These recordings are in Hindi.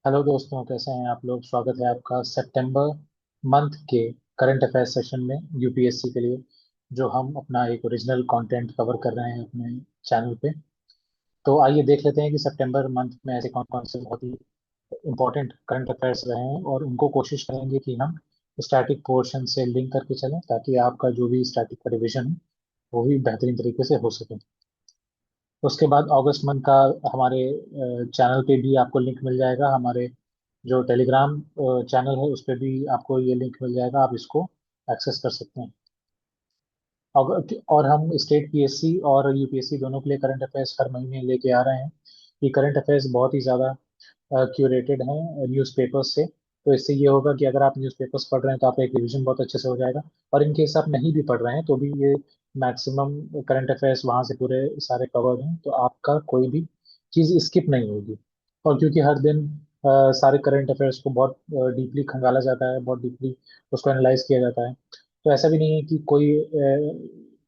हेलो दोस्तों, कैसे हैं आप लोग। स्वागत है आपका सितंबर मंथ के करंट अफेयर्स सेशन में यूपीएससी के लिए, जो हम अपना एक ओरिजिनल कंटेंट कवर कर रहे हैं अपने चैनल पे। तो आइए देख लेते हैं कि सितंबर मंथ में ऐसे कौन कौन से बहुत ही इंपॉर्टेंट करंट अफेयर्स रहे हैं, और उनको कोशिश करेंगे कि हम स्टैटिक पोर्शन से लिंक करके चलें, ताकि आपका जो भी स्टैटिक का रिविजन है वो भी बेहतरीन तरीके से हो सके। उसके बाद अगस्त मंथ का हमारे चैनल पे भी आपको लिंक मिल जाएगा। हमारे जो टेलीग्राम चैनल है उस पे भी आपको ये लिंक मिल जाएगा, आप इसको एक्सेस कर सकते हैं। और हम स्टेट पीएससी और यूपीएससी दोनों के लिए करंट अफेयर्स हर महीने लेके आ रहे हैं। ये करंट अफेयर्स बहुत ही ज़्यादा क्यूरेटेड हैं न्यूज़पेपर्स से। तो इससे ये होगा कि अगर आप न्यूज़पेपर्स पढ़ रहे हैं तो आपका एक रिवीजन बहुत अच्छे से हो जाएगा। और इन केस आप नहीं भी पढ़ रहे हैं तो भी ये मैक्सिमम करंट अफेयर्स वहाँ से पूरे सारे कवर्ड हैं, तो आपका कोई भी चीज़ स्किप नहीं होगी। और क्योंकि हर दिन सारे करंट अफेयर्स को बहुत डीपली खंगाला जाता है, बहुत डीपली उसको एनालाइज किया जाता है। तो ऐसा भी नहीं है कि कोई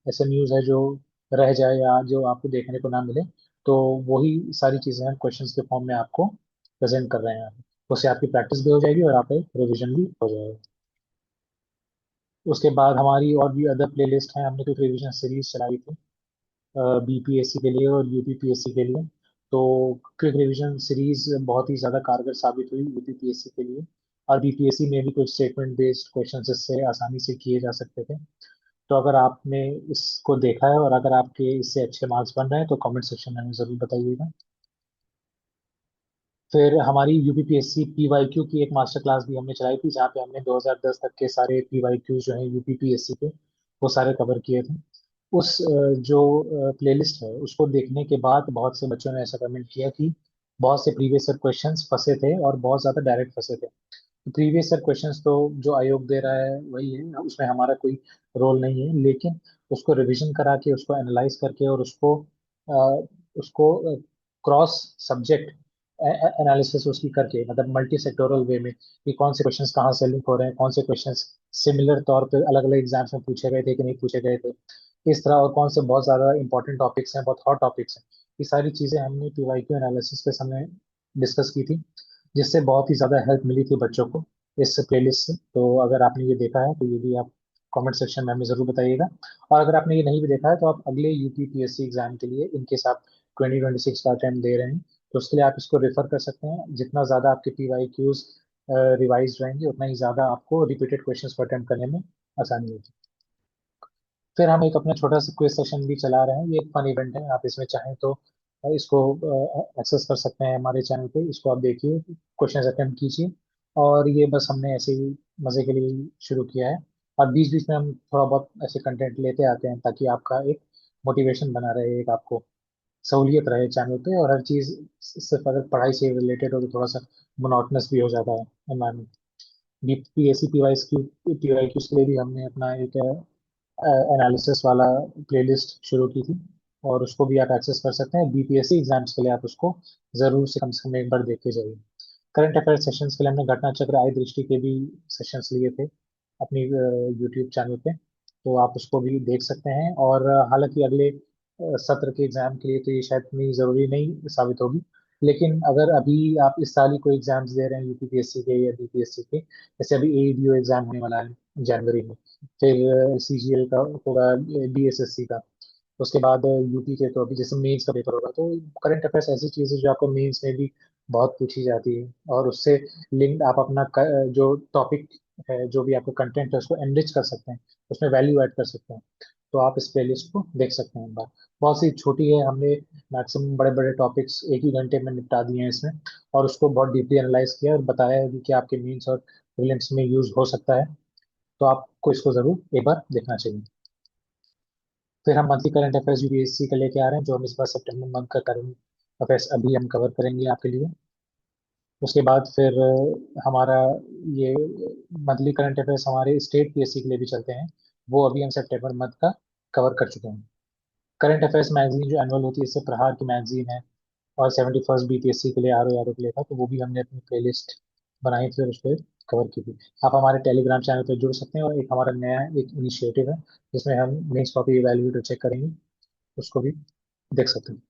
ऐसा न्यूज़ है जो रह जाए या जो आपको देखने को ना मिले। तो वही सारी चीज़ें हम क्वेश्चंस के फॉर्म में आपको प्रेजेंट कर रहे हैं। उससे आपकी प्रैक्टिस भी हो जाएगी और आपका रिवीजन भी हो जाएगा। उसके बाद हमारी और भी अदर प्लेलिस्ट हैं। हमने कुछ रिवीजन सीरीज चलाई थी बीपीएससी के लिए और यूपीपीएससी के लिए। तो क्विक रिवीजन सीरीज बहुत ही ज़्यादा कारगर साबित हुई यूपीपीएससी के लिए। और बीपीएससी में भी कुछ स्टेटमेंट बेस्ड क्वेश्चन इससे आसानी से किए जा सकते थे। तो अगर आपने इसको देखा है और अगर आपके इससे अच्छे मार्क्स बन रहे हैं तो कमेंट सेक्शन में हमें ज़रूर बताइएगा। फिर हमारी यूपीपीएससी पीवाईक्यू की एक मास्टर क्लास भी हमने चलाई थी, जहाँ पे हमने 2010 तक के सारे पीवाईक्यू जो हैं यूपीपीएससी के, वो सारे कवर किए थे। उस जो प्लेलिस्ट है उसको देखने के बाद बहुत से बच्चों ने ऐसा कमेंट किया कि बहुत से प्रीवियस ईयर क्वेश्चंस फंसे थे और बहुत ज़्यादा डायरेक्ट फंसे थे। तो प्रीवियस ईयर क्वेश्चंस तो जो आयोग दे रहा है वही है, उसमें हमारा कोई रोल नहीं है। लेकिन उसको रिवीजन करा के, उसको एनालाइज करके और उसको क्रॉस सब्जेक्ट एनालिसिस उसकी करके, मतलब मल्टी सेक्टोरल वे में, कि कौन से क्वेश्चंस कहाँ से लिंक हो रहे हैं, कौन से क्वेश्चंस सिमिलर तौर पे अलग अलग एग्जाम्स में पूछे गए थे कि नहीं पूछे गए थे, इस तरह, और कौन से बहुत ज़्यादा इंपॉर्टेंट टॉपिक्स हैं, बहुत हॉट टॉपिक्स हैं। ये सारी चीज़ें हमने पीवाईक्यू एनालिसिस के समय डिस्कस की थी, जिससे बहुत ही ज़्यादा हेल्प मिली थी बच्चों को इस प्लेलिस्ट से। तो अगर आपने ये देखा है तो ये भी आप कमेंट सेक्शन में हमें ज़रूर बताइएगा। और अगर आपने ये नहीं भी देखा है तो आप अगले यूपीपीएससी एग्जाम के लिए, इनकेस आप 2026 का अटेम्प्ट दे रहे हैं, तो उसके लिए आप इसको रेफर कर सकते हैं। जितना ज़्यादा आपके पीवाईक्यूज रिवाइज रहेंगे उतना ही ज़्यादा आपको रिपीटेड क्वेश्चंस को अटेम्प्ट करने में आसानी होगी। फिर हम एक अपना छोटा सा क्विज सेशन भी चला रहे हैं। ये एक फन इवेंट है, आप इसमें चाहें तो इसको एक्सेस कर सकते हैं हमारे चैनल पे। इसको आप देखिए, क्वेश्चन अटेम्प्ट कीजिए। और ये बस हमने ऐसे ही मज़े के लिए ही शुरू किया है। और बीच बीच में हम थोड़ा बहुत ऐसे कंटेंट लेते आते हैं, ताकि आपका एक मोटिवेशन बना रहे, एक आपको सहूलियत रहे चैनल पे। और हर चीज़ सिर्फ अगर पढ़ाई से रिलेटेड हो तो थोड़ा सा मोनोटनस भी हो जाता है एनवायरमेंट। बीपीएससी पीवाईक्यूज के लिए भी हमने अपना एक एनालिसिस वाला प्लेलिस्ट शुरू की थी, और उसको भी आप एक्सेस कर सकते हैं। बीपीएससी एग्जाम्स के लिए आप उसको ज़रूर से कम एक बार देख के जाइए। करंट अफेयर सेशंस के लिए हमने घटना चक्र आय दृष्टि के भी सेशंस लिए थे अपनी यूट्यूब चैनल पे, तो आप उसको भी देख सकते हैं। और हालांकि अगले सत्र के एग्जाम के लिए तो ये शायद इतनी ज़रूरी नहीं साबित होगी। लेकिन अगर अभी आप इस साल ही कोई एग्जाम्स दे रहे हैं यूपीपीएससी के या बीपीएससी के, जैसे अभी एईडीओ एग्जाम होने वाला है जनवरी में, फिर सीजीएल का होगा, बीएसएससी का, उसके बाद यूपी के तो अभी जैसे मेंस का पेपर होगा। तो करंट अफेयर्स ऐसी चीज़ है जो आपको मेंस में भी बहुत पूछी जाती है, और उससे लिंक आप अपना जो टॉपिक है, जो भी आपका कंटेंट है, उसको एनरिच कर सकते हैं, उसमें वैल्यू ऐड कर सकते हैं। तो आप इस प्लेलिस्ट को देख सकते हैं एक बार। बहुत सी छोटी है, हमने मैक्सिमम बड़े बड़े टॉपिक्स एक ही घंटे में निपटा दिए हैं इसमें। और उसको बहुत डीपली एनालाइज किया और बताया है कि आपके मीन्स और प्रीलिम्स में यूज हो सकता है। तो आपको इसको जरूर एक बार देखना चाहिए। फिर हम मंथली करंट अफेयर्स यूपीएससी का लेके आ रहे हैं, जो हम इस बार सितंबर मंथ का करंट अफेयर्स अभी हम कवर करेंगे आपके लिए। उसके बाद फिर हमारा ये मंथली करंट अफेयर्स हमारे स्टेट पीएससी के लिए भी चलते हैं। वो अभी हम सितंबर मंथ का कवर कर चुके हैं। करंट अफेयर्स मैगजीन जो एनुअल होती है, इससे प्रहार की मैगजीन है, और 71st बीपीएससी के लिए आर ओ यादव के लिए था, तो वो भी हमने अपनी प्लेलिस्ट बनाई थी और उस पर कवर की थी। आप हमारे टेलीग्राम चैनल पर जुड़ सकते हैं, और एक हमारा नया एक इनिशिएटिव है जिसमें हम मेंस कॉपी इवैल्यूएटर चेक करेंगे, उसको भी देख सकते हैं।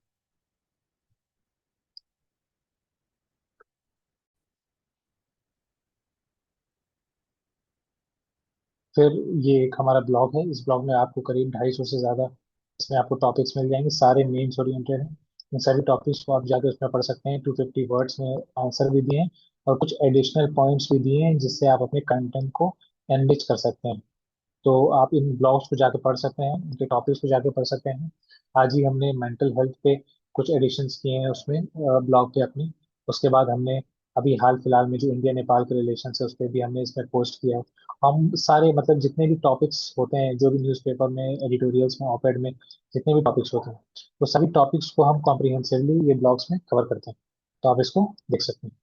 फिर ये एक हमारा ब्लॉग है। इस ब्लॉग में आपको करीब 250 से ज़्यादा इसमें आपको टॉपिक्स मिल जाएंगे, सारे मेंस ओरिएंटेड हैं। इन सभी टॉपिक्स को आप जाकर उसमें पढ़ सकते हैं। 250 वर्ड्स में आंसर भी दिए हैं और कुछ एडिशनल पॉइंट्स भी दिए हैं जिससे आप अपने कंटेंट को एनरिच कर सकते हैं। तो आप इन ब्लॉग्स को जाके पढ़ सकते हैं, उनके टॉपिक्स को जाके पढ़ सकते हैं। आज ही हमने मेंटल हेल्थ पे कुछ एडिशंस किए हैं उसमें, ब्लॉग पे अपने। उसके बाद हमने अभी हाल फिलहाल में जो इंडिया नेपाल के रिलेशन है उस पर भी हमने इसमें पोस्ट किया है। हम सारे मतलब जितने भी टॉपिक्स होते हैं, जो भी न्यूज़पेपर में, एडिटोरियल्स में, ऑपेड में जितने भी टॉपिक्स होते हैं, वो सभी टॉपिक्स को हम कॉम्प्रिहेंसिवली ये ब्लॉग्स में कवर करते हैं। तो आप इसको देख सकते हैं।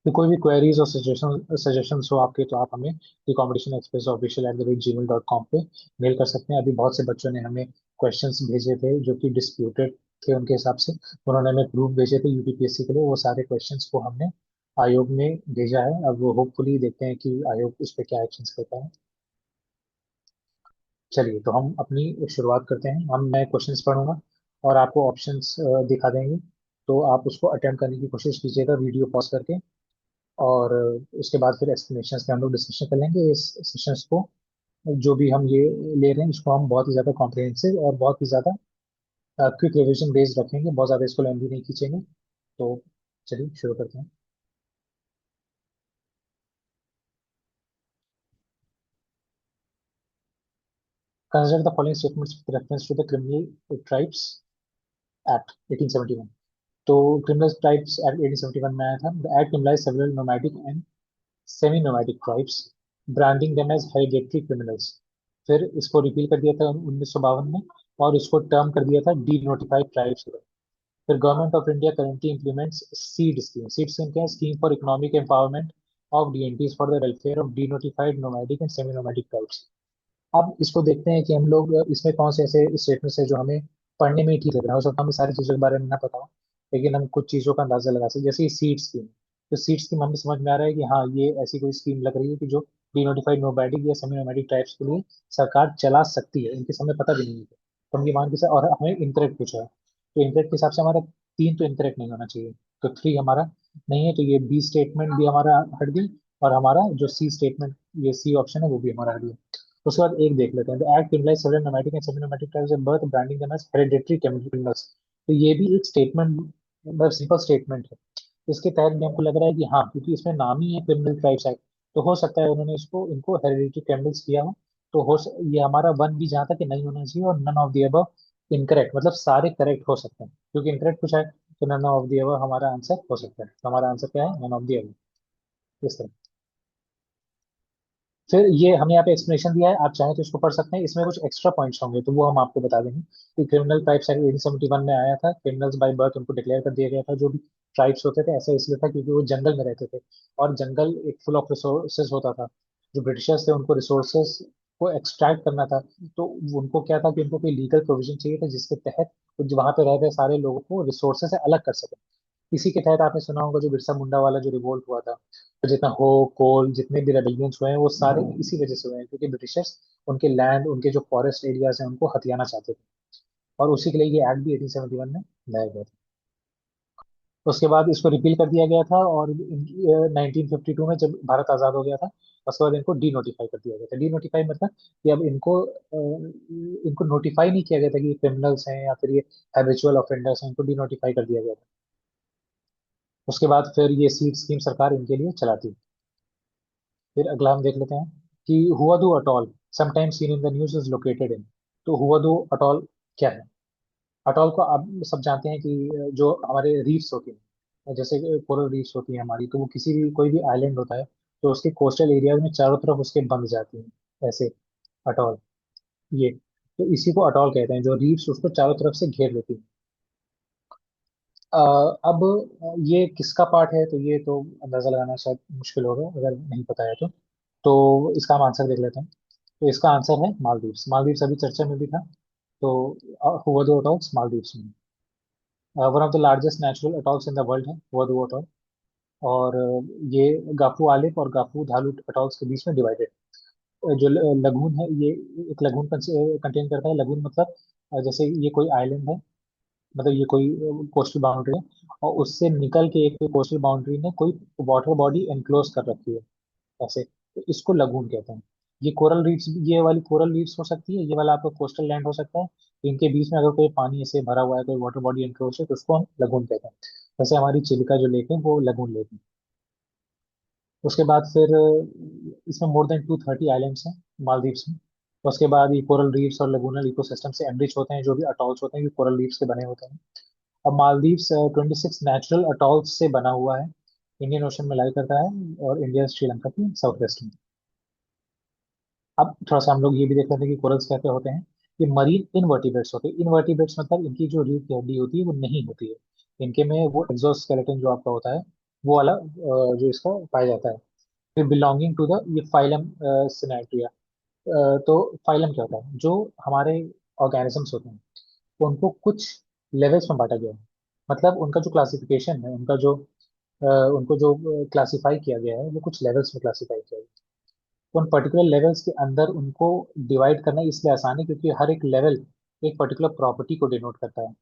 तो कोई भी क्वेरीज और सजेशंस हो आपके, तो आप हमें thecompetitionexpress@gmail.com पे मेल कर सकते हैं। अभी बहुत से बच्चों ने हमें क्वेश्चंस भेजे थे जो कि डिस्प्यूटेड थे उनके हिसाब से। उन्होंने हमें प्रूफ भेजे थे यूपीपीएससी के लिए। वो सारे क्वेश्चंस को हमने आयोग में भेजा है। अब वो होपफुली देखते हैं कि आयोग उस पर क्या एक्शन लेता है। चलिए, तो हम अपनी शुरुआत करते हैं। मैं क्वेश्चंस पढ़ूंगा और आपको ऑप्शंस दिखा देंगे। तो आप उसको अटेम्प्ट करने की कोशिश कीजिएगा वीडियो पॉज करके। और उसके बाद फिर एक्सप्लेनेशन पे हम लोग डिस्कशन कर लेंगे इस सेशंस को। जो भी हम ये ले रहे हैं इसको हम बहुत ही ज़्यादा कॉम्प्रिहेंसिव और बहुत ही ज़्यादा क्विक रिवीजन बेस्ड रखेंगे, बहुत ज़्यादा इसको लेंदी नहीं खींचेंगे। तो चलिए शुरू करते हैं। Consider the following statements with reference to the criminal tribes act 1871। तो क्रिमिनल ट्राइब्स एक्ट 1871 में आया था। The act criminalise several nomadic and semi nomadic tribes, branding them as hereditary criminals. फिर इसको रिपील कर दिया था 1952 में, और इसको टर्म कर दिया था डी नोटिफाइड ट्राइब्स। फिर government of India currently implements SEED scheme. SEED scheme क्या है? Scheme for economic empowerment of DNTs for the welfare of denotified nomadic and semi nomadic tribes. अब इसको देखते हैं कि हम लोग इसमें कौन से ऐसे स्टेटमेंट्स है जो हमें पढ़ने में ही ठीक लग रहा है। हो सकता है हमें सारी चीजों के बारे में ना पता हो, लेकिन हम कुछ चीजों का अंदाजा लगा सकते हैं। जैसे सीड स्कीम, तो सीड स्कीम हमें समझ में आ रहा है कि हाँ, ये ऐसी कोई स्कीम लग रही है कि जो डिनोटिफाइड नोमैडिक या सेमी नोमैडिक ट्राइब्स के लिए सरकार चला सकती है। इनके समय पता भी नहीं है, तो हम ये मान के और हमें इंटरेक्ट पूछा है, तो इंटरेक्ट के हिसाब से हमारा तीन तो इंटरेक्ट नहीं होना चाहिए, तो थ्री हमारा नहीं है। तो ये बी स्टेटमेंट भी हमारा हट गई, और हमारा जो सी स्टेटमेंट, ये सी ऑप्शन है, वो भी हमारा हट गया। उसके बाद एक देख लेते हैं। The act criminalise several nomadic and semi nomadic tribes at birth, branding them as hereditary criminals. तो ये भी एक स्टेटमेंट, मतलब सिंपल स्टेटमेंट है। इसके तहत भी हमको लग रहा है कि हाँ, क्योंकि इसमें नाम ही है क्रिमिनल ट्राइब्स एक्ट, तो हो सकता है उन्होंने इसको इनको हेरिडेटरी क्रिमिनल्स किया हो। तो ये हमारा वन भी जहाँ तक कि नहीं होना चाहिए, और none of the above incorrect, मतलब सारे करेक्ट हो सकते हैं, क्योंकि इनकरेक्ट पूछा है। तो नन ऑफ दी अबव हमारा आंसर हो सकता है। तो हमारा आंसर क्या है? None of the above. इस तरह। फिर ये हमने यहाँ पे एक्सप्लेनेशन दिया है, आप चाहें तो इसको पढ़ सकते हैं। इसमें कुछ एक्स्ट्रा पॉइंट्स होंगे तो वो हम आपको बता देंगे। कि क्रिमिनल ट्राइब्स एक्ट 1871 में आया था। क्रिमिनल्स बाय बर्थ उनको डिक्लेयर कर दिया गया था। जो भी ट्राइब्स होते थे, ऐसा इसलिए था क्योंकि वो जंगल में रहते थे, और जंगल एक फुल ऑफ रिसोर्सेज होता था। जो ब्रिटिशर्स थे उनको रिसोर्सेज को एक्सट्रैक्ट करना था। तो उनको क्या था कि उनको कोई लीगल प्रोविजन चाहिए था जिसके तहत वो जो वहां पे रह रहे सारे लोगों को रिसोर्सेज से अलग कर सके। इसी के तहत आपने सुना होगा जो बिरसा मुंडा वाला जो रिवोल्ट हुआ था, तो जितना हो कोल जितने भी रेबेलियंस हुए हैं वो सारे इसी वजह से हुए हैं, क्योंकि ब्रिटिशर्स उनके लैंड, उनके जो फॉरेस्ट एरियाज हैं उनको हथियाना चाहते थे। और उसी के लिए ये एक्ट भी 1871 में लाया गया था। उसके बाद इसको रिपील कर दिया गया था, और 1952 में जब भारत आज़ाद हो गया था, उसके बाद इनको डी नोटिफाई कर दिया गया था। डी नोटिफाई मतलब कि अब इनको नोटिफाई नहीं किया गया था कि ये क्रिमिनल्स हैं या फिर ये हैबिचुअल ऑफेंडर्स हैं। इनको डी नोटिफाई कर दिया गया था। उसके बाद फिर ये सीड स्कीम सरकार इनके लिए चलाती है। फिर अगला हम देख लेते हैं कि Huvadhu atoll sometimes seen in the news is located in. तो हुआदू अटॉल क्या है? अटॉल को आप सब जानते हैं कि जो हमारे रीफ्स होती हैं, जैसे कोरल रीफ्स होती हैं हमारी, तो वो किसी भी कोई भी आइलैंड होता है, तो उसके कोस्टल एरियाज में चारों तरफ उसके बंद जाती हैं ऐसे, अटॉल। ये तो इसी को अटॉल कहते हैं, जो रीफ्स उसको चारों तरफ से घेर लेती हैं। अ, अब ये किसका पार्ट है? तो ये तो अंदाजा लगाना शायद मुश्किल होगा अगर नहीं पता है तो इसका हम आंसर देख लेते हैं। तो इसका आंसर है मालदीव्स। मालदीव्स अभी चर्चा में भी था। तो हुआदू अटॉल्स मालदीव्स में। One of the largest natural atolls in the world है हुआदू अटॉल। और ये गाफू आलिप और गाफू धालू अटॉल्स के बीच में डिवाइडेड जो लगून है, ये एक लगून कंटेन करता है। लगून मतलब जैसे ये कोई आइलैंड है, मतलब ये कोई कोस्टल बाउंड्री है, और उससे निकल के एक कोस्टल बाउंड्री ने कोई वाटर बॉडी एनक्लोज कर रखी है ऐसे। तो इसको लगून कहते हैं। ये कोरल रीफ्स, ये वाली कोरल रीफ्स हो सकती है, ये वाला आपका कोस्टल लैंड हो सकता है। इनके बीच में अगर कोई पानी ऐसे भरा हुआ है, कोई वाटर बॉडी एंक्रोच है, तो उसको हम लगून कहते हैं। जैसे हमारी चिलिका जो लेक है वो लगून लेक है। उसके बाद फिर इसमें मोर देन 230 आइलैंड्स हैं मालदीव्स में। उसके बाद ये कोरल रीफ्स और लगूनल इकोसिस्टम से एनरिच होते हैं। जो भी अटॉल्स होते हैं ये कोरल रीफ्स के बने होते हैं। अब मालदीव्स 26 नेचुरल अटॉल्स से बना हुआ है। इंडियन ओशन में लाई करता है, और इंडिया श्रीलंका की साउथ वेस्ट में। अब थोड़ा सा हम लोग ये भी देख लेते हैं कि कोरल्स क्या क्या होते हैं। ये मरीन इनवर्टिब्रेट्स होते हैं। इनवर्टिब्रेट्स मतलब इनकी जो रीढ़ की हड्डी होती है वो नहीं होती है। इनके में वो एक्सोस्केलेटन जो आपका होता है, वो वाला जो इसका पाया जाता है। फिर बिलोंगिंग टू द ये फाइलम सिनेट्रिया। तो फाइलम क्या होता है, जो हमारे ऑर्गेनिजम्स होते हैं उनको कुछ लेवल्स में बांटा गया है। मतलब उनका जो क्लासिफिकेशन है, उनको जो क्लासिफाई किया गया है वो कुछ लेवल्स में क्लासिफाई किया गया है। उन पर्टिकुलर लेवल्स के अंदर उनको डिवाइड करना इसलिए आसान है क्योंकि हर एक लेवल एक पर्टिकुलर प्रॉपर्टी को डिनोट करता है।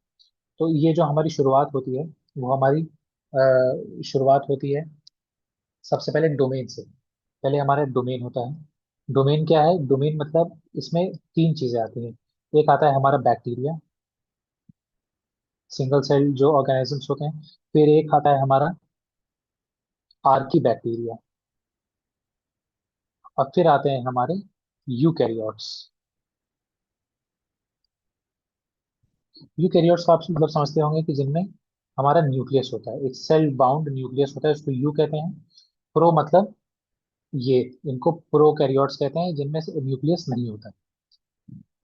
तो ये जो हमारी शुरुआत होती है, वो हमारी शुरुआत होती है सबसे पहले डोमेन से। पहले हमारा डोमेन होता है। डोमेन क्या है? डोमेन मतलब इसमें तीन चीजें आती हैं। एक आता है हमारा बैक्टीरिया, सिंगल सेल जो ऑर्गेनिजम्स होते हैं। फिर एक आता है हमारा आर्की बैक्टीरिया। और फिर आते हैं हमारे यूकैरियोट्स। यूकैरियोट्स को आप मतलब समझते होंगे कि जिनमें हमारा न्यूक्लियस होता है, एक सेल बाउंड न्यूक्लियस होता है, उसको यू कहते हैं। प्रो मतलब ये, इनको प्रोकैरियोट्स कहते हैं जिनमें से न्यूक्लियस नहीं होता।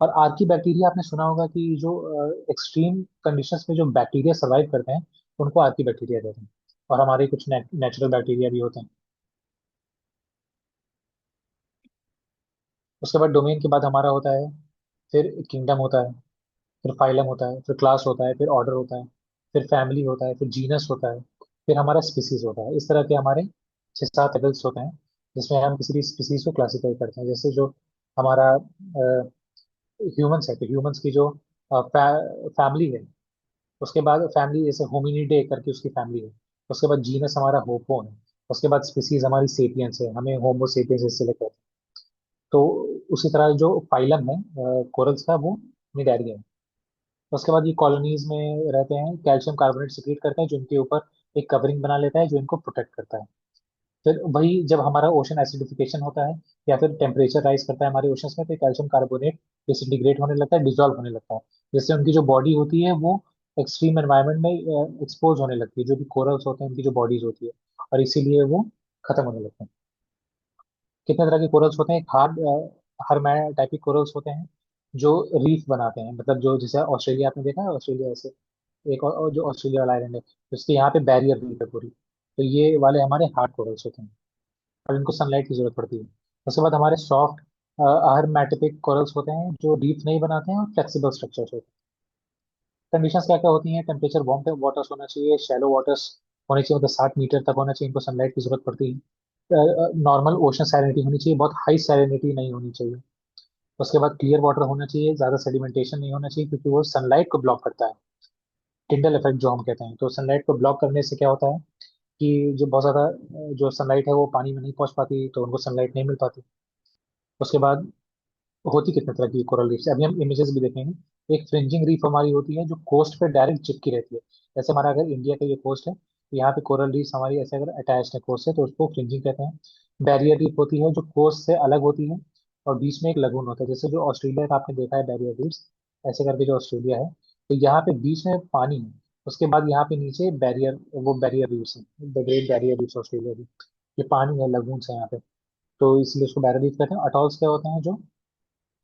और आर्की बैक्टीरिया आपने सुना होगा कि जो एक्सट्रीम कंडीशंस में जो बैक्टीरिया सर्वाइव करते हैं उनको आर्की बैक्टीरिया कहते हैं। और हमारे कुछ नेचुरल बैक्टीरिया भी होते हैं। उसके बाद डोमेन के बाद हमारा होता है, फिर किंगडम होता है, फिर फाइलम होता है, फिर क्लास होता है, फिर ऑर्डर होता है, फिर फैमिली होता है, फिर जीनस होता है, फिर हमारा स्पीसीज होता है। इस तरह के हमारे 6-7 लेवल्स होते हैं जिसमें हम किसी भी स्पीसीज को क्लासिफाई करते हैं। जैसे जो हमारा ह्यूमंस है, तो ह्यूमंस की जो फैमिली है, उसके बाद फैमिली जैसे होमिनिडे करके उसकी फैमिली है। उसके बाद जीनस हमारा होपो है। उसके बाद स्पीसीज हमारी सेपियंस है, हमें होमो सेपियंस सेलेक्ट करते हैं। तो उसी तरह जो फाइलम है कोरल्स का, वो निडारिया है। उसके बाद ये कॉलोनीज में रहते हैं, कैल्शियम कार्बोनेट सिक्रीट करते हैं जो इनके ऊपर एक कवरिंग बना लेता है जो इनको प्रोटेक्ट करता है। फिर वही जब हमारा ओशन एसिडिफिकेशन होता है या फिर टेम्परेचर राइज करता है हमारे ओशंस में, तो कैल्शियम कार्बोनेट डिसइंटीग्रेट होने लगता है, डिजॉल्व होने लगता है। जिससे उनकी जो बॉडी होती है वो एक्सट्रीम एनवायरनमेंट में एक्सपोज होने लगती है। जो भी कोरल्स होते हैं उनकी जो बॉडीज होती है, और इसीलिए वो खत्म होने लगते हैं। कितने तरह के कोरल्स होते हैं? एक हार्ड हरमैया टाइप के कोरल्स होते हैं जो रीफ बनाते हैं। मतलब जो जैसे ऑस्ट्रेलिया आपने देखा है, ऑस्ट्रेलिया ऐसे एक और जो ऑस्ट्रेलिया वाला आइलैंड है, उसके यहाँ पे बैरियर रीफ है पूरी। तो ये वाले हमारे हार्ड कोरल्स होते हैं और इनको सनलाइट की जरूरत पड़ती है। उसके बाद हमारे सॉफ्ट हरमैटिक कोरल्स होते हैं जो रीफ नहीं बनाते हैं और फ्लेक्सिबल स्ट्रक्चर्स होते हैं। कंडीशंस क्या क्या होती हैं? टेम्परेचर वार्म वाटर्स होना चाहिए, शैलो वाटर्स होने चाहिए, मतलब 60 मीटर तक होना चाहिए, इनको सनलाइट की जरूरत पड़ती है। नॉर्मल ओशन सैलिनिटी होनी चाहिए, बहुत हाई सैलिनिटी नहीं होनी चाहिए। उसके बाद क्लियर वाटर होना चाहिए, ज्यादा सेडिमेंटेशन नहीं होना चाहिए क्योंकि वो सनलाइट को ब्लॉक करता है। टिंडल इफेक्ट जो हम कहते हैं, तो सनलाइट को ब्लॉक करने से क्या होता है कि जो बहुत ज्यादा जो सनलाइट है वो पानी में नहीं पहुंच पाती, तो उनको सनलाइट नहीं मिल पाती। उसके बाद होती कितने तरह की कोरल रीफ, अभी हम इमेजेस भी देखेंगे। एक फ्रिंजिंग रीफ हमारी होती है जो कोस्ट पे डायरेक्ट चिपकी रहती है। जैसे हमारा अगर इंडिया का ये कोस्ट है, तो यहाँ पे कोरल रीफ हमारी ऐसे अगर अटैच है कोस्ट से, तो उसको फ्रिंजिंग कहते हैं। बैरियर रीफ होती है जो कोस्ट से अलग होती है, और बीच में एक लगून होता है। जैसे जो ऑस्ट्रेलिया का आपने देखा है बैरियर रीफ, ऐसे करके जो ऑस्ट्रेलिया है, तो यहाँ पे बीच में पानी है। उसके बाद यहाँ पे नीचे बैरियर, वो बैरियर रीफ है, the great barrier reef Australia की। ये पानी है, लगून है यहाँ पे, तो इसलिए उसको बैरियर रीफ कहते हैं। अटॉल्स क्या होते हैं? जो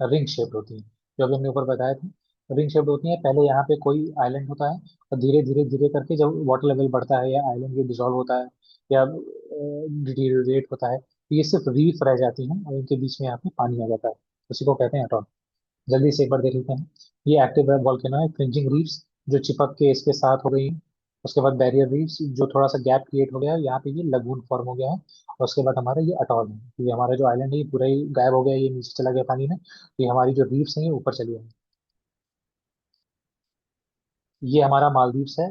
रिंग शेप्ड होती है, जो अभी हमने ऊपर बताया था। रिंग शेप्ड होती है। पहले यहाँ पे कोई आइलैंड होता है, और धीरे धीरे धीरे करके जब वाटर लेवल बढ़ता है या आइलैंड ये डिसॉल्व होता है या डिटीरियोरेट होता है, तो ये सिर्फ रीफ रह जाती हैं और इनके बीच में यहाँ पे पानी आ जाता है। उसी को कहते हैं अटॉल। जल्दी से एक बार देख लेते हैं। ये एक्टिव वॉल्केनो है, फ्रिंजिंग रीफ्स जो चिपक के इसके साथ हो गई हैं। उसके बाद बैरियर रीफ्स जो थोड़ा सा गैप क्रिएट हो गया है, यहाँ पे ये लगून फॉर्म हो गया है। और उसके बाद हमारा ये अटॉल है। ये हमारा जो आइलैंड है ये पूरा ही गायब हो गया, ये नीचे चला गया पानी में। ये हमारी जो रीफ्स हैं ये ऊपर चली गई। ये हमारा मालदीव्स है।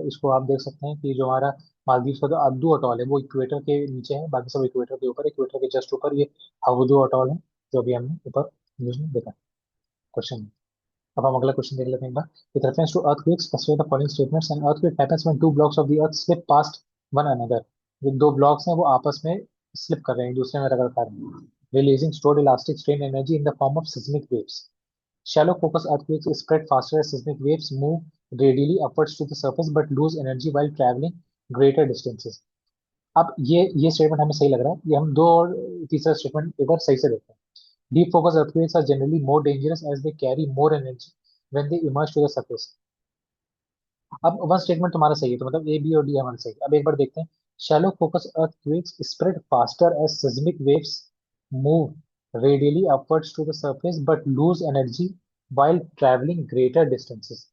इसको आप देख सकते हैं कि जो हमारा मालदीव का जो अब्दू अटॉल है वो इक्वेटर के नीचे है, बाकी सब इक्वेटर के ऊपर, इक्वेटर के जस्ट ऊपर ये हवदू अटॉल है, जो अभी हमने ऊपर न्यूज में देखा क्वेश्चन। अब हम अगला क्वेश्चन देख लेते हैं एक बार। With reference to earthquakes, consider the following statements. An earthquake happens when two blocks of the earth slip past one another. जो दो ब्लॉक्स हैं वो आपस में स्लिप कर रहे हैं, एक दूसरे में रगड़ खा रहे हैं, releasing stored elastic strain energy in the form of seismic waves. Shallow focus earthquakes spread faster as seismic waves move radially upwards to the surface but lose energy while traveling greater distances. अब ये स्टेटमेंट हमें सही लग रहा है, ये हम दो और तीसरा स्टेटमेंट एक बार सही से देखते हैं। Deep focus earthquakes are generally more dangerous as they carry more energy when they emerge to the surface. अब वन स्टेटमेंट तुम्हारा सही है, तो मतलब ए बी और डी हमारा सही है। अब एक बार देखते हैं। Shallow focus earthquakes spread faster as seismic waves move radially upwards to the surface but lose energy while traveling greater distances.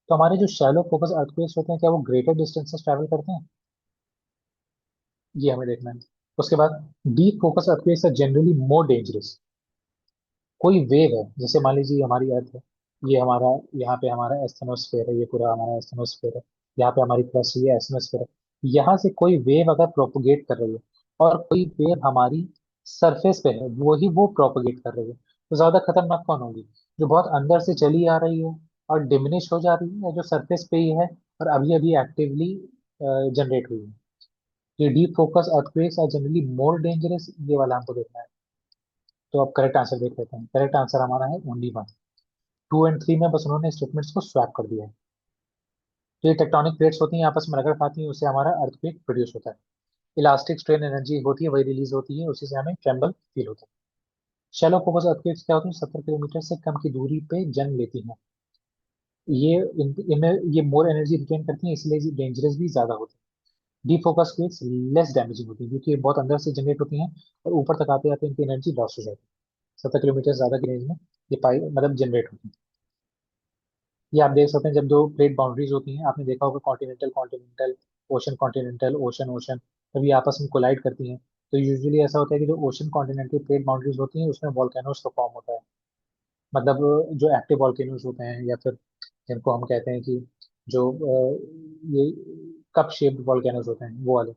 तो हमारे जो शैलो फोकस earthquakes होते हैं, क्या वो ग्रेटर डिस्टेंसेस ट्रैवल करते हैं? ये हमें देखना है। उसके बाद deep focus earthquakes are generally more dangerous. कोई वेव है, जैसे मान लीजिए हमारी अर्थ है, ये हमारा, यहाँ पे हमारा एस्थेनोस्फेयर है, ये पूरा हमारा एस्थेनोस्फेयर है, यहाँ पे हमारी क्रस्ट है, ये एस्मोस्फेयर है। यहाँ से कोई वेव अगर प्रोपोगेट कर रही है और कोई वेव हमारी सरफेस पे है, वही वो प्रोपोगेट कर रही है, तो ज्यादा खतरनाक कौन होगी? जो बहुत अंदर से चली आ रही है और डिमिनिश हो जा रही है, या जो सरफेस पे ही है और अभी अभी एक्टिवली जनरेट हुई है? ये deep focus earthquakes are generally more dangerous, ये वाला हमको देखना है। तो अब करेक्ट आंसर देख लेते हैं। करेक्ट आंसर हमारा है only one. Two and three में बस उन्होंने स्टेटमेंट्स को स्वैप कर दिया है। तो ये टेक्टोनिक प्लेट्स होती हैं, आपस में रगड़ खाती हैं, उससे हमारा अर्थक्वेक प्रोड्यूस होता है। इलास्टिक स्ट्रेन एनर्जी होती है, वही रिलीज होती है, उसी से हमें ट्रेम्बल फील होता है। शैलो फोकस अर्थक्वेक्स क्या होती है? 70 किलोमीटर से कम की दूरी पे जन्म लेती हैं। ये इनमें ये मोर एनर्जी रिटेन करती हैं, इसलिए डेंजरस भी ज्यादा होती है। Deep focus quakes less damaging होती है, क्योंकि ये बहुत अंदर से जनरेट होती हैं और ऊपर तक आते आते इनकी एनर्जी लॉस हो जाती है। 70 किलोमीटर ज्यादा की रेंज में ये पाई मतलब जनरेट होती है। ये आप देख सकते हैं, जब दो प्लेट बाउंड्रीज होती हैं, आपने देखा होगा continental continental, ocean continental, ocean ocean, जब ये आपस में कोलाइड करती हैं, तो यूजुअली ऐसा होता है कि जो ओशन कॉन्टिनेंटल प्लेट बाउंड्रीज होती हैं उसमें वॉल्केनोज का फॉर्म होता है। मतलब जो एक्टिव वॉल्केनोज होते हैं, या फिर जिनको हम कहते हैं कि जो ये कप शेप्ड वॉल्केनोज होते हैं, वो वाले।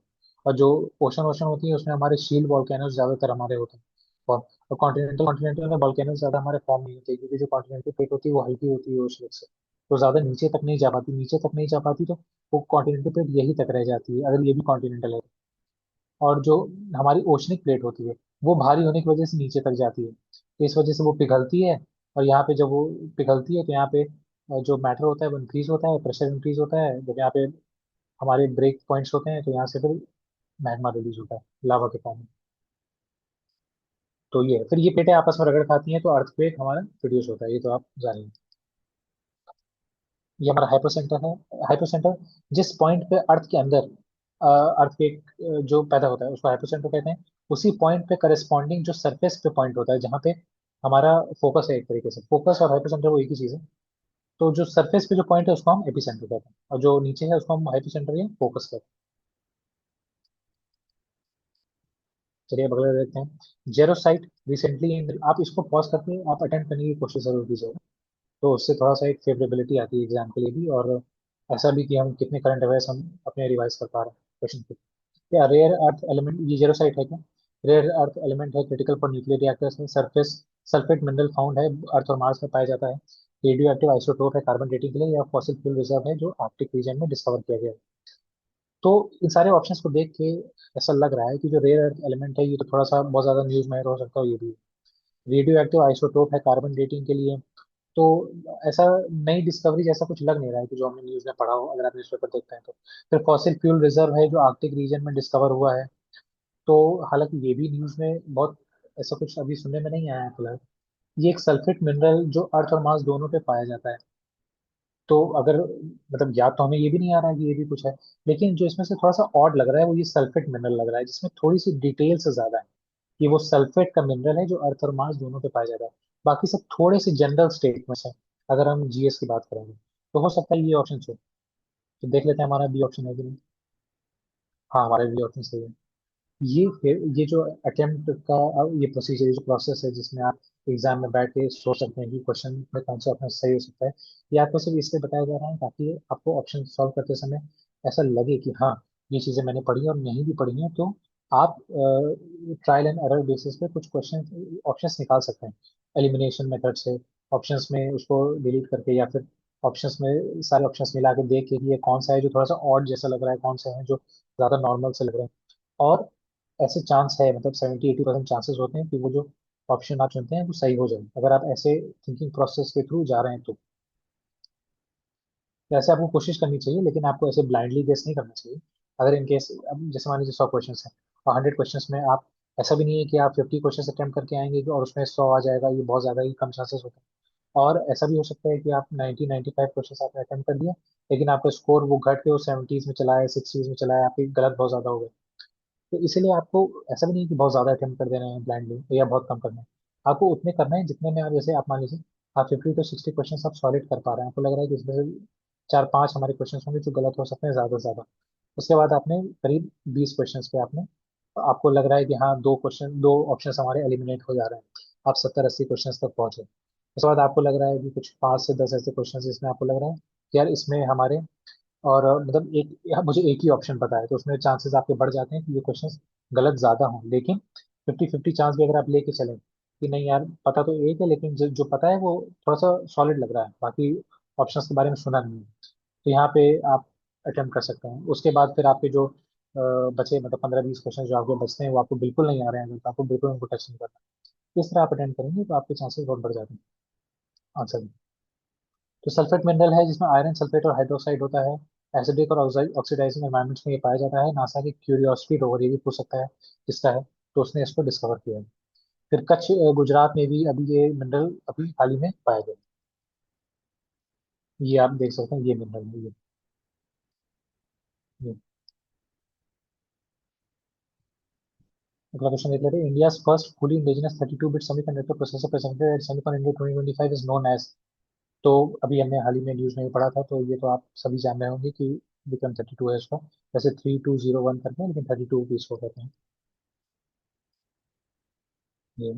और जो ओशन ओशन होती है उसमें हमारे शील्ड वॉल्केनोज ज्यादातर हमारे होते हैं। और कॉन्टिनेंटल कॉन्टिनेंटल में वॉल्केनोज ज्यादा हमारे फॉर्म नहीं होते, क्योंकि जो कॉन्टिनेंटल प्लेट होती है वो हल्की होती है उस वजह से, तो ज्यादा नीचे तक नहीं जा पाती। नीचे तक नहीं जा पाती तो वो कॉन्टिनेंटल प्लेट यही तक रह जाती है, अगर ये भी कॉन्टिनेंटल है। और जो हमारी ओशनिक प्लेट होती है वो भारी होने की वजह से नीचे तक जाती है, तो इस वजह से वो पिघलती है। और यहाँ पे जब वो पिघलती है तो यहाँ पे जो मैटर होता है वो इंक्रीज होता है, प्रेशर इंक्रीज होता है, जब यहाँ पे हमारे ब्रेक पॉइंट्स होते हैं तो यहाँ से फिर मैग्मा रिलीज होता है लावा के फॉर्म में। तो ये है। फिर ये प्लेटें आपस में रगड़ खाती हैं तो अर्थक्वेक हमारा प्रोड्यूस होता है, ये तो आप जानिए। ये हमारा हाइपोसेंटर है। हाइपोसेंटर जिस पॉइंट पे अर्थ के अंदर अर्थक्वेक जो पैदा होता है उसको हाइपोसेंटर कहते हैं। उसी पॉइंट पे करस्पॉन्डिंग जो सरफेस पे पॉइंट होता है, जहाँ पे हमारा फोकस है, एक तरीके से फोकस और हाइपोसेंटर वो एक ही चीज है। तो जो सरफेस पे जो पॉइंट है उसको हम एपिसेंटर कहते हैं, और जो नीचे है उसको हम हाइपोसेंटर या फोकस कहते हैं। चलिए अब अगला देखते हैं। जेरोसाइट रिसेंटली, आप इसको पॉज करके आप अटेंड करने की कोशिश जरूर कीजिएगा, तो उससे थोड़ा सा एक फेवरेबिलिटी आती है एग्जाम के लिए भी, और ऐसा भी कि हम कितने करंट अफेयर्स हम अपने रिवाइज कर पा रहे हैं क्वेश्चन पे। क्या रेयर अर्थ एलिमेंट, ये जेरोसाइट है क्या? रेयर अर्थ एलिमेंट है, क्रिटिकल फॉर न्यूक्लियर रिएक्टर्स में। सरफेस सल्फेट मिनरल फाउंड है, अर्थ और मार्स में पाया जाता है। रेडियो एक्टिव आइसोटोप है कार्बन डेटिंग के लिए, या फॉसिल फ्यूल रिजर्व है जो आर्कटिक रीजन में डिस्कवर किया गया है। तो इन सारे ऑप्शंस को देख के ऐसा लग रहा है कि जो रेयर अर्थ एलिमेंट है ये तो थोड़ा सा बहुत ज्यादा न्यूज में हो सकता है, ये भी। रेडियो एक्टिव आइसोटोप है कार्बन डेटिंग के लिए, तो ऐसा नई डिस्कवरी जैसा कुछ लग नहीं रहा है कि जो हमने न्यूज में पढ़ा हो, अगर आप न्यूज़पेपर देखते हैं तो। फिर फॉसिल फ्यूल रिजर्व है जो आर्कटिक रीजन में डिस्कवर हुआ है, तो हालांकि ये भी न्यूज में बहुत ऐसा कुछ अभी सुनने में नहीं आया है फिलहाल। ये एक सल्फेट मिनरल जो अर्थ और मार्स दोनों पे पाया जाता है। तो अगर मतलब याद तो हमें ये भी नहीं आ रहा है कि ये भी कुछ है, लेकिन जो इसमें से थोड़ा सा ऑड लग रहा है वो ये सल्फेट मिनरल लग रहा है, जिसमें थोड़ी सी डिटेल्स ज्यादा है कि वो सल्फेट का मिनरल है जो अर्थ और मार्स दोनों पे पाया जाता है। बाकी सब थोड़े से जनरल स्टेटमेंट्स हैं, अगर हम जीएस की बात करेंगे तो हो सकता है ये ऑप्शन हो। तो देख लेते हैं हमारा बी ऑप्शन है कि नहीं। हाँ, हमारा बी ऑप्शन सही है। ये जो अटेम्प्ट का ये प्रोसीजर, ये जो प्रोसेस है जिसमें आप एग्जाम में बैठ के सोच सकते हैं कि क्वेश्चन में कौन सा ऑप्शन सही हो सकता है, ये आपको सिर्फ इसलिए बताया जा रहा है ताकि आपको ऑप्शन सॉल्व करते समय ऐसा लगे कि हाँ, ये चीज़ें मैंने पढ़ी हैं और नहीं भी पढ़ी हैं, तो आप ट्रायल एंड एरर बेसिस पे कुछ क्वेश्चन ऑप्शंस निकाल सकते हैं एलिमिनेशन मेथड से, ऑप्शंस में उसको डिलीट करके, या फिर ऑप्शंस में सारे ऑप्शंस मिला के देख के कि ये कौन सा है जो थोड़ा सा ऑड जैसा लग रहा है, कौन सा है जो ज़्यादा नॉर्मल से लग रहा है। और ऐसे चांस है, मतलब 70-80% चांसेस होते हैं कि वो जो ऑप्शन आप चुनते हैं वो सही हो जाए, अगर आप ऐसे थिंकिंग प्रोसेस के थ्रू जा रहे हैं तो। वैसे आपको कोशिश करनी चाहिए, लेकिन आपको ऐसे ब्लाइंडली गेस नहीं करना चाहिए। अगर इन केस, अब जैसे मान लीजिए 100 क्वेश्चन हैं और 100 क्वेश्चन में आप, ऐसा भी नहीं है कि आप 50 क्वेश्चन अटेम्प्ट करके आएंगे और उसमें 100 आ जाएगा, ये बहुत ज़्यादा ही कम चांसेस होते हैं। और ऐसा भी हो सकता है कि आप 90-95 क्वेश्चन आपने अटेम्प्ट कर दिया, लेकिन आपका स्कोर वो घट के वो 70s में चला है, 60s में चला है, आपकी गलत बहुत ज़्यादा हो गए। तो इसीलिए आपको ऐसा भी नहीं कि बहुत ज़्यादा अटेम्प्ट कर देना है ब्लाइंडली या बहुत कम करना है। आपको उतने करना है जितने में आप, जैसे आप मान लीजिए आप 50 to 60 क्वेश्चन आप सॉलिड कर पा रहे हैं, आपको लग रहा है कि इसमें से 4-5 हमारे क्वेश्चन होंगे जो गलत हो सकते हैं ज़्यादा से ज़्यादा। उसके बाद आपने करीब 20 क्वेश्चन पे आपने, आपको लग रहा है कि हाँ, दो ऑप्शन हमारे एलिमिनेट हो जा रहे हैं, आप 70-80 क्वेश्चन तक पहुंचे। उसके बाद आपको लग रहा है कि कुछ 5 से 10 ऐसे क्वेश्चन जिसमें आपको लग रहा है कि यार इसमें हमारे, और मतलब एक, या मुझे एक ही ऑप्शन पता है, तो उसमें चांसेस आपके बढ़ जाते हैं कि ये क्वेश्चन गलत ज्यादा हों। लेकिन 50-50 चांस भी अगर आप लेके चलें कि नहीं यार, पता तो एक है लेकिन जो पता है वो थोड़ा सा सॉलिड लग रहा है, बाकी ऑप्शंस के बारे में सुना नहीं है, तो यहाँ पे आप अटेम्प्ट कर सकते हैं। उसके बाद फिर आपके जो बचे, मतलब 15-20 क्वेश्चन जो आपके बचते हैं वो आपको बिल्कुल नहीं आ रहे हैं, तो आपको बिल्कुल उनको टच नहीं करना। इस तरह आप अटेम्प्ट करेंगे तो आपके चांसेस बहुत बढ़ जाते हैं आंसर में। तो सल्फेट मिनरल है जिसमें आयरन सल्फेट और हाइड्रोक्साइड होता है। एसिडिक और ऑक्सीडाइजिंग एनवायरमेंट्स में ये पाया जाता है। नासा की क्यूरियोसिटी रोवर ये भी पूछ सकता है किसका है, तो उसने इसको डिस्कवर किया है। फिर कच्छ गुजरात में भी अभी ये मिनरल अभी हाल ही में पाया गया। ये आप देख सकते हैं, ये मिनरल है ये। अगला क्वेश्चन देख लेते हैं। India first fully indigenous 32 bit semiconductor processor presented at Semicon India 2025 is known as. तो अभी हमने हाल ही में न्यूज में भी पढ़ा था, तो ये तो आप सभी जान रहे होंगे कि विक्रम 32 है उसका। वैसे 3201 करते हैं, लेकिन 32 भी इसको कहते हैं। ये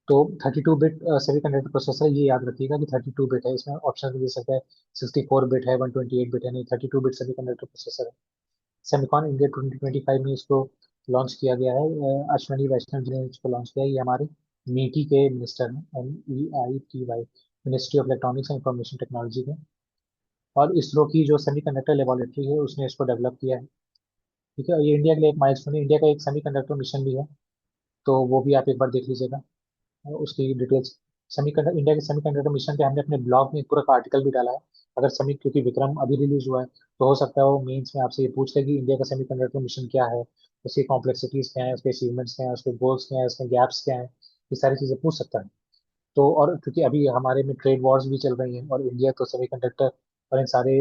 तो 32 बिट सेमीकंडक्टर प्रोसेसर, ये याद रखिएगा कि 32 बिट है, इसमें ऑप्शन भी दे सकता है 64 बिट है, 128 बिट है, नहीं 32 बिट सेमीकंडक्टर प्रोसेसर है। सेमिकॉन इंडिया 2025 में इसको लॉन्च किया गया है। अश्वनी वैष्णव जी ने इसको लॉन्च किया है। ये हमारे मीटी के मिनिस्टर हैं, MEITY, ministry of electronics and information technology के। और इसरो की जो सेमीकंडक्टर लेबोरेटरी है उसने इसको डेवलप किया है। ठीक है, ये इंडिया के लिए एक माइलस्टोन है। इंडिया का एक सेमीकंडक्टर मिशन भी है, तो वो भी आप एक बार देख लीजिएगा उसकी डिटेल्स। सेमीकंडक्टर, इंडिया के सेमीकंडक्टर मिशन पे हमने अपने ब्लॉग में एक पूरा आर्टिकल भी डाला है। अगर सेमी, क्योंकि विक्रम अभी रिलीज हुआ है, तो हो सकता है वो मेंस में आपसे ये पूछ ले कि इंडिया का सेमीकंडक्टर मिशन क्या है, उसकी कॉम्प्लेक्सिटीज क्या है, उसके अचीवमेंट्स क्या है, उसके गोल्स क्या है, उसके गैप्स क्या है, ये सारी चीजें पूछ सकता है। तो और क्योंकि अभी हमारे में ट्रेड वॉर्स भी चल रही हैं, और इंडिया तो सेमीकंडक्टर और इन सारे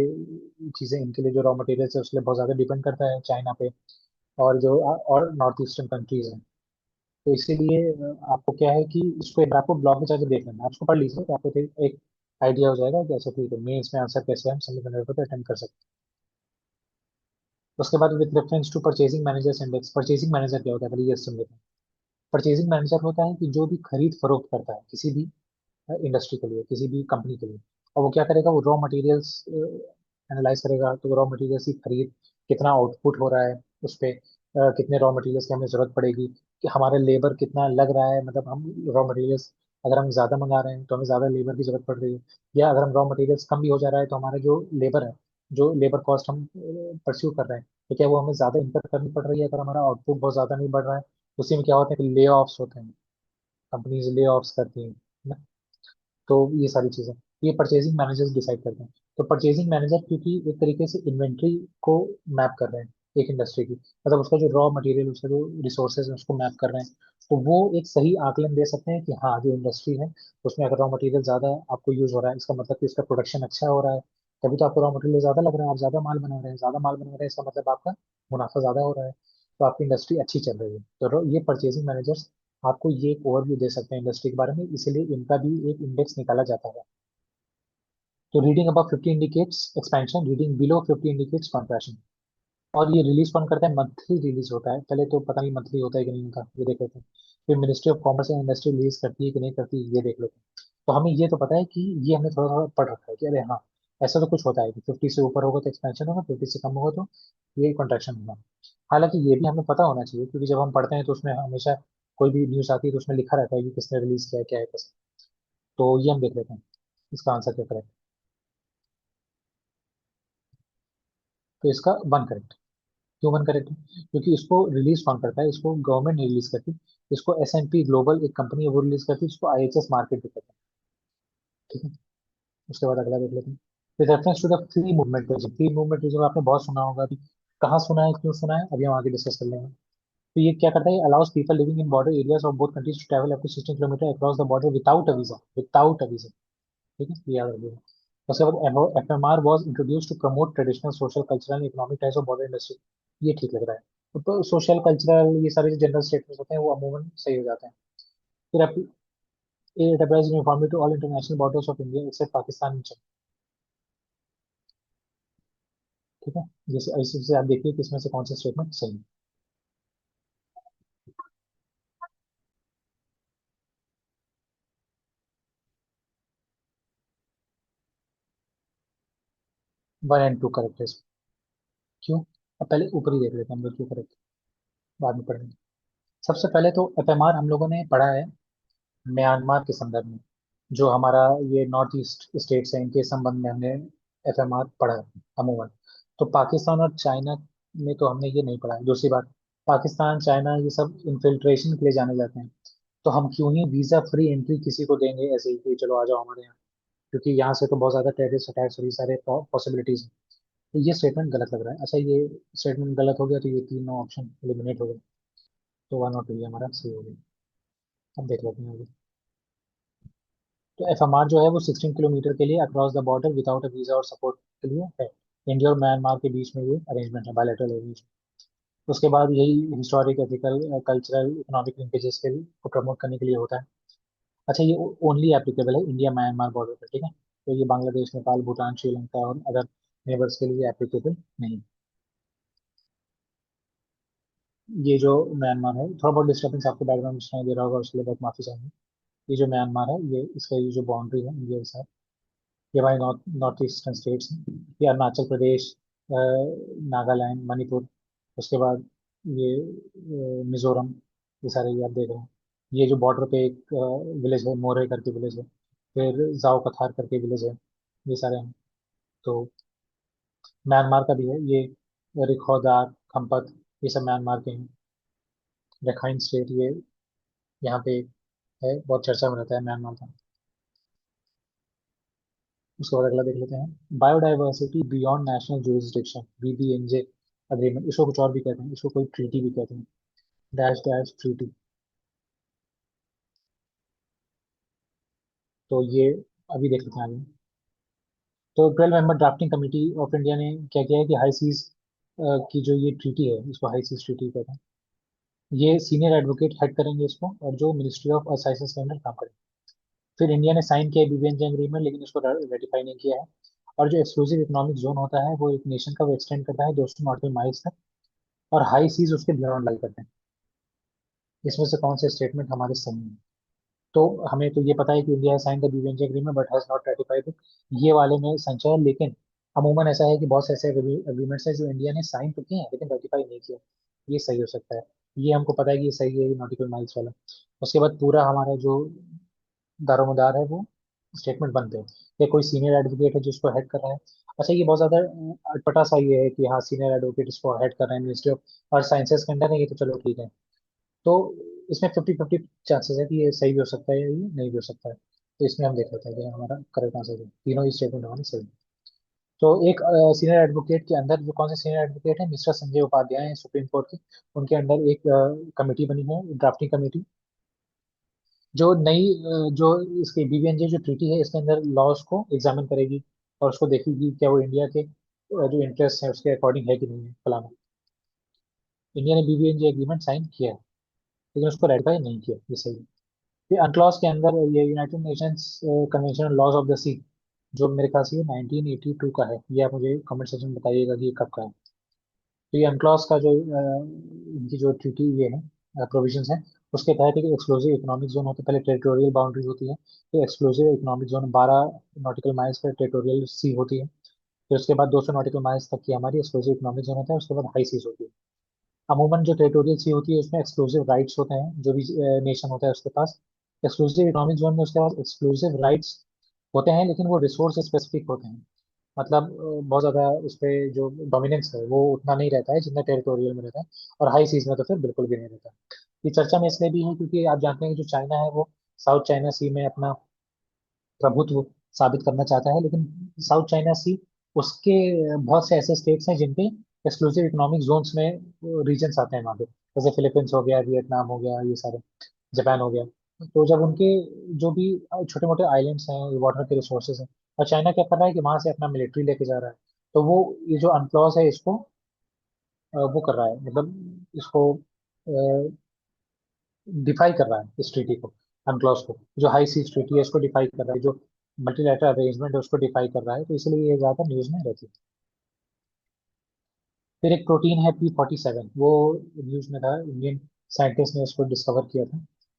चीजें, इनके लिए जो रॉ मटेरियल है उसके लिए बहुत ज्यादा डिपेंड करता है चाइना पे, और जो और नॉर्थ ईस्टर्न कंट्रीज हैं। तो इसीलिए आपको क्या है कि इसको एक बार आपको ब्लॉग में जाकर देख लेना, आप उसको पढ़ लीजिए तो आपको एक आइडिया हो जाएगा कि ऐसे ठीक है मेंस में आंसर कैसे हम सेमीकंडक्टर पे अटेम्प्ट कर सकते हैं। उसके बाद with reference to purchasing managers index, purchasing manager क्या होता है पहले ये समझ लेते हैं। परचेजिंग मैनेजर होता है कि जो भी खरीद फरोख्त करता है किसी भी इंडस्ट्री के लिए, किसी भी कंपनी के लिए, और वो क्या करेगा, वो रॉ मटेरियल्स एनालाइज करेगा, तो रॉ मटेरियल्स की खरीद, कितना आउटपुट हो रहा है उस पे, कितने रॉ मटेरियल्स की हमें जरूरत पड़ेगी, कि हमारा लेबर कितना लग रहा है, मतलब हम रॉ मटेरियल्स अगर हम ज़्यादा मंगा रहे हैं तो हमें ज़्यादा लेबर की जरूरत पड़ रही है, या अगर हम रॉ मटेरियल्स कम भी हो जा रहा है तो हमारा जो लेबर है, जो लेबर कॉस्ट हम परस्यू कर रहे हैं, तो क्या वो हमें ज़्यादा इंकर करनी पड़ रही है, अगर हमारा आउटपुट बहुत ज़्यादा नहीं बढ़ रहा है। उसी में क्या होता है कि ले ऑफ्स होते हैं, कंपनीज ले ऑफ्स करती हैं। तो ये सारी चीजें, ये परचेजिंग मैनेजर्स डिसाइड करते हैं। तो परचेजिंग मैनेजर क्योंकि एक तरीके से इन्वेंट्री को मैप कर रहे हैं एक इंडस्ट्री की, मतलब उसका जो रॉ मटेरियल, उसका जो रिसोर्सेज है उसको मैप कर रहे हैं, तो वो एक सही आकलन दे सकते हैं कि हाँ, जो इंडस्ट्री है उसमें अगर रॉ मटेरियल ज्यादा आपको यूज हो रहा है, इसका मतलब कि उसका प्रोडक्शन अच्छा हो रहा है, तभी तो आपको रॉ मटेरियल ज्यादा लग रहा है, आप ज्यादा माल बना रहे हैं, ज्यादा माल बना रहे हैं इसका मतलब आपका मुनाफा ज्यादा हो रहा है, तो आपकी इंडस्ट्री अच्छी चल रही है। तो ये परचेजिंग मैनेजर्स आपको ये एक ओवरव्यू दे सकते हैं इंडस्ट्री के बारे में, इसीलिए इनका भी एक इंडेक्स निकाला जाता है। तो reading above 50 indicates expansion, reading below 50 indicates contraction. और ये रिलीज कौन करता है, मंथली रिलीज होता है, पहले तो पता नहीं मंथली होता है कि नहीं होता, ये देख लेते हैं। फिर ministry of commerce and industry release करती है कि नहीं करती, ये देख लेते हैं। तो हमें ये तो पता है कि ये हमने थोड़ा थोड़ा पढ़ रखा है कि अरे हाँ, ऐसा तो कुछ होता है कि 50 से ऊपर होगा तो एक्सपेंशन होगा, 50 से कम होगा तो ये कॉन्ट्रैक्शन होगा। हालांकि ये भी हमें पता होना चाहिए, क्योंकि जब हम पढ़ते हैं तो उसमें हमेशा कोई भी न्यूज़ आती है तो उसमें लिखा रहता है कि किसने रिलीज किया है, क्या है कैसे। तो ये हम देख लेते हैं इसका आंसर क्या करेक्ट। तो इसका वन करेक्ट। क्यों वन करेक्ट है? क्योंकि इसको रिलीज कौन करता है? इसको गवर्नमेंट नहीं रिलीज करती। इसको S&P ग्लोबल एक कंपनी है वो रिलीज करती है, इसको IHS मार्केट भी कहते हैं। ठीक है। उसके बाद अगला देख लेते हैं। With reference to the free movement regime, free movement regime आपने बहुत सुना होगा अभी। कहाँ सुना है, क्यों सुना है, अभी हम आगे डिस्कस कर लेंगे। तो ये क्या करता है? Allows people living in border areas of both countries to travel up to 16 kilometre across the border without a visa, without a visa. ठीक है, ये याद रखिएगा। उसके बाद FMR was introduce to promote traditional social cultural economic types of border industry. ये ठीक लग रहा है। तो सोशल कल्चरल ये सारे जो जनरल स्टेटमेंट्स होते हैं वो अमूमन सही हो जाते हैं। फिर it applies uniformly to all international borders of India except Pakistan and China। ठीक है। जैसे ऐसे से आप देखिए कि इसमें से कौन सा स्टेटमेंट सही है। 1 और 2 करेक्ट है इसमें। क्यों? अब पहले ऊपर ही देख लेते हैं हम लोग क्यों करेक्ट, बाद में पढ़ेंगे। सबसे पहले तो FMR हम लोगों ने पढ़ा है म्यांमार के संदर्भ में। जो हमारा ये नॉर्थ ईस्ट स्टेट्स हैं इनके संबंध में हमने FMR पढ़ा है अमूमन। तो पाकिस्तान और चाइना में तो हमने ये नहीं पढ़ा है। दूसरी बात, पाकिस्तान चाइना ये सब इंफिल्ट्रेशन के लिए जाने जाते हैं। तो हम क्यों ही वीजा फ्री एंट्री किसी को देंगे ऐसे ही कि चलो आ जाओ हमारे यहाँ। क्योंकि यहाँ से तो बहुत ज्यादा टेररिस्ट अटैक्स और ये सारे पॉसिबिलिटीज हैं। तो ये स्टेटमेंट गलत लग रहा है। अच्छा, ये स्टेटमेंट गलत हो गया तो ये तीनों ऑप्शन एलिमिनेट हो गए। तो 1 और 2 ये हमारा सही हो गया। अब देख लेते हैं आगे। तो FMR जो है वो 16 किलोमीटर के लिए across the border without a visa और सपोर्ट के लिए है। इंडिया और म्यांमार के बीच में ये अरेंजमेंट है, बायलैटरल अरेंजमेंट। उसके बाद यही historic, ethical, cultural, economic linkages के लिए को प्रमोट करने के लिए होता है। अच्छा, ये ओनली एप्लीकेबल है इंडिया म्यांमार बॉर्डर पर। ठीक है। तो ये बांग्लादेश, नेपाल, भूटान, श्रीलंका और अदर नेबर्स के लिए एप्लीकेबल नहीं। ये जो म्यांमार है, थोड़ा बहुत डिस्टर्बेंस आपको बैकग्राउंड में सुनाई दे रहा होगा, उसके लिए बहुत माफी चाहूंगा। ये जो म्यांमार है ये इसका ये जो बाउंड्री है इंडिया के साथ, ये हमारे नॉर्थ नॉर्थ ईस्टर्न स्टेट्स हैं। ये अरुणाचल प्रदेश, नागालैंड, मणिपुर। उसके बाद ये मिजोरम, ये सारे ये आप देख रहे हैं। ये जो बॉर्डर पे एक विलेज है, मोरे करके विलेज है। फिर जाओ कथार करके विलेज है। ये सारे हैं। तो म्यांमार का भी है ये, रिखोदार, खम्पत, ये सब म्यांमार के हैं। रखाइन स्टेट ये यहाँ पे है, बहुत चर्चा में रहता है म्यांमार का। उसके बाद अगला देख लेते हैं। Biodiversity beyond national jurisdiction, BBNJ agreement, इसको कुछ और भी कहते हैं, इसको कोई ट्रीटी भी कहते हैं। Dash dash treaty. तो ये अभी देख लेते हैं आगे। तो 12 member drafting committee of India ने क्या किया है कि हाई सीज की जो ये ट्रीटी है इसको हाई सीज ट्रीटी कहते हैं। ये सीनियर एडवोकेट हेड करेंगे इसको, और जो मिनिस्ट्री ऑफ असाइसेस के अंदर काम करेंगे। फिर इंडिया ने साइन किया BBNJ एग्रीमेंट, लेकिन उसको रेटिफाई नहीं किया है। और जो एक्सक्लूसिव इकोनॉमिक जोन होता है वो एक नेशन का वो एक्सटेंड करता है 200 नॉटिकल माइल्स तक, और हाई सीज उसके बियॉन्ड लाई करते हैं। इसमें से कौन से स्टेटमेंट हमारे सही है? तो हमें तो ये पता है कि India sign the BBNJ agreement but has not ratified it. ये वाले में संशय है, लेकिन अमूमन ऐसा है कि बहुत से ऐसे एग्रीमेंट्स हैं जो इंडिया ने साइन तो किए हैं लेकिन रेटिफाई नहीं किया। ये सही हो सकता है। ये हमको पता है कि ये सही है, ये नॉटिकल माइल्स वाला। उसके बाद पूरा हमारा जो दारोमदार है वो स्टेटमेंट बनते हैं कि कोई सीनियर एडवोकेट है जिसको हेड कर रहा है। अच्छा, ये बहुत ज्यादा अटपटा सा ये है कि हाँ सीनियर एडवोकेट इसको हेड कर रहे हैं मिनिस्ट्री ऑफ और साइंसेस के अंदर है, ये तो चलो ठीक है। तो इसमें 50-50 चांसेस है कि ये सही भी हो सकता है या ये नहीं भी हो सकता है। तो इसमें हम देख लेते हैं कि हमारा करेक्ट आंसर है, तीनों ही स्टेटमेंट हमारे सही हैं। तो एक सीनियर एडवोकेट के अंदर जो कौन से सीनियर एडवोकेट है, मिस्टर संजय उपाध्याय हैं सुप्रीम कोर्ट के। उनके अंडर एक कमेटी बनी है, ड्राफ्टिंग कमेटी, जो नई जो इसके BBNJ जो ट्रीटी है इसके अंदर लॉज को एग्जामिन करेगी और उसको देखेगी क्या वो इंडिया के जो इंटरेस्ट है उसके अकॉर्डिंग है कि नहीं है फलाना। इंडिया ने BBNJ एग्रीमेंट साइन किया है लेकिन उसको रेटिफाई नहीं किया, ये सही है। फिर अनक्लॉज के अंदर ये United Nations Convention on laws of the sea, जो मेरे ख्याल से ये 1982 का है। ये आप मुझे कमेंट सेक्शन में बताइएगा कि ये कब का है। तो ये अनक्लॉज का जो इनकी जो ट्रीटी ये है प्रोविजंस है, उसके तहत एक एक्सक्लूसिव इकोनॉमिक जोन होता है। पहले टेरिटोरियल बाउंड्री होती है, तो exclusive economic zone 12 nautical miles per territorial सी होती है। फिर उसके बाद 200 नॉटिकल माइल्स तक की हमारी एक्सक्लूसिव इकोनॉमिक जोन होता है। उसके बाद हाई सीज होती है। अमूमन जो टेरिटोरियल सी होती है उसमें एक्सक्लूसिव राइट्स होते हैं, जो भी नेशन होता है उसके पास। एक्सक्लूसिव इकोनॉमिक जोन में उसके पास एक्सक्लूसिव राइट्स होते हैं, लेकिन वो रिसोर्स स्पेसिफिक होते हैं। मतलब बहुत ज़्यादा उस पर जो डोमिनेंस है वो उतना नहीं रहता है जितना टेरिटोरियल में रहता है। और हाई सीज में तो फिर बिल्कुल भी नहीं रहता। ये चर्चा में इसलिए भी है क्योंकि आप जानते हैं कि जो चाइना है वो साउथ चाइना सी में अपना प्रभुत्व साबित करना चाहता है, लेकिन साउथ चाइना सी उसके बहुत से ऐसे स्टेट्स हैं जिनपे एक्सक्लूसिव इकोनॉमिक जोन्स में रीजन्स आते हैं वहाँ पे, जैसे फिलीपींस हो गया, वियतनाम हो गया, ये सारे, जापान हो गया। तो जब उनके जो भी छोटे मोटे आइलैंड्स हैं, वाटर के रिसोर्सेज हैं, और चाइना क्या कर रहा है कि वहां से अपना मिलिट्री लेके जा रहा है, तो वो ये जो अनक्लॉज है इसको वो कर रहा है, मतलब इसको डिफाई कर रहा है इस ट्रीटी को, अनक्लॉज को। जो हाई सीज ट्रीटी है इसको डिफाई कर रहा है, जो मल्टीलैटरल अरेंजमेंट है उसको डिफाई कर रहा है, तो इसलिए ये ज्यादा न्यूज में रहती है। फिर एक प्रोटीन है P47, वो न्यूज में था, इंडियन साइंटिस्ट ने उसको डिस्कवर किया था।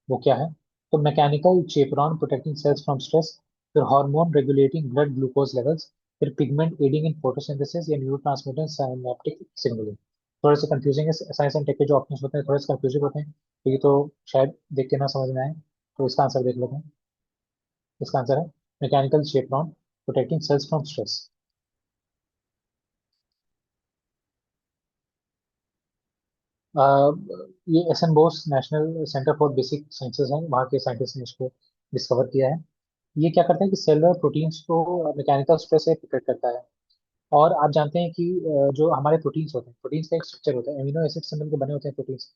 वो क्या है? तो mechanical chaperone protecting cells from stress, फिर hormone regulating blood glucose levels, फिर पिगमेंट एडिंग इन फोटोसिंथेसिस या न्यूरो ट्रांसमीटर साइनेप्टिक सिग्नलिंग। थोड़े से कंफ्यूजिंग है, साइंस एंड टेक के जो ऑप्शंस होते हैं थोड़े से कंफ्यूजिंग होते हैं, तो ये तो शायद देख के ना समझ में आए, तो इसका आंसर देख लेते हैं। इसका आंसर है mechanical chaperone protecting cells from stress. Uh, ये S N Bose National Centre for Basic Sciences है, वहाँ के साइंटिस्ट ने इसको डिस्कवर किया है। ये क्या करता है कि सेलुलर प्रोटीन्स को मैकेनिकल स्ट्रेस से प्रोटेक्ट करता है। और आप जानते हैं कि जो हमारे प्रोटीन्स होते हैं, प्रोटीन्स का एक स्ट्रक्चर होता है, अमीनो एसिड से मिलकर बने होते हैं प्रोटीन्स।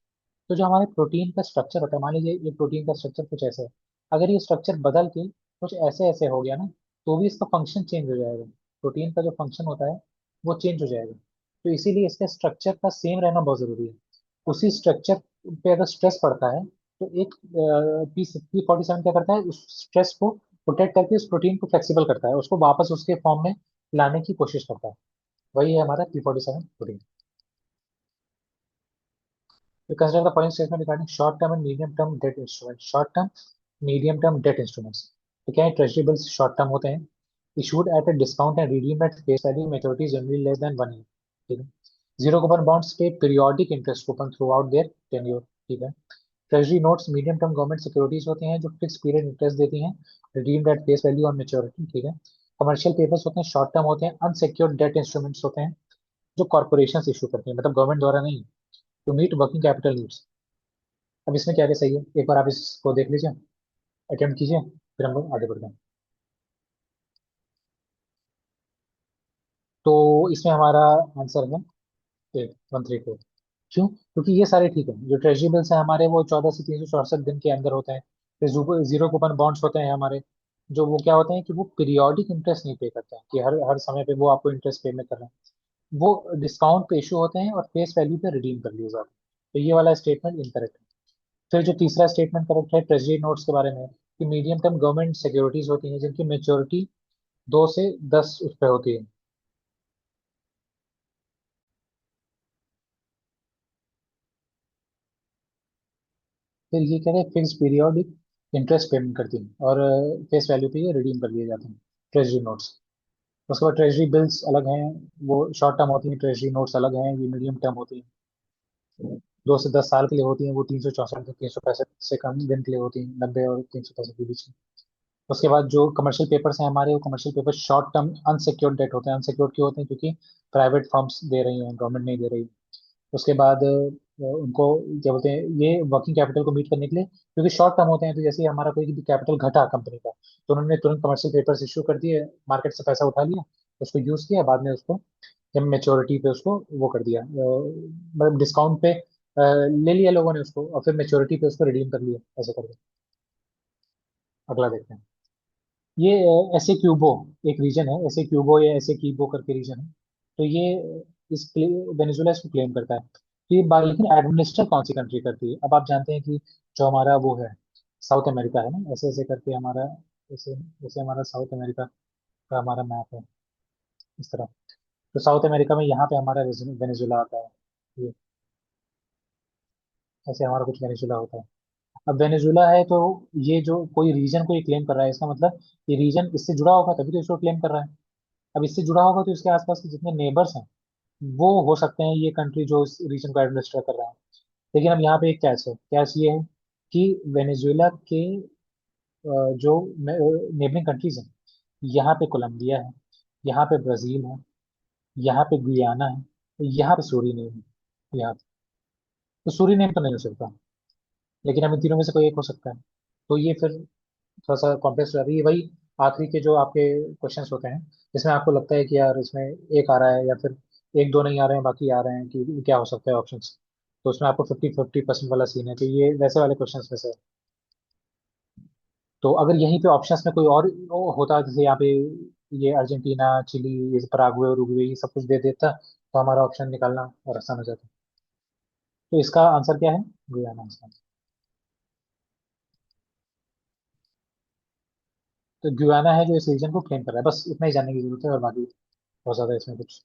तो जो हमारे प्रोटीन का स्ट्रक्चर होता है, मान लीजिए ये प्रोटीन का स्ट्रक्चर कुछ ऐसे है, अगर ये स्ट्रक्चर बदल के कुछ ऐसे ऐसे हो गया ना, तो भी इसका फंक्शन चेंज हो जाएगा। प्रोटीन का जो फंक्शन होता है वो चेंज हो जाएगा। तो इसीलिए इसके स्ट्रक्चर का सेम रहना बहुत जरूरी है। उसी स्ट्रक्चर पे अगर स्ट्रेस पड़ता है, तो एक P47 क्या करता है, उस स्ट्रेस को प्रोटेक्ट करके उस प्रोटीन को फ्लेक्सिबल करता है, उसको वापस उसके फॉर्म में लाने की कोशिश करता है। वही है हमारा P47 protein. We consider the following statement regarding short term and medium term debt instruments. Short term, medium term debt instruments. तो क्या है, ट्रेजरी बिल्स शॉर्ट टर्म होते हैं, issued at a discount and redeem at face value, maturity generally less than 1 year. ठीक है। Zero coupon bonds pay periodic interest coupon throughout their tenure. ठीक है। Treasury notes medium term government securities होते हैं जो फिक्स पीरियड इंटरेस्ट देती हैं, redeemed at face value on maturity. ठीक है। कमर्शियल पेपर्स होते हैं, शॉर्ट टर्म होते हैं, अनसिक्योर्ड डेट इंस्ट्रूमेंट्स होते हैं जो कॉर्पोरेशन इशू करती हैं, मतलब गवर्नमेंट द्वारा नहीं, to meet working capital needs. अब इसमें क्या क्या सही है, एक बार आप इसको देख लीजिए, अटेम्प्ट कीजिए, फिर हम लोग आगे बढ़ते हैं। तो इसमें हमारा आंसर है 134। क्यों? क्योंकि ये सारे ठीक है, जो ट्रेजरी बिल्स हैं हमारे वो 14 से 364 दिन के अंदर होते हैं। फिर जीरो कूपन बॉन्ड्स होते हैं हमारे, जो वो क्या होते हैं कि वो पीरियोडिक इंटरेस्ट नहीं पे करते हैं, कि हर हर समय पे वो आपको इंटरेस्ट पेमेंट कर रहे हैं। वो डिस्काउंट पे इशू होते हैं और फेस वैल्यू पे रिडीम कर लिए जाते हैं। तो ये वाला स्टेटमेंट इनकरेक्ट है। फिर जो तीसरा स्टेटमेंट करेक्ट है ट्रेजरी नोट्स के बारे में, कि मीडियम टर्म गवर्नमेंट सिक्योरिटीज होती हैं जिनकी मेच्योरिटी 2 से 10 उस पर होती है। फिर ये कह रहे हैं फिक्स पीरियोडिक इंटरेस्ट पेमेंट करती हैं, और फेस वैल्यू पे ये रिडीम कर लिए जाते हैं ट्रेजरी नोट्स। उसके बाद ट्रेजरी बिल्स अलग हैं, वो शॉर्ट टर्म होती हैं, ट्रेजरी नोट्स अलग हैं, ये मीडियम टर्म होती हैं। 2 से 10 साल के लिए होती हैं, वो 364 से 365 से कम दिन के लिए होती हैं, 90 और 365 के बीच में। उसके बाद जो कमर्शियल पेपर्स हैं हमारे, वो commercial paper short term unsecured debt होते हैं। अनसिक्योर्ड क्यों होते हैं? क्योंकि प्राइवेट फर्म्स दे रही हैं, गवर्नमेंट नहीं दे रही। उसके बाद उनको क्या बोलते हैं, ये वर्किंग कैपिटल को मीट करने के लिए, क्योंकि शॉर्ट टर्म होते हैं, तो जैसे ही हमारा कोई भी कैपिटल घटा कंपनी का, तो उन्होंने तुरंत कमर्शियल पेपर्स इशू कर दिए, मार्केट से पैसा उठा लिया, उसको यूज किया, बाद में उसको जब मेच्योरिटी पे उसको वो कर दिया, मतलब डिस्काउंट पे ले लिया लोगों ने उसको, और फिर मेच्योरिटी पे उसको रिडीम कर लिया, ऐसे करके। अगला देखते हैं। ये ऐसे क्यूबो एक रीजन है, ऐसे क्यूबो या ऐसे कीबो करके रीजन है। तो ये इस वेनेजुला इसको क्लेम करता है। तो ये लेकिन एडमिनिस्टर कौन सी कंट्री करती है? अब आप जानते हैं कि जो हमारा वो है साउथ अमेरिका है ना, ऐसे ऐसे करके हमारा, ऐसे जैसे हमारा साउथ अमेरिका का हमारा मैप है इस तरह। तो साउथ अमेरिका में यहाँ पे हमारा वेनेजुला आता है, ये ऐसे हमारा कुछ वेनेजुला होता है। अब वेनेजुला है तो ये जो कोई रीजन को ये क्लेम कर रहा है, इसका मतलब ये रीजन इससे जुड़ा होगा तभी तो इसको क्लेम कर रहा है। अब इससे जुड़ा होगा तो इसके आसपास के जितने नेबर्स हैं वो हो सकते हैं ये कंट्री जो इस रीजन को एडमिनिस्टर कर रहा है। लेकिन अब यहाँ पे एक कैच है, कैच ये है कि वेनेजुएला के जो नेबरिंग कंट्रीज हैं, यहाँ पे कोलंबिया है, यहाँ पे ब्राजील है, यहाँ पे गुयाना है, यहाँ पे सूरीनेम है। यहाँ तो सूरीनेम तो नहीं हो सकता, लेकिन अब इन तीनों में से कोई एक हो सकता है। तो ये फिर थोड़ा सा कॉम्प्लेक्स हो जाती है। वही आखिरी के जो आपके क्वेश्चंस होते हैं जिसमें आपको लगता है कि यार इसमें एक आ रहा है या फिर एक दो नहीं आ रहे हैं बाकी आ रहे हैं, कि क्या हो सकता है ऑप्शंस। तो उसमें आपको 50-50% वाला सीन है, तो ये वैसे वाले क्वेश्चंस में से है। तो अगर यहीं पे ऑप्शंस में कोई और होता, जैसे यहाँ पे ये अर्जेंटीना, चिली, ये पराग्वे और उरुग्वे ये सब कुछ दे देता, तो हमारा ऑप्शन निकालना और आसान हो जाता। तो इसका आंसर क्या है? Guyana answer. तो गुयाना है जो इस रीजन को क्लेम कर रहा है, बस इतना ही जानने की जरूरत है, और बाकी बहुत ज्यादा इसमें कुछ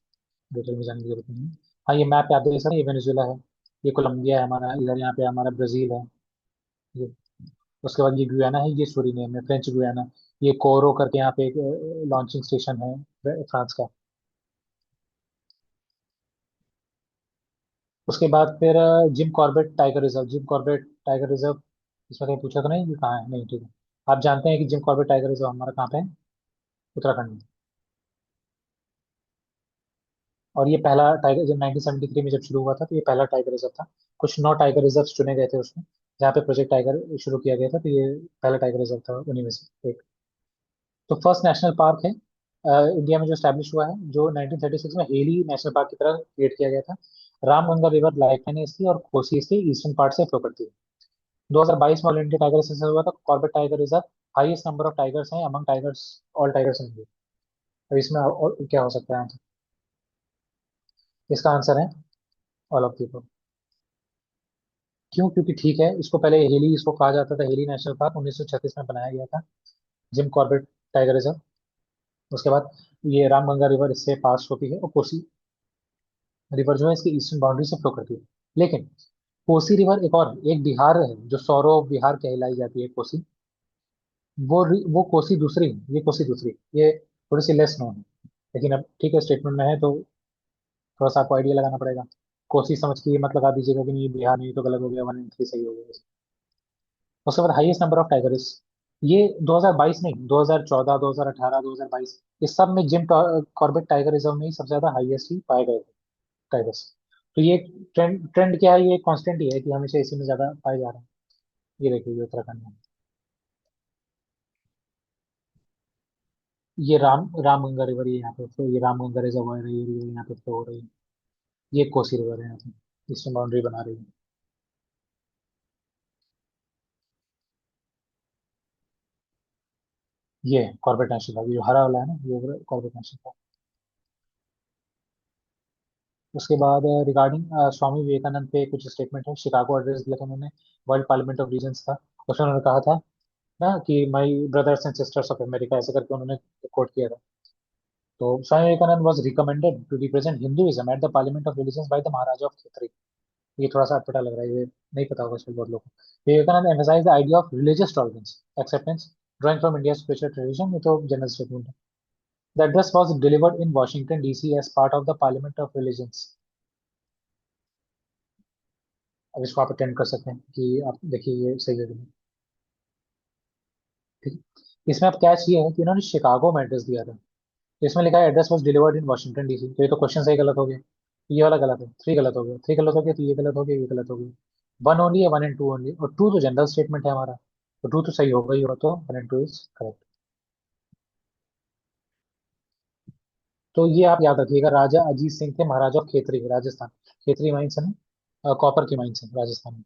डिटेल में जानने की जरूरत नहीं है। हाँ, ये मैप पे आप देख सकते हैं, ये वेनेजुएला है, ये कोलंबिया है हमारा, इधर यहाँ पे हमारा ब्राजील है। ये उसके बाद ये गुयाना है, ये सूरीनेम है, फ्रेंच गुयाना। ये कोरो करके यहाँ पे एक लॉन्चिंग स्टेशन है फ्रांस का। उसके बाद फिर Jim Corbett tiger reserve, Jim Corbett tiger reserve, इसमें कहीं पूछा तो नहीं कि कहाँ है? नहीं, ठीक है। आप जानते हैं कि जिम कॉर्बेट टाइगर रिजर्व हमारा कहाँ पे है? उत्तराखंड में। और ये पहला टाइगर जब 1973 में जब शुरू हुआ था तो ये पहला टाइगर रिजर्व था। कुछ 9 टाइगर रिजर्व चुने गए थे उसमें, जहाँ पे प्रोजेक्ट टाइगर शुरू किया गया था, तो ये पहला टाइगर रिजर्व था उन्हीं में से एक। तो फर्स्ट नेशनल पार्क है इंडिया में जो स्टैब्लिश हुआ है, जो 1936 में हेली नेशनल पार्क की तरह क्रिएट किया गया था। रामगंगा रिवर लाइफलाइन है इसकी, और कोसी इसके ईस्टर्न पार्ट से फ्लो करती है। 2022 में ऑल इंडिया टाइगर सेंसस हुआ था, Corbett tiger reserve highest number of tigers हैं among tigers, all tigers in India. अब इसमें और क्या हो सकता है आंसर? इसका आंसर है ऑल ऑफ द। क्यों? क्योंकि ठीक है, इसको पहले हेली इसको कहा जाता था, हेली नेशनल पार्क 1936 में बनाया गया था, जिम कॉर्बेट टाइगर रिजर्व। उसके बाद ये रामगंगा रिवर इससे पास होती है, और कोसी रिवर जो है इसकी ईस्टर्न बाउंड्री से फ्लो करती है। लेकिन कोसी रिवर एक बिहार है जो सौरव बिहार कहलाई जाती है कोसी। वो कोसी दूसरी है, ये कोसी दूसरी है। ये थोड़ी सी लेस नोन है, लेकिन अब ठीक है, स्टेटमेंट में है तो थोड़ा सा आपको आइडिया लगाना पड़ेगा। कोसी समझ के ये मत लगा दीजिएगा कि नहीं बिहार नहीं तो गलत हो गया, 1 and 3 सही हो गया। उसके बाद हाईएस्ट नंबर ऑफ टाइगर्स, ये 2022 नहीं, 2014, 2018, 2022, इस सब में जिम कॉर्बेट टाइगर रिजर्व में ही सबसे ज्यादा हाईएस्ट ही पाए गए थे टाइगर्स। तो ये ट्रेंड ट्रेंड क्या है? ये कांस्टेंट ही है कि हमेशा इसी में ज्यादा पाए जा रहे हैं। ये देखिए, ये उत्तराखंड में। ये रामगंगा रिवर, ये यहाँ पे ये रामगंगा रिजर्वायर है, ये यहाँ पे फ्लो हो रही है। ये कोसी रिवर है यहाँ पे, इसमें बाउंड्री बना रही है। ये कॉर्बेट नेशनल पार्क, ये जो हरा वाला है ना, ये कॉर्बेट नेशनल पार्क। उसके बाद रिगार्डिंग स्वामी विवेकानंद पे कुछ स्टेटमेंट है, शिकागो एड्रेस दिया था उन्होंने, वर्ल्ड पार्लियामेंट ऑफ रीजन्स था। उसमें उन्होंने कहा था ना कि my brothers and sisters of America, ऐसे करके उन्होंने कोट किया था। तो Swami Vivekananda was recommended to represent Hinduism at the Parliament of Religions by the Maharaja of Khetri. ये थोड़ा सा अटपटा लग रहा है, ये नहीं पता होगा शायद बहुत लोगों को। Vivekananda emphasized the idea of religious tolerance, acceptance, drawing from India's spiritual tradition, ये तो जनरल स्टेटमेंट है। The address was delivered in Washington DC as part of the Parliament of Religions। अब इसको आप अटेंड कर सकते हैं कि आप देखिए ये सही है कि नहीं। ठीक है। इसमें अब कैच ये है कि इन्होंने शिकागो में एड्रेस दिया था, तो इसमें लिखा है address was delivered in Washington DC, तो ये तो क्वेश्चन सही गलत हो गया। ये वाला गलत है, थ्री गलत हो गया, थ्री गलत हो गया, तो ये गलत हो गया, ये गलत हो गया। वन ओनली है, 1 and 2 ओनली, और टू तो जनरल स्टेटमेंट है हमारा, तो टू तो सही होगा ही, होगा तो 1 and 2 इज करेक्ट। तो ये आप याद रखिएगा, राजा अजीत सिंह थे महाराजा ऑफ खेतरी, राजस्थान। खेतरी माइंस है ना, कॉपर की माइंस है राजस्थान में।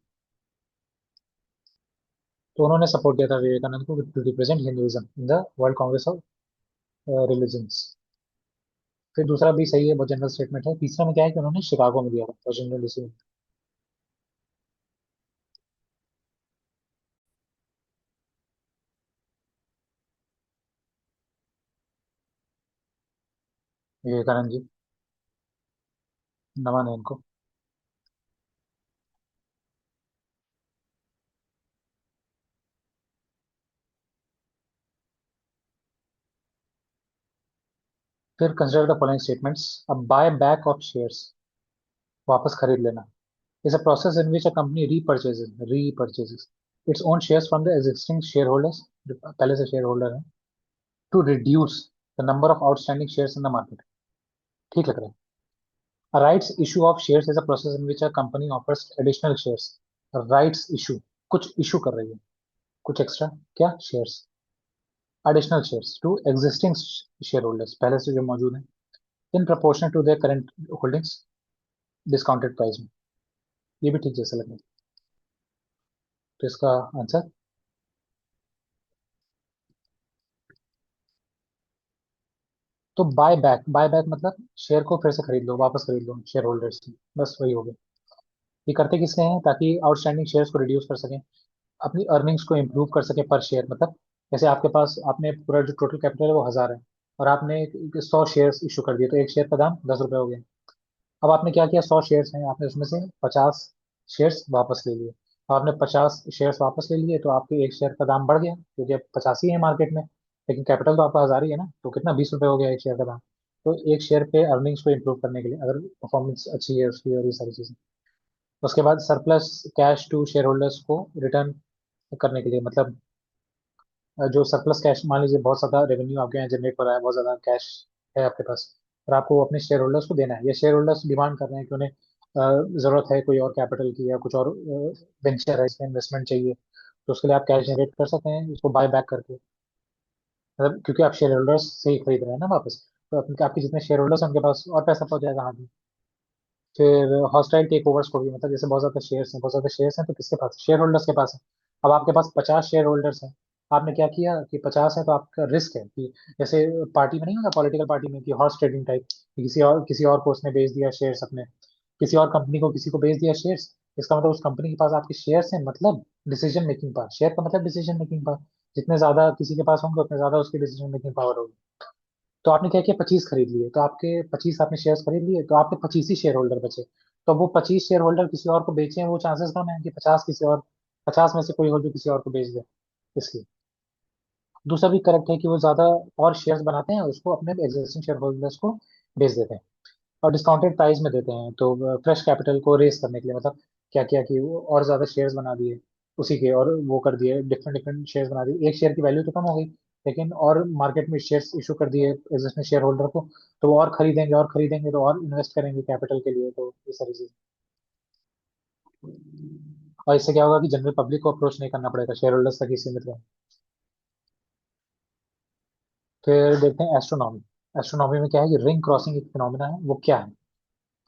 तो उन्होंने सपोर्ट किया था विवेकानंद को to represent Hinduism in the world congress of religions. फिर दूसरा भी सही है, वो जनरल स्टेटमेंट है। तीसरा में क्या है कि उन्होंने शिकागो में दिया था, वाशिंगटन डीसी में। विवेकानंद जी, नमन है इनको। फिर कंसिडर द फॉलोइंग स्टेटमेंट्स। अब बाय बैक ऑफ शेयर्स, वापस खरीद लेना, is a process in which a company repurchases its own shares from the existing share holders, पहले से शेयर होल्डर है, to reduce the number of outstanding shares in the market. ठीक लग रहा है। A rights issue of shares is a process in which a company offers additional shares. A rights issue, कुछ इशू कर रही है, कुछ एक्स्ट्रा, क्या shares, additional shares to existing share holders, पहले से जो मौजूद हैं, in proportion to their current holdings, discounted price में। ये भी ठीक जैसा लग रहा है। तो इसका आंसर, तो बाय बैक मतलब शेयर को फिर से खरीद लो, वापस खरीद लो शेयर होल्डर्स से, बस वही हो गया। ये करते किससे हैं, ताकि आउटस्टैंडिंग शेयर्स को रिड्यूस कर सकें, अपनी अर्निंग्स को इम्प्रूव कर सके पर शेयर। मतलब जैसे आपके पास, आपने पूरा जो टोटल कैपिटल है वो 1,000 है, और आपने 100 शेयर्स इशू कर दिए, तो एक शेयर का दाम 10 रुपये हो गया। अब आपने क्या किया, 100 शेयर्स हैं, आपने उसमें से 50 शेयर्स वापस ले लिए। अब आपने 50 शेयर्स वापस ले लिए, तो आपके एक शेयर का दाम बढ़ गया, क्योंकि अब 50 ही है मार्केट में, लेकिन कैपिटल तो आपका 1,000 ही है ना, तो कितना, 20 रुपये हो गया एक शेयर का दाम। तो एक शेयर पे अर्निंग्स को इम्प्रूव करने के लिए, अगर परफॉर्मेंस अच्छी है उसकी और ये सारी चीजें, उसके बाद surplus cash to share holders को रिटर्न करने के लिए, मतलब जो सरप्लस कैश, मान लीजिए बहुत ज्यादा रेवेन्यू आपके यहाँ जनरेट हो रहा है, बहुत ज्यादा कैश है आपके पास, और आपको अपने शेयर होल्डर्स को देना है, या शेयर होल्डर्स डिमांड कर रहे हैं कि उन्हें जरूरत है कोई और कैपिटल की, या कुछ और वेंचर है, इसमें इन्वेस्टमेंट चाहिए, तो उसके लिए आप कैश जनरेट कर सकते हैं उसको बाय बैक करके, मतलब क्योंकि आप शेयर होल्डर्स से ही खरीद रहे हैं ना वापस, तो आपके जितने शेयर होल्डर्स हैं उनके पास और पैसा पहुंच जाएगा हाथ में। फिर हॉस्टाइल टेक ओवर्स को भी, मतलब जैसे बहुत ज्यादा शेयर्स हैं, तो किसके पास, शेयर होल्डर्स के पास है। अब आपके पास 50 शेयर होल्डर्स हैं, आपने क्या किया कि 50 है, तो आपका रिस्क है कि, जैसे पार्टी में नहीं होता, पॉलिटिकल पार्टी में, कि हॉर्स ट्रेडिंग टाइप, किसी और को उसने बेच दिया शेयर्स अपने, किसी और कंपनी को किसी को बेच दिया शेयर्स, इसका मतलब उस कंपनी के पास आपके शेयर्स हैं, मतलब डिसीजन मेकिंग पावर, शेयर का मतलब डिसीजन मेकिंग पावर, जितने ज्यादा किसी के पास होंगे उतने ज्यादा उसकी डिसीजन मेकिंग पावर होगी। तो आपने क्या किया, 25 खरीद लिए, तो आपके 25 आपने शेयर्स खरीद लिए, तो आपके 25 ही शेयर होल्डर बचे। तो वो 25 शेयर होल्डर किसी और को बेचें, वो चांसेस कम है कि 50 किसी और, 50 में से कोई हो जो किसी और को बेच दे, इसलिए। दूसरा भी करेक्ट है कि वो ज्यादा और शेयर्स बनाते हैं, उसको अपने एग्जिस्टिंग शेयर होल्डर्स को बेच देते हैं, और डिस्काउंटेड प्राइस में देते हैं, तो फ्रेश कैपिटल को रेस करने के लिए, मतलब क्या किया कि वो और ज्यादा शेयर्स बना दिए उसी के, और वो कर दिए, डिफरेंट डिफरेंट शेयर्स बना दिए, एक शेयर की वैल्यू तो कम हो गई, लेकिन और मार्केट में शेयर्स इशू कर दिए एग्जिस्टिंग शेयर होल्डर को, तो वो और खरीदेंगे तो और इन्वेस्ट करेंगे कैपिटल के लिए, तो ये सारी चीज। और इससे क्या होगा कि जनरल पब्लिक को अप्रोच नहीं करना पड़ेगा, शेयर होल्डर्स तक ही सीमित रहे। फिर देखते हैं एस्ट्रोनॉमी। एस्ट्रोनॉमी में क्या है कि रिंग क्रॉसिंग एक फिनोमिना है, वो क्या है।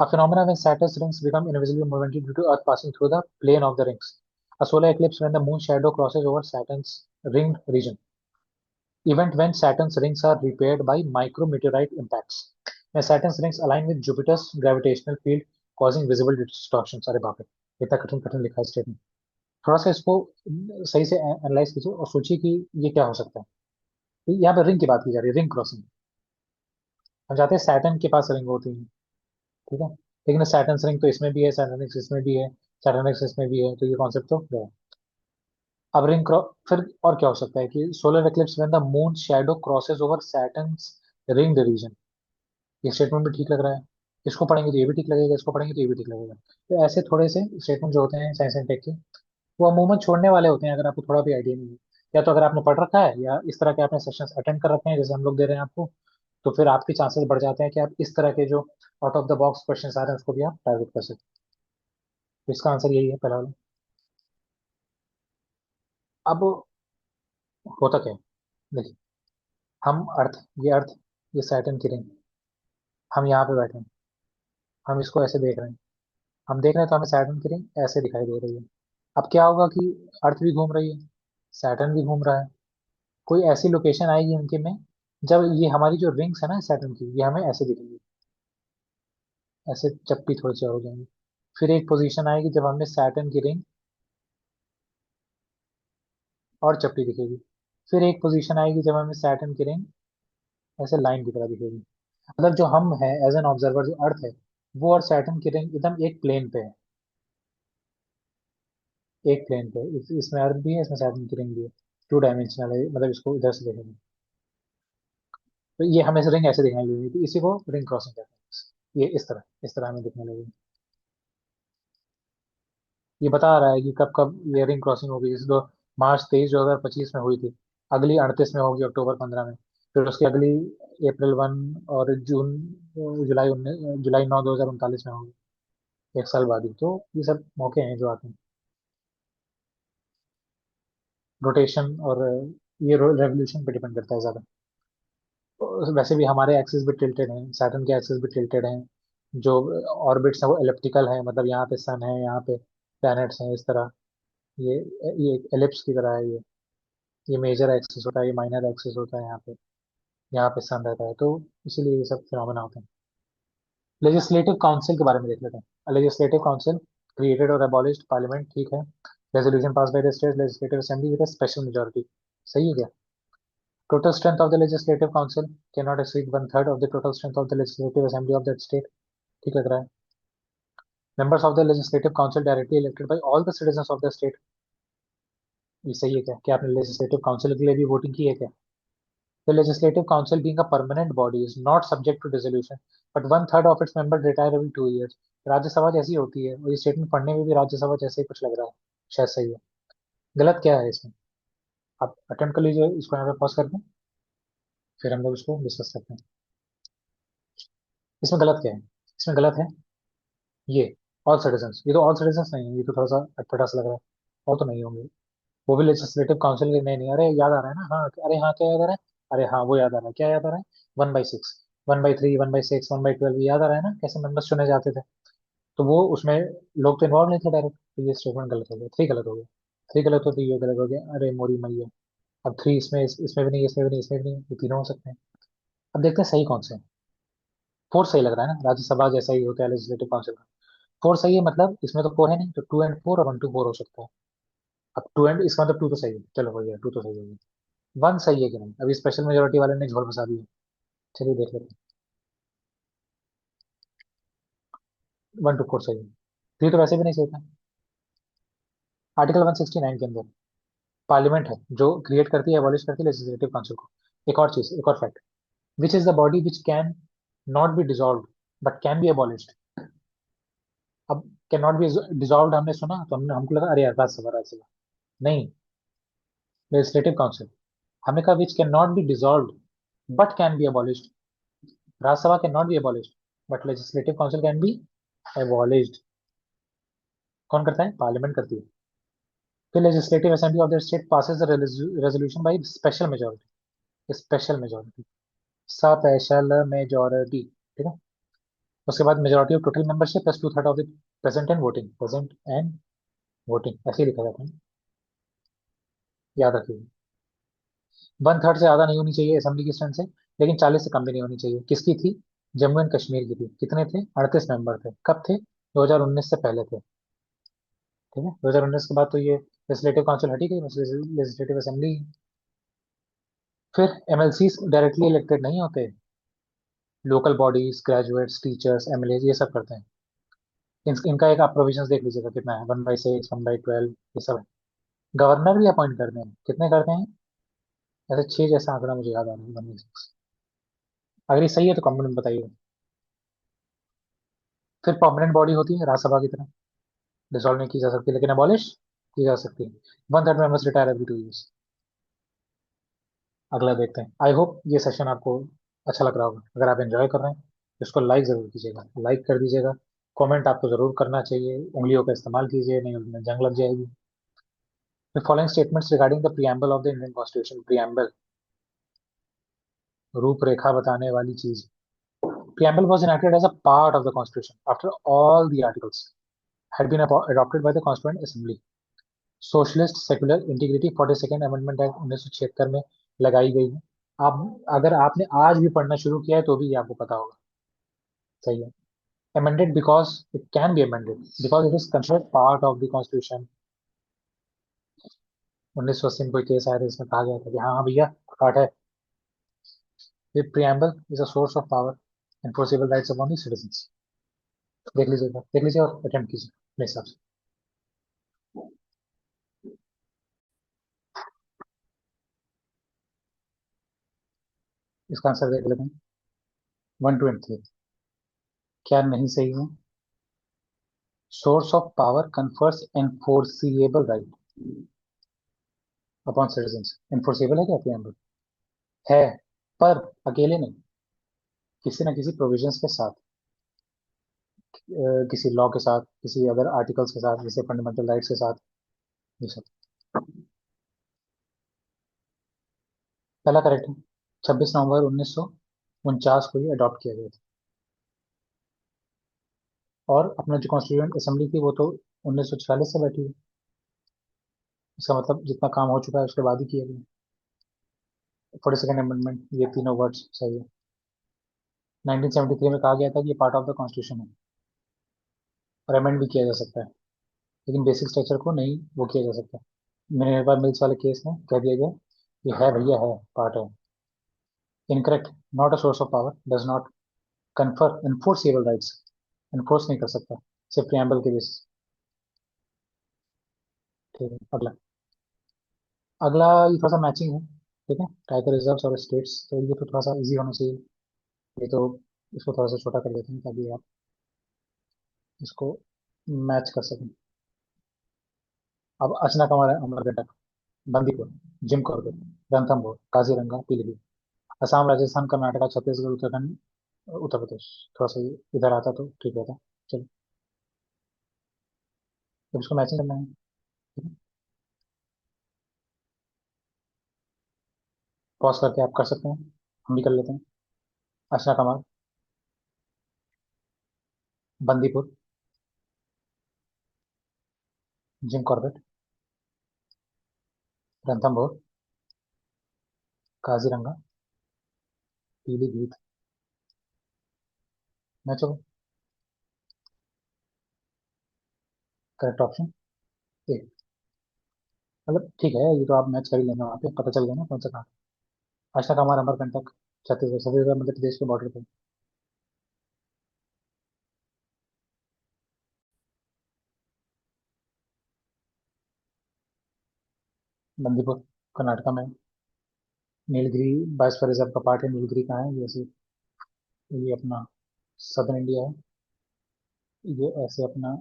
A phenomena when Saturn's rings become invisibly momentary due to Earth passing through the plane of the rings. A solar eclipse when the moon's shadow crosses over Saturn's ringed region. Event when Saturn's rings are repaired by micrometeorite impacts. When Saturn's rings align with Jupiter's gravitational field, causing visible distortions. अरे बाप रे, इतना कठिन कठिन लिखा है स्टेटमेंट। थोड़ा सा इसको सही से एनालाइज कीजिए और सोचिए कि ये क्या हो सकता है। तो यहाँ पे रिंग की बात की जा रही है, रिंग क्रॉसिंग। हम चाहते हैं सैटर्न के पास रिंग होती है, ठीक है, लेकिन सैटर्न रिंग तो इसमें भी है, सैटर्न एक्स इसमें भी है, सैटर्न एक्स इसमें भी है, तो ये कॉन्सेप्ट तो गया। अब रिंग क्रॉस, फिर और क्या हो सकता है कि solar eclipse when the moon shadow crosses over Saturn's ring region. ये स्टेटमेंट भी ठीक लग रहा है, इसको पढ़ेंगे तो ये भी ठीक लगेगा, इसको पढ़ेंगे तो ये भी ठीक लगेगा। तो ऐसे थोड़े से स्टेटमेंट जो होते हैं साइंस एंड टेक के, वो अमूमन छोड़ने वाले होते हैं अगर आपको थोड़ा भी आइडिया नहीं है, या तो अगर आपने पढ़ रखा है, या इस तरह के आपने सेशंस अटेंड कर रखे हैं जैसे हम लोग दे रहे हैं आपको, तो फिर आपके चांसेस बढ़ जाते हैं कि आप इस तरह के जो out of the box question आ रहे हैं उसको भी आप टारगेट कर सकते हैं। तो इसका आंसर यही है, पहला वाला। अब होता क्या है, देखिए, हम अर्थ, अर्थ, ये सैटर्न की रिंग, हम यहाँ पे बैठे हैं, हम इसको ऐसे देख रहे हैं, हम देख रहे हैं तो हमें सैटर्न की रिंग ऐसे दिखाई दे रही है। अब क्या होगा कि अर्थ भी घूम रही है, सैटर्न भी घूम रहा है, कोई ऐसी लोकेशन आएगी इनके में जब ये हमारी जो रिंग्स है ना सैटर्न की, ये हमें ऐसे दिखेगी, ऐसे चप्पी थोड़ी सी और हो जाएंगी। फिर एक पोजीशन आएगी जब हमें सैटर्न की रिंग और चप्पी दिखेगी। फिर एक पोजीशन आएगी जब हमें सैटर्न की रिंग ऐसे लाइन की तरह दिखेगी। मतलब जो हम है एज एन ऑब्जर्वर, जो अर्थ है, वो और सैटर्न की रिंग एकदम एक प्लेन पे है, एक प्लेन पे। इसमें अर्थ भी है, इसमें सैटर्न की रिंग भी है, टू डायमेंशनल है, मतलब इसको इधर से देखेंगे। तो ये हमें से रिंग ऐसे दिखने लगी थी, इसी को रिंग क्रॉसिंग कहते हैं। ये इस तरह हमें दिखने लगी। ये बता रहा है कि कब कब ये रिंग क्रॉसिंग होगी। जैसे दो मार्च 23 2025 में हुई थी, अगली 38 में होगी अक्टूबर 15 में, फिर उसकी अगली अप्रैल 1 और जुलाई 9 2039 में होगी, एक साल बाद ही। तो ये सब मौके हैं जो आते हैं। रोटेशन और ये रेवोल्यूशन पे डिपेंड करता है ज्यादा। तो वैसे भी हमारे एक्सिस भी टिल्टेड हैं, सैटर्न के एक्सिस भी टिल्टेड हैं। जो ऑर्बिट्स हैं वो एलिप्टिकल हैं, मतलब यहाँ पे सन है, यहाँ पे प्लैनेट्स हैं, इस तरह। ये ये एक एलिप्स की तरह है ये मेजर एक्सिस होता है, ये माइनर एक्सिस होता है यहाँ पे सन रहता है, तो इसीलिए ये सब फिनोमेना होते हैं। लेजिस्लेटिव काउंसिल के बारे में देख लेते हैं। लेजिस्लेटिव काउंसिल क्रिएटेड और अबॉलिश्ड पार्लियामेंट, ठीक है। Resolution pass by the state legislative assembly with special majority, सही है क्या? Total strength of the legislative council can not exceed 1/3 of the total strength of the legislative assembly of that state, ठीक लग रहा है? Members of the legislative council directly elected by all the citizens of the state, ये सही है क्या आपने लेजिस्लेटिव काउंसिल के लिए भी वोटिंग की है क्या? The legislative council being a permanent body is not subject to dissolution, but 1/3 of its members retire every 2 years. Rajya Sabha जैसी होती है, और ये स्टेटमेंट पढ़ने में भी राज्यसभा जैसे ही कुछ लग रहा है। शायद सही है। गलत क्या है इसमें? आप अटेम्प्ट कर लीजिए, इसको यहाँ पे पॉज करके फिर हम लोग इसको डिस्कस करते हैं। इसमें गलत क्या है? इसमें गलत है ये ऑल सिटीजन्स। ये तो ऑल सिटीजन्स नहीं है, ये तो थोड़ा सा अटपटा सा लग रहा है। और तो नहीं होंगे। वो भी लेजिस्लेटिव काउंसिल के, नहीं नहीं, अरे याद आ रहा है ना, हाँ अरे हाँ, क्या याद आ रहा है? अरे हाँ, वो याद आ रहा है, क्या याद आ रहा है? 1/6, 1/3, 1/6, 1/12, याद आ रहा है ना कैसे मेंबर्स चुने जाते थे? तो वो उसमें लोग तो इन्वॉल्व नहीं थे डायरेक्ट, तो ये स्टेटमेंट गलत हो गया, थ्री गलत हो गया। थ्री गलत हो तो ये गलत हो गया, अरे मोरी मैया। अब थ्री इसमें इसमें भी नहीं, इसमें भी नहीं, इसमें भी नहीं, ये तीनों हो सकते हैं। अब देखते हैं सही कौन से हैं। फोर सही लग रहा है ना, राज्यसभा जैसा ही होता है लेजिस्लेटिव काउंसिल का। फोर सही है, मतलब इसमें तो फोर है नहीं, तो 2 and 4 और 1 to 4 हो सकता है। अब टू एंड इसका मतलब टू तो सही है, चलो हो गया, टू तो सही हो गया। वन सही है कि नहीं, अभी स्पेशल मेजोरिटी वाले ने झोल फंसा दिया। चलिए देख लेते हैं। 1 to 4 सही है। थ्री तो वैसे भी नहीं सही था। आर्टिकल 169 के अंदर पार्लियामेंट है जो क्रिएट करती है, एबॉलिश करती है लेजिस्लेटिव काउंसिल को। एक और चीज, एक और fact, which is the body which can not be dissolve but can be abolished. अब कैन नॉट बी डिजॉल्व हमने सुना तो हमको लगा अरे यार राज्यसभा। नहीं, लेजिस्लेटिव काउंसिल। हमने कहा which can not be dissolve but can be abolished. Rajya Sabha can not be abolished, but legislative council can be abolished. कौन करता है? पार्लियामेंट करती है। फिर legislative assembly of the state passes the resolution by special majority. Special majority, special majority, ठीक है। उसके बाद majority of total membership plus 2/3 of the present and voting, ऐसे ही लिखा जाता है। याद रखिए, 1/3 से ज्यादा नहीं होनी चाहिए असेंबली की स्ट्रेंथ से, लेकिन 40 से कम भी नहीं होनी चाहिए। किसकी थी? जम्मू एंड कश्मीर की थी। कितने थे? 38 मेंबर थे। कब थे? 2019 से पहले थे, ठीक है। 2019 के बाद तो ये लेजिस्लेटिव काउंसिल हटी गई, लेजिस्लेटिव असेंबली। फिर एमएलसी डायरेक्टली इलेक्टेड नहीं होते, local bodies, graduates, teachers, MLA ये सब करते हैं। इनका एक आप प्रोविजंस देख लीजिएगा कितना है, 1/6, 1/12, ये सब है। गवर्नर भी अपॉइंट करते हैं, कितने करते हैं? ऐसे छह जैसा आंकड़ा मुझे याद आ रहा है, 1/6। अगर ये सही है तो कमेंट में बताइए। फिर परमानेंट बॉडी होती है राज्यसभा की तरह, डिसॉल्व नहीं की जा सकती लेकिन अबॉलिश की जा सकती है। 1/3 मेंबर्स रिटायर एवरी 2 years। अगला देखते हैं। आई होप ये सेशन आपको अच्छा लग रहा होगा। अगर आप एंजॉय कर रहे हैं तो इसको लाइक जरूर कीजिएगा, लाइक कर दीजिएगा। कमेंट आपको जरूर करना चाहिए, उंगलियों का इस्तेमाल कीजिए, नहीं उनमें जंग लग जाएगी। The following statements regarding the preamble of the Indian Constitution, preamble, रूपरेखा बताने वाली चीज। Preamble was enacted as a part of the Constitution after all the articles had been adopted by the Constituent Assembly. Socialist secular integrity 42nd amendment act 1976 में लगाई गई है। आप अगर आपने आज भी पढ़ना शुरू किया है तो भी ये आपको पता होगा, सही है। amended because it can be amended because it is considered part of the constitution। 1980 में कोई केस आया था इसमें कहा गया था कि हाँ हाँ भैया, पार्ट है। The preamble is a source of power, enforceable rights upon the citizens। देख लीजिएगा, देख लीजिए और अटेम्प्ट कीजिए मेरे हिसाब से। इसका आंसर देख लेते हैं। 120। क्या नहीं सही है? Source of power confers enforceable right upon citizens. Enforceable है क्या आपके यहाँ पर? है, पर अकेले नहीं, किसी न किसी प्रोविजंस के साथ, किसी लॉ के साथ, किसी अदर आर्टिकल्स के साथ, जैसे फंडामेंटल राइट्स के साथ, ये सब। पहला करेक्ट है। 26 नवंबर 1949 को ये अडॉप्ट किया गया था। और अपना जो कॉन्स्टिट्यूएंट असेंबली थी वो तो 1946 से बैठी है। इसका मतलब जितना काम हो चुका है उसके बाद ही किया गया। 42nd अमेंडमेंट, ये तीनों वर्ड्स सही है। 1973 में कहा गया था कि ये पार्ट ऑफ द कॉन्स्टिट्यूशन है और अमेंड भी किया जा सकता है, लेकिन बेसिक स्ट्रक्चर को नहीं वो किया जा सकता। मिनर्वा मिल्स वाले केस में कह दिया गया कि है भैया, है, पार्ट है। Incorrect. Not a source of power, does not confer enforceable rights. Enforce नहीं कर सकता, सिर्फ प्रियम्बल के बेसिस। ठीक है, अगला। अगला ये थोड़ा सा मैचिंग है। ठीक है, टाइगर रिजर्व्स और स्टेट्स, तो ये तो थोड़ा सा इजी होना चाहिए। ये तो इसको थोड़ा सा छोटा कर देते हैं ताकि आप इसको मैच कर सकें। अब अचना कमार, अमरकंटक, बंदीपुर, जिम कॉर्बेट, रणथंभौर, काजीरंगा, पीलीभीत। असम, राजस्थान, कर्नाटका, छत्तीसगढ़, उत्तराखंड, उत्तर प्रदेश। थोड़ा सा ये इधर आता तो ठीक रहता। चलो, अब इसको मैचिंग करना है। ठीक है, पॉज करके आप कर सकते हैं, हम भी कर लेते हैं। Achanakmar, Bandipur, Jim Corbett, Ranthambore, Kaziranga, Pilibhit. Match हो। Correct option A. मतलब ठीक है, ये तो आप मैच कर ही लेना, वहाँ पे पता चल गया ना कौन सा कहाँ। अचना कमार, अमरकंटक, छत्तीसगढ़, छत्तीसगढ़ मध्य प्रदेश के बॉर्डर पे। बंदीपुर कर्नाटका में। नीलगिरी बायोस्फीयर रिजर्व का पार्ट है। नीलगिरी कहाँ है? ये अपना सदर्न इंडिया है। ये ऐसे अपना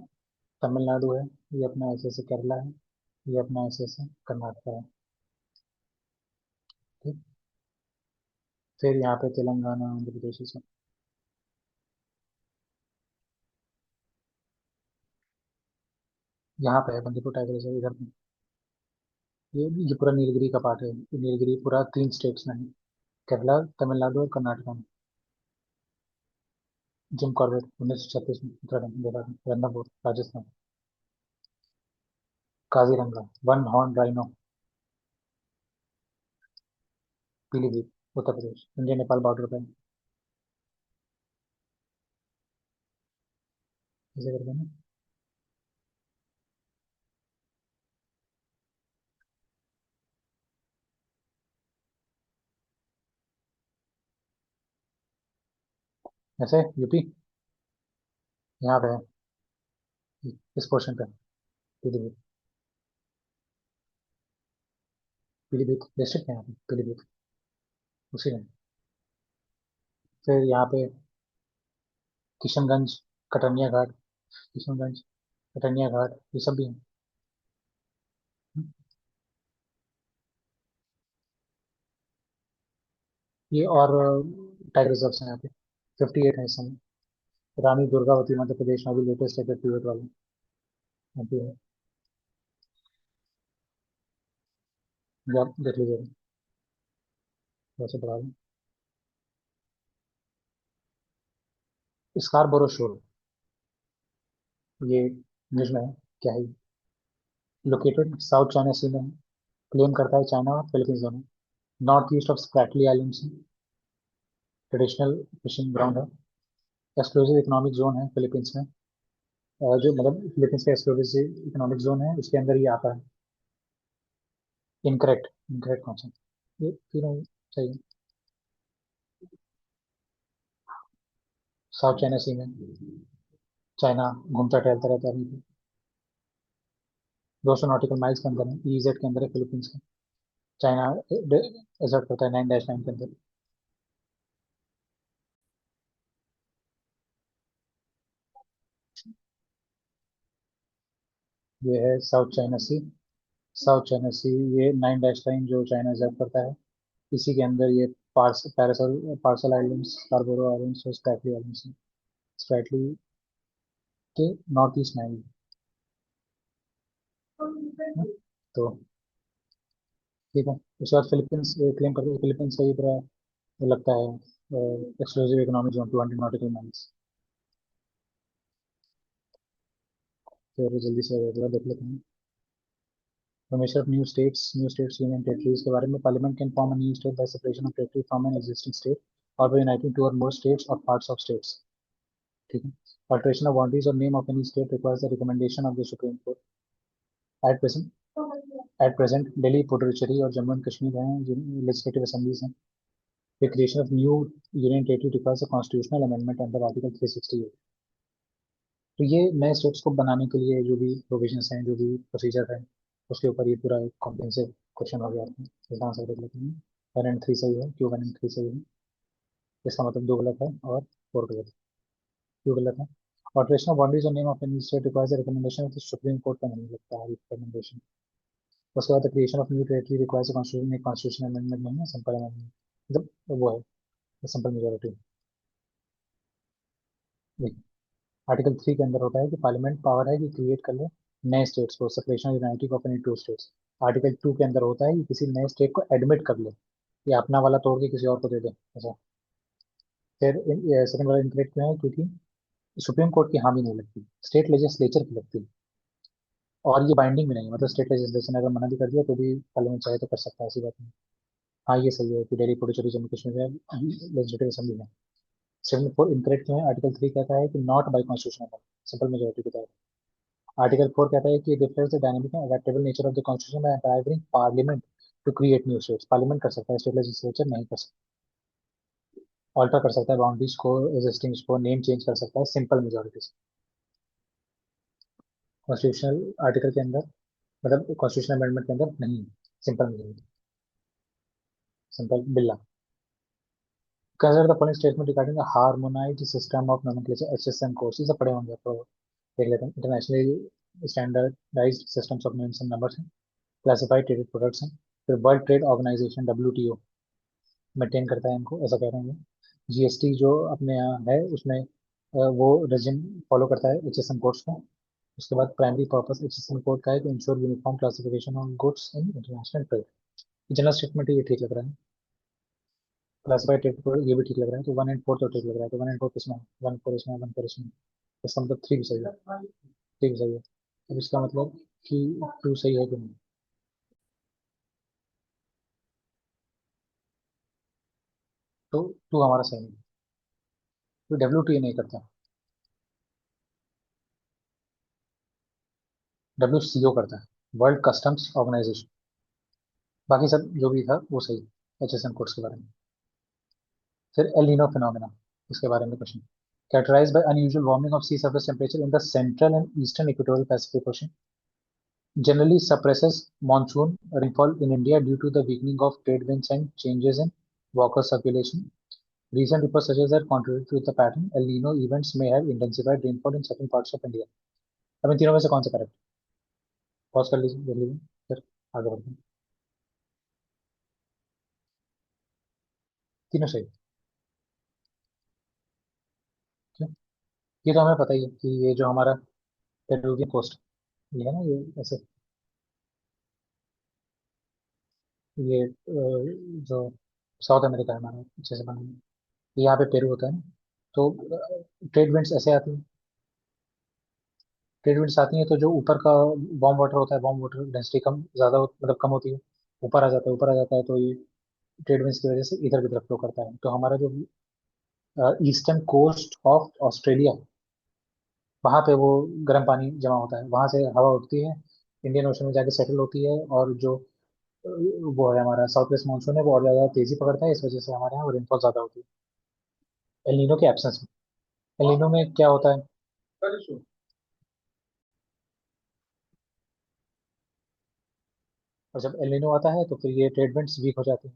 तमिलनाडु है। ये अपना ऐसे ऐसे केरला है। ये अपना ऐसे ऐसे कर्नाटका है। ठीक। फिर यहाँ पे तेलंगाना, आंध्र प्रदेश, ये सब। यहाँ पे है बंदीपुर टाइगर रिजर्व, इधर पे। ये पूरा नीलगिरी का पार्ट है। ये नीलगिरी पूरा 3 स्टेट्स में है, केरला, तमिलनाडु और कर्नाटका में। जिम कॉर्बेट 1936 में, Uttarakhand, Dehradun, Ranthambore, Rajasthan. Kaziranga, one horn rhino, Pilibhit, Uttar Pradesh, India Nepal border पे है। ऐसे करके ना। ऐसे यूपी यहाँ पे है, इस पोर्शन पे। पीलीभीत। पीलीभीत डिस्ट्रिक्ट है यहाँ पे, पीलीभीत उसी में। फिर यहाँ पे किशनगंज, कटनिया घाट, किशनगंज, कटनिया घाट, ये सब भी है। ये और टाइगर रिजर्व है यहाँ पे। 58 है इस समय। रानी दुर्गावती मध्य प्रदेश में भी लेटेस्ट है, 58 वाला। यहाँ पे है। ये आप देख लीजिएगा, वैसे बता दूँ। स्कारबोरो शोर, ये न्यूज में है। क्या है? लोकेटेड साउथ चाइना सी में है। क्लेम करता है चाइना और फिलीपींस दोनों। North east of Spratly islands, traditional fishing ground है। एक्सक्लूसिव इकोनॉमिक जोन है फिलीपींस में। जो मतलब फिलीपींस का एक्सक्लूसिव इकोनॉमिक जोन है, उसके अंदर ये आता है। इनकरेक्ट। इनकरेक्ट कौन सा? ये तीनों सही है। साउथ चाइना सी में चाइना घूमता टहलता रहता है। 200 नॉटिकल माइल्स के अंदर है, ईजेड के अंदर है फिलीपींस का। चाइना एग्जॉर्ट करता है 9-9 के अंदर। ये है साउथ चाइना सी। साउथ चाइना सी, ये 9 डैश लाइन जो चाइना रिजर्व करता है, इसी के अंदर ये पैरासोल पार्सल आइलैंड्स, स्कार्बोरो आइलैंड्स और स्ट्रैटली आइलैंड्स हैं। स्ट्रैटली के नॉर्थ ईस्ट में है ये। तो ठीक है। उसके बाद फिलीपींस क्लेम करते हैं, फिलीपींस का ये पूरा वो लगता है exclusive economic zone 200 nautical miles. फिर जल्दी से अगला देख लेते हैं। Formation of new states union territories के बारे में। Parliament can form a new state by separation of territory from an existing state और बाय यूनाइटिंग टू और मोर स्टेट्स और पार्ट्स ऑफ स्टेट्स। ठीक है। अल्टरेशन ऑफ बाउंड्रीज और name of any state requires the recommendation of the supreme court. At present at present Delhi, Puducherry और जम्मू एंड कश्मीर हैं जिन लेजिस्लेटिव असेंबलीज हैं। The creation of new union territory requires a constitutional amendment under Article 368। तो ये नए स्टेट्स को बनाने के लिए जो भी प्रोविजंस हैं, जो भी प्रोसीजर है, उसके ऊपर ये पूरा एक कॉम्प्रिहेंसिव क्वेश्चन हो गया है। इसका आंसर देख लेते हैं। 1 एंड 3 सही है, क्यों 1 एंड 3 सही है। इसका मतलब दो गलत है और फोर गलत है। क्यों गलत है? ऑल्ट्रेशन ऑफ बाउंड्रीज और name of any state requires a recommendation of the supreme court का नहीं लगता है रिकमेंडेशन। उसके बाद creation of new territory requires constitution amendment नहीं है, सिंपल अमेंडमेंट, मतलब वो है सिंपल मेजोरिटी। आर्टिकल 3 के अंदर होता है कि पार्लियामेंट पावर है कि क्रिएट कर ले नए स्टेट्स को, separation unity of any two states. Article 2 के अंदर होता है कि किसी नए स्टेट को एडमिट कर ले या अपना वाला तोड़ के किसी और को दे दे, ऐसा। फिर सेकंड वाला इनकरेक्ट क्यों है? क्योंकि सुप्रीम कोर्ट की हामी नहीं लगती, स्टेट लेजिस्लेचर की लगती है। और ये बाइंडिंग भी नहीं है, मतलब स्टेट लेजिस्लेशन अगर मना भी कर दिया तो भी पार्लियामेंट चाहे तो कर सकता है, ऐसी बात नहीं। हाँ ये सही है कि दिल्ली, पुडुचेरी, जम्मू कश्मीर में लेजिस्लेटिव असेंबली है। सेकंड फोर इनकरेक्ट क्यों है? आर्टिकल 3 कहता है कि not by constitution, simple majority के तहत। आर्टिकल 4 कहता है कि reflects the dynamic and adaptable nature of the constitution by empowering parliament to create new states. Parliament कर सकता है, स्टेट लेजिस्लेचर नहीं कर सकता। ऑल्टर कर सकता है बाउंड्रीज को, एग्जिस्टिंग को नेम चेंज कर सकता है सिंपल मेजोरिटी से। कॉन्स्टिट्यूशनल आर्टिकल के अंदर, मतलब कॉन्स्टिट्यूशनल अमेंडमेंट के अंदर नहीं, सिंपल मेजोरिटी, सिंपल बिल्ला। Consider the following statement regarding harmonised system of nomenclature HSN course. ये सब पढ़े होंगे तो देख लेते हैं। Internationally standardised systems of names and numbers हैं। क्लासिफाइड ट्रेडेड प्रोडक्ट्स हैं। फिर world trade organisation WTO maintain करता है इनको, ऐसा कह रहे हैं। जीएसटी जो अपने यहाँ है उसमें वो रेजिम फॉलो करता है एचएसएम कोड्स को। उसके बाद प्राइमरी पर्पस एचएसएम कोड का है कि ensure uniform classification of goods in international trade. General statement ये ठीक लग रहा है। क्लासिफाइड ट्रेड कोड ये भी ठीक लग रहा है, तो 1 एंड 4 तो ठीक लग रहा है। तो 1 एंड 4 किसमें? 1 4 इसमें, 1 4 इसमें। इसका मतलब 3 भी सही है, 3 भी सही है। अब इसका मतलब कि 2 सही है कि नहीं? तो 2 हमारा सही है। तो डब्ल्यू नहीं करता, डब्ल्यू करता है, वर्ल्ड कस्टम्स ऑर्गेनाइजेशन। बाकी सब जो भी था वो सही, एचएसएन कोर्स के बारे में। फिर एल नीनो फिनोमेना, इसके बारे में question. Characterised by unusual warming of sea surface temperature in the central and eastern equatorial Pacific ocean, generally suppresses monsoon rainfall in India due to the weakening of trade winds and changes in water circulation. Recent reports suggest that contrary to the pattern, El Nino events may have intensified rainfall in certain parts of India। अब इन तीनों में से कौन सा करेक्ट? पॉज कर लीजिए, देख लीजिए, फिर आगे बढ़ते हैं। तीनों सही। क्यों? ये तो हमें पता ही है कि ये जो हमारा पेरुवियन कोस्ट, ये है ना, ये ऐसे, ये जो साउथ अमेरिका है हमारा, अच्छे से बना है। ये यहाँ पे पेरू होता है ना, तो ट्रेड विंड्स ऐसे आती हैं। ट्रेड विंड्स आती हैं तो जो ऊपर का वार्म वाटर होता है, वार्म वाटर डेंसिटी कम ज़्यादा मतलब कम होती है, ऊपर आ जाता है, ऊपर आ जाता है, तो ये ट्रेड विंड्स की वजह से इधर की तरफ फ्लो करता है। तो हमारा जो ईस्टर्न कोस्ट ऑफ ऑस्ट्रेलिया, वहाँ पे वो गर्म पानी जमा होता है, वहाँ से हवा उठती है, इंडियन ओशन में जाके सेटल होती है, और जो वो है हमारा साउथ वेस्ट मानसून है, वो और ज़्यादा तेजी पकड़ता है, इस वजह से हमारे यहाँ रेनफॉल ज़्यादा होती है एल नीनो के एब्सेंस में। एल नीनो में क्या होता है? और जब एलिनो आता है तो फिर ये ट्रेड विंड्स वीक हो जाती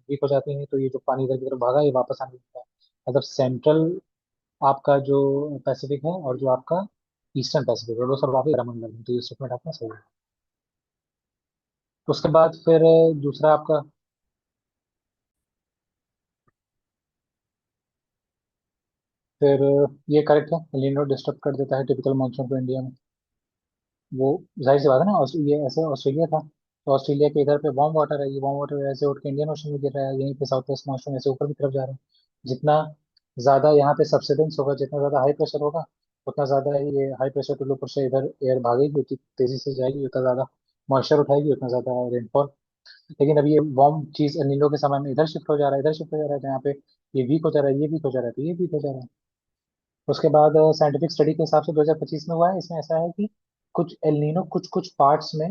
हैं, तो ये जो पानी इधर की तरफ भागा ये वापस आने लगता है। मतलब सेंट्रल आपका जो पैसिफिक है और जो आपका ईस्टर्न पैसिफिक है, वो सब वापस गर्म होने लगते हैं, तो ये स्टेटमेंट आपका सही है। उसके बाद फिर दूसरा आपका, फिर ये करेक्ट है, एलिनो डिस्टर्ब कर देता है टिपिकल मानसून को इंडिया में। वो जाहिर सी बात है ना, ये ऐसे ऑस्ट्रेलिया था, तो ऑस्ट्रेलिया के इधर पे वार्म वाटर है, ये वार्म वाटर ऐसे उठ के इंडियन ओशन में गिर रहा है, यहीं पे साउथ वेस्ट मानसून ऐसे ऊपर की तरफ जा रहा है। जितना ज्यादा यहाँ पे सबसिडेंस होगा, जितना ज्यादा हाई प्रेशर होगा, उतना ज्यादा ही ये high pressure to low pressure इधर एयर भागेगी, उतनी तेजी से जाएगी, उतना ज्यादा मॉइस्चर उठाएगी, उतना ज्यादा रेनफॉल। लेकिन अब ये वार्म चीज एल के समय में इधर शिफ्ट हो जा रहा है, इधर शिफ्ट हो जा रहा है, जहाँ पे ये वीक हो जा रहा है, ये वीक हो जा रहा है, तो ये वीक हो जा रहा है। उसके बाद साइंटिफिक स्टडी के हिसाब से 2025 में हुआ है, इसमें ऐसा है कि कुछ एल नीनो कुछ कुछ पार्ट्स में,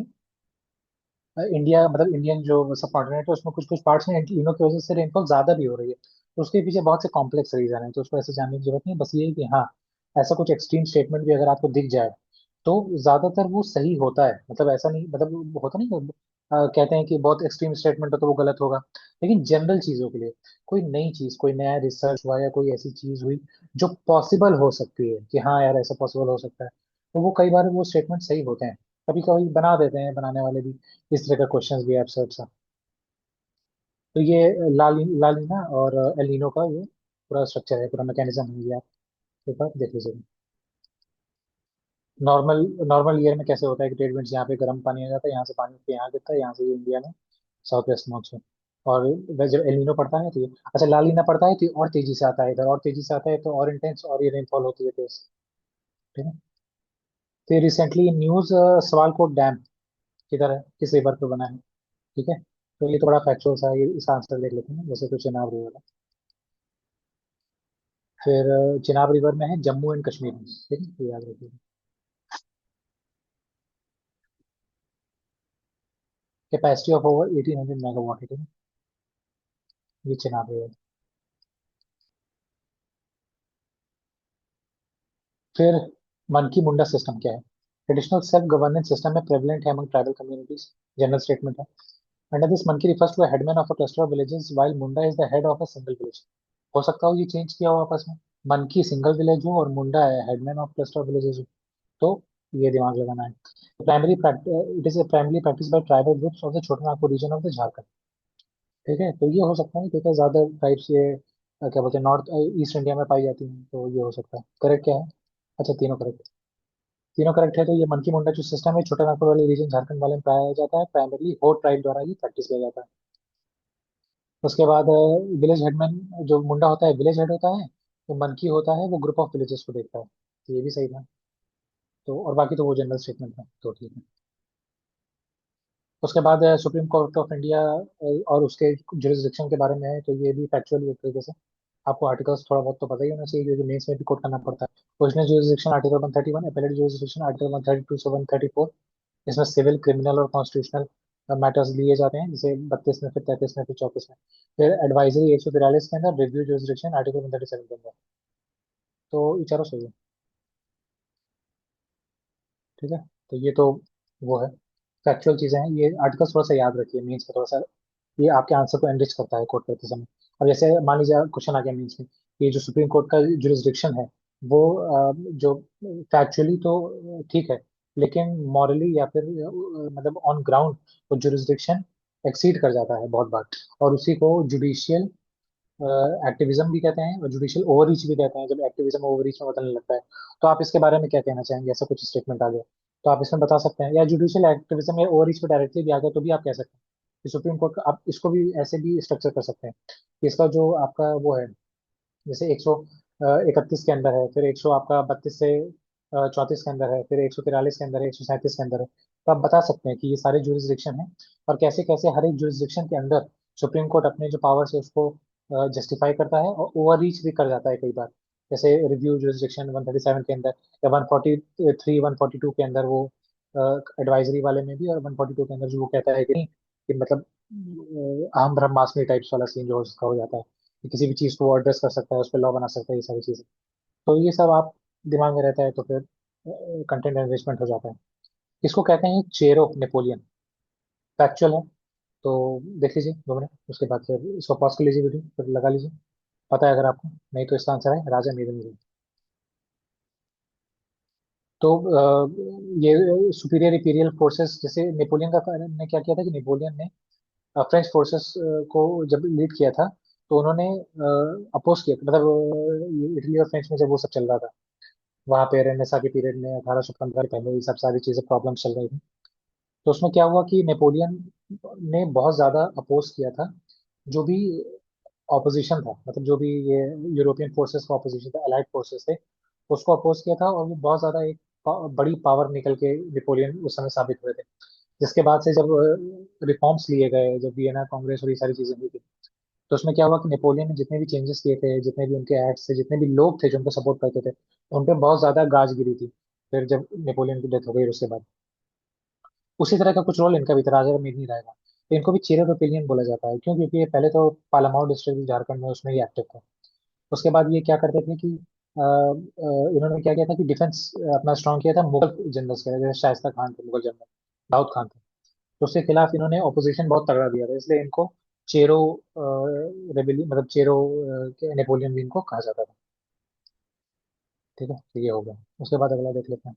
इंडिया मतलब इंडियन जो सब कॉन्टिनेंट है उसमें कुछ कुछ पार्ट्स में एल नीनो की वजह से रेनफॉल ज्यादा भी हो रही है। तो उसके पीछे बहुत से कॉम्प्लेक्स रीजन है, तो उसको ऐसे जानने की जरूरत नहीं है, बस ये है कि हाँ, ऐसा कुछ एक्सट्रीम स्टेटमेंट भी अगर आपको दिख जाए तो ज्यादातर वो सही होता है, मतलब ऐसा नहीं, मतलब होता नहीं कि, कहते हैं कि बहुत एक्सट्रीम स्टेटमेंट हो तो वो गलत होगा। लेकिन जनरल चीजों के लिए, कोई नई चीज, कोई नया रिसर्च हुआ या कोई ऐसी चीज हुई जो पॉसिबल हो सकती है कि हाँ यार ऐसा पॉसिबल हो सकता है, तो वो कई बार वो स्टेटमेंट सही होते हैं। कभी कभी बना देते हैं बनाने वाले भी इस तरह का क्वेश्चंस भी एब्सर्ड सा। तो ये लालीना और एलिनो का ये पूरा स्ट्रक्चर है, पूरा मैकेनिज्म है, ये आप एक बार देख लीजिए। नॉर्मल नॉर्मल ईयर में कैसे होता है कि ट्रेड विंड्स यहाँ पे गर्म पानी आ जाता है, यहाँ से पानी पे यहाँ गिरता है, यहाँ से ये इंडिया में साउथ वेस्ट मानसून। और जब एलिनो पड़ता है तो ये, अच्छा लालीना पड़ता है तो ये और तेजी से आता है इधर, और तेजी से आता है तो और इंटेंस, और ये रेनफॉल होती है तेज। ठीक है। फिर रिसेंटली न्यूज, सवालकोट डैम किधर है, किस रिवर पे बना है। ठीक है। तो ये तो बड़ा फैक्चुअल सा है, ये इसका आंसर देख लेते हैं, जैसे तो चेनाब रिवर है। फिर चिनाब रिवर में है जम्मू एंड कश्मीर में, ठीक है, ये याद रखिए। कैपेसिटी ऑफ ओवर 1800 मेगावाट है, ठीक है, ये चिनाब रिवर। फिर मनकी मुंडा सिस्टम क्या है। ट्रेडिशनल सेल्फ गवर्नेंस सिस्टम में प्रेवलेंट है among tribal communities, general statement है। Under this Mann Ki refers to a headman of a cluster of villages while Munda is the head of a single village। हो सकता हो ये चेंज किया हो आपस में, मनकी सिंगल विलेज हो और मुंडा है headman of cluster of villages हो, तो ये दिमाग लगाना है। Primary it is a primary practice by tribal groups of the Chota Nagpur region of the Jharkhand. ठीक है, तो ये हो सकता है क्योंकि ज्यादा ट्राइब्स ये क्या बोलते हैं नॉर्थ ईस्ट इंडिया में पाई जाती हैं, तो ये हो सकता है। करेक्ट क्या है, अच्छा तीनों करेक्ट, तीनों करेक्ट है। तो ये मनकी मुंडा जो सिस्टम है छोटा नागपुर वाले रीजन झारखंड वाले में पाया जाता है, प्राइमरली हो ट्राइब द्वारा ये प्रैक्टिस किया जाता है। उसके बाद विलेज हेडमैन, जो मुंडा होता है विलेज हेड होता है, तो मनकी होता है वो ग्रुप ऑफ विलेजेस को देखता है, तो ये भी सही था। तो और बाकी तो वो जनरल स्टेटमेंट है, तो ठीक है। उसके बाद सुप्रीम कोर्ट ऑफ इंडिया और उसके जुरिस्डिक्शन के बारे में है, तो ये भी फैक्चुअल एक तरीके से आपको आर्टिकल्स थोड़ा बहुत तो पता ही होना चाहिए, क्योंकि मेंस में भी कोट करना पड़ता है। Original jurisdiction article 131, appellate jurisdiction article 132 से 134। इसमें सिविल, क्रिमिनल और कॉन्स्टिट्यूशनल मैटर्स लिए जाते हैं, जैसे 32 में, फिर 33 में, फिर 34 में। फिर एडवाइजरी 143 के अंदर, रिव्यू जुरिस्डिक्शन आर्टिकल 137 के अंदर। तो ये चारों सही है। ठीक है, तो ये तो वो है, फैक्चुअल चीजें हैं ये, आर्टिकल्स थोड़ा सा याद रखिए मीन्स में थोड़ा सा, ये आपके आंसर को एनरिच करता है कोट करते समय। अब जैसे मान लीजिए क्वेश्चन आ गया मीन्स में, ये जो सुप्रीम कोर्ट का जुरिस्डिक्शन है वो जो फैक्चुअली तो ठीक है, लेकिन मॉरली या फिर मतलब ऑन ग्राउंड वो जुरिस्डिक्शन एक्सीड कर जाता है बहुत बार, और उसी को जुडिशियल एक्टिविज्म भी कहते हैं और जुडिशियल ओवररीच भी कहते हैं, जब एक्टिविज्म ओवररीच में बदलने लगता है। तो आप इसके बारे में क्या कहना चाहेंगे, ऐसा कुछ स्टेटमेंट आ गया तो आप इसमें बता सकते हैं, या जुडिशियल एक्टिविज्म या ओवररीच में डायरेक्टली भी आ गया तो भी आप कह सकते हैं कि सुप्रीम कोर्ट का, आप इसको भी ऐसे भी स्ट्रक्चर कर सकते हैं कि इसका जो आपका वो है, जैसे 131 के अंदर है, फिर 100 आपका 32 से 34 के अंदर है, फिर 143 के अंदर है, 137 के अंदर है, तो आप बता सकते हैं कि ये सारे जुरिस्डिक्शन हैं और कैसे कैसे हर एक जुरिस्डिक्शन के अंदर सुप्रीम कोर्ट अपने जो पावर्स है उसको जस्टिफाई करता है और ओवर रीच भी कर जाता है कई बार। जैसे रिव्यू जुरिस्डिक्शन 137 के अंदर, या 143 142 के अंदर वो एडवाइजरी वाले में भी, और 142 के अंदर जो वो कहता है कि नहीं, कि मतलब अहम ब्रह्मास्मि टाइप्स वाला सीन जो हो उसका हो जाता है, कि किसी भी चीज को एड्रेस कर सकता है, उस पर लॉ बना सकता है, ये सारी चीजें। तो ये सब आप दिमाग में रहता है तो फिर कंटेंट एनरिचमेंट हो जाता है। इसको कहते हैं चेरो नेपोलियन, फैक्चुअल है। तो देख लीजिए 2 मिनट, उसके बाद फिर इसको पॉज कर लीजिए वीडियो, फिर लगा लीजिए, पता है अगर आपको, नहीं तो इसका आंसर है राजा नीरज। तो ये सुपीरियर इंपीरियल फोर्सेस, जैसे नेपोलियन का ने क्या किया था कि नेपोलियन ने फ्रेंच फोर्सेस को जब लीड किया था, तो उन्होंने अपोज किया, मतलब ये इटली और फ्रेंच में जब वो सब चल रहा था, वहां पे रेनेसा के पीरियड में 1815 के पहले ये सब सारी चीजें प्रॉब्लम चल रही थी। तो उसमें क्या हुआ कि नेपोलियन ने बहुत ज्यादा अपोज किया था जो भी ऑपोजिशन था, मतलब जो भी ये यूरोपियन फोर्सेस का ऑपोजिशन था, अलाइड फोर्सेस थे, उसको अपोज किया था, और वो बहुत ज्यादा एक बड़ी पावर निकल के नेपोलियन उस समय साबित हुए थे। जिसके बाद से जब रिफॉर्म्स लिए गए, जब वियना कांग्रेस और ये सारी चीजें हुई थी, तो उसमें क्या हुआ कि नेपोलियन ने जितने भी चेंजेस किए थे, जितने भी उनके एक्ट्स थे, जितने भी लोग थे जो उनको सपोर्ट करते थे, उन पे बहुत ज्यादा गाज गिरी थी। फिर जब नेपोलियन की डेथ हो गई उसके बाद, उसी तरह का कुछ रोल इनका भी था, राजा का नहीं रहेगा। तो इनको भी चेरर ओपिनियन बोला जाता है, क्यों? क्योंकि ये पहले तो पालामाऊ डिस्ट्रिक्ट झारखंड में उसमें ही एक्टिव थे। उसके बाद ये क्या करते थे कि इन्होंने क्या किया था कि डिफेंस अपना स्ट्रांग किया था मुगल जनरल्स के, जैसे शाइस्ता खान थे मुगल जनरल, दाऊद खान थे। तो उसके खिलाफ इन्होंने ऑपोजिशन बहुत तगड़ा दिया था, इसलिए इनको चेरो रेबेलियन, मतलब चेरो नेपोलियन भी इनको कहा जाता था। ठीक है, तो ये हो गया। उसके बाद अगला देख लेते हैं।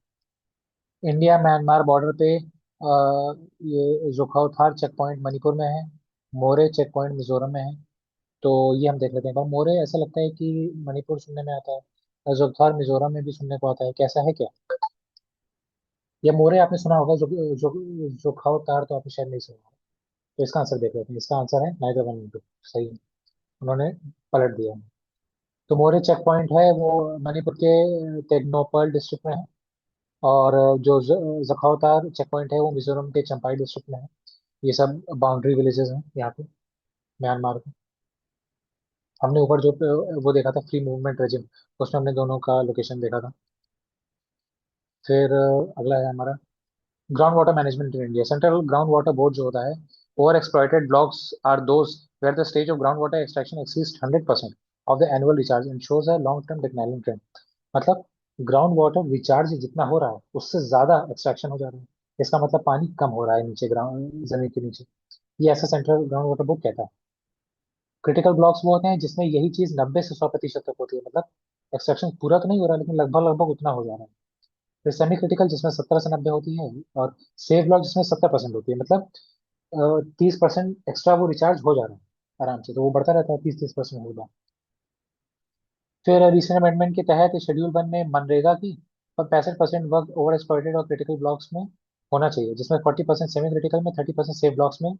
इंडिया म्यांमार बॉर्डर पे ये जोखावथार चेक पॉइंट मणिपुर में है, मोरे चेक पॉइंट मिजोरम में है। तो ये हम देख लेते हैं, पर मोरे ऐसा लगता है कि मणिपुर सुनने में आता है, और जोगथार मिजोरम में भी सुनने को आता है, कैसा है क्या? या मोरे आपने सुना होगा, जो जोखावतार तो आपने शायद नहीं सुना होगा। तो इसका आंसर देख लेते हैं, इसका आंसर है नाइदर वन टू। सही है, उन्होंने पलट दिया। तो मोरे चेक पॉइंट है वो मणिपुर के तेगनोपल डिस्ट्रिक्ट में है, और जो जखावतार चेक पॉइंट है वो मिजोरम के चंपाई डिस्ट्रिक्ट में है। ये सब बाउंड्री विलेजेस हैं यहाँ पे म्यांमार के। हमने ऊपर जो वो देखा था फ्री मूवमेंट रेजिम, उसमें हमने दोनों का लोकेशन देखा था। फिर अगला है हमारा ground water management in India. Central ground water board जो होता है, over exploited blocks are those where the stage of ground water extraction exceeds 100% of the annual recharge and shows a long term declining trend. मतलब ग्राउंड वाटर रिचार्ज जितना हो रहा है उससे ज्यादा एक्सट्रैक्शन हो जा रहा है। इसका मतलब पानी कम हो रहा है नीचे, ग्राउंड जमीन के नीचे। ये ऐसा सेंट्रल ग्राउंड वाटर बोर्ड कहता है। क्रिटिकल ब्लॉक्स वो होते हैं जिसमें यही चीज 90 से 100% तक होती है, मतलब एक्सट्रैक्शन पूरा तो नहीं हो रहा लेकिन लगभग लगभग उतना हो जा रहा है। फिर सेमी क्रिटिकल जिसमें 70 से 90 होती है, और सेफ ब्लॉक जिसमें 70% होती है, मतलब 30% एक्स्ट्रा वो रिचार्ज हो जा रहा है आराम से, तो वो बढ़ता रहता है 30-30% होगा। फिर रिसेंट अमेंडमेंट के तहत शेड्यूल 1 में मनरेगा की पर 65% वर्क ओवर एक्सप्लॉइटेड और क्रिटिकल ब्लॉक्स में होना चाहिए, जिसमें 40% सेमी क्रिटिकल में, 30% सेफ ब्लॉक्स में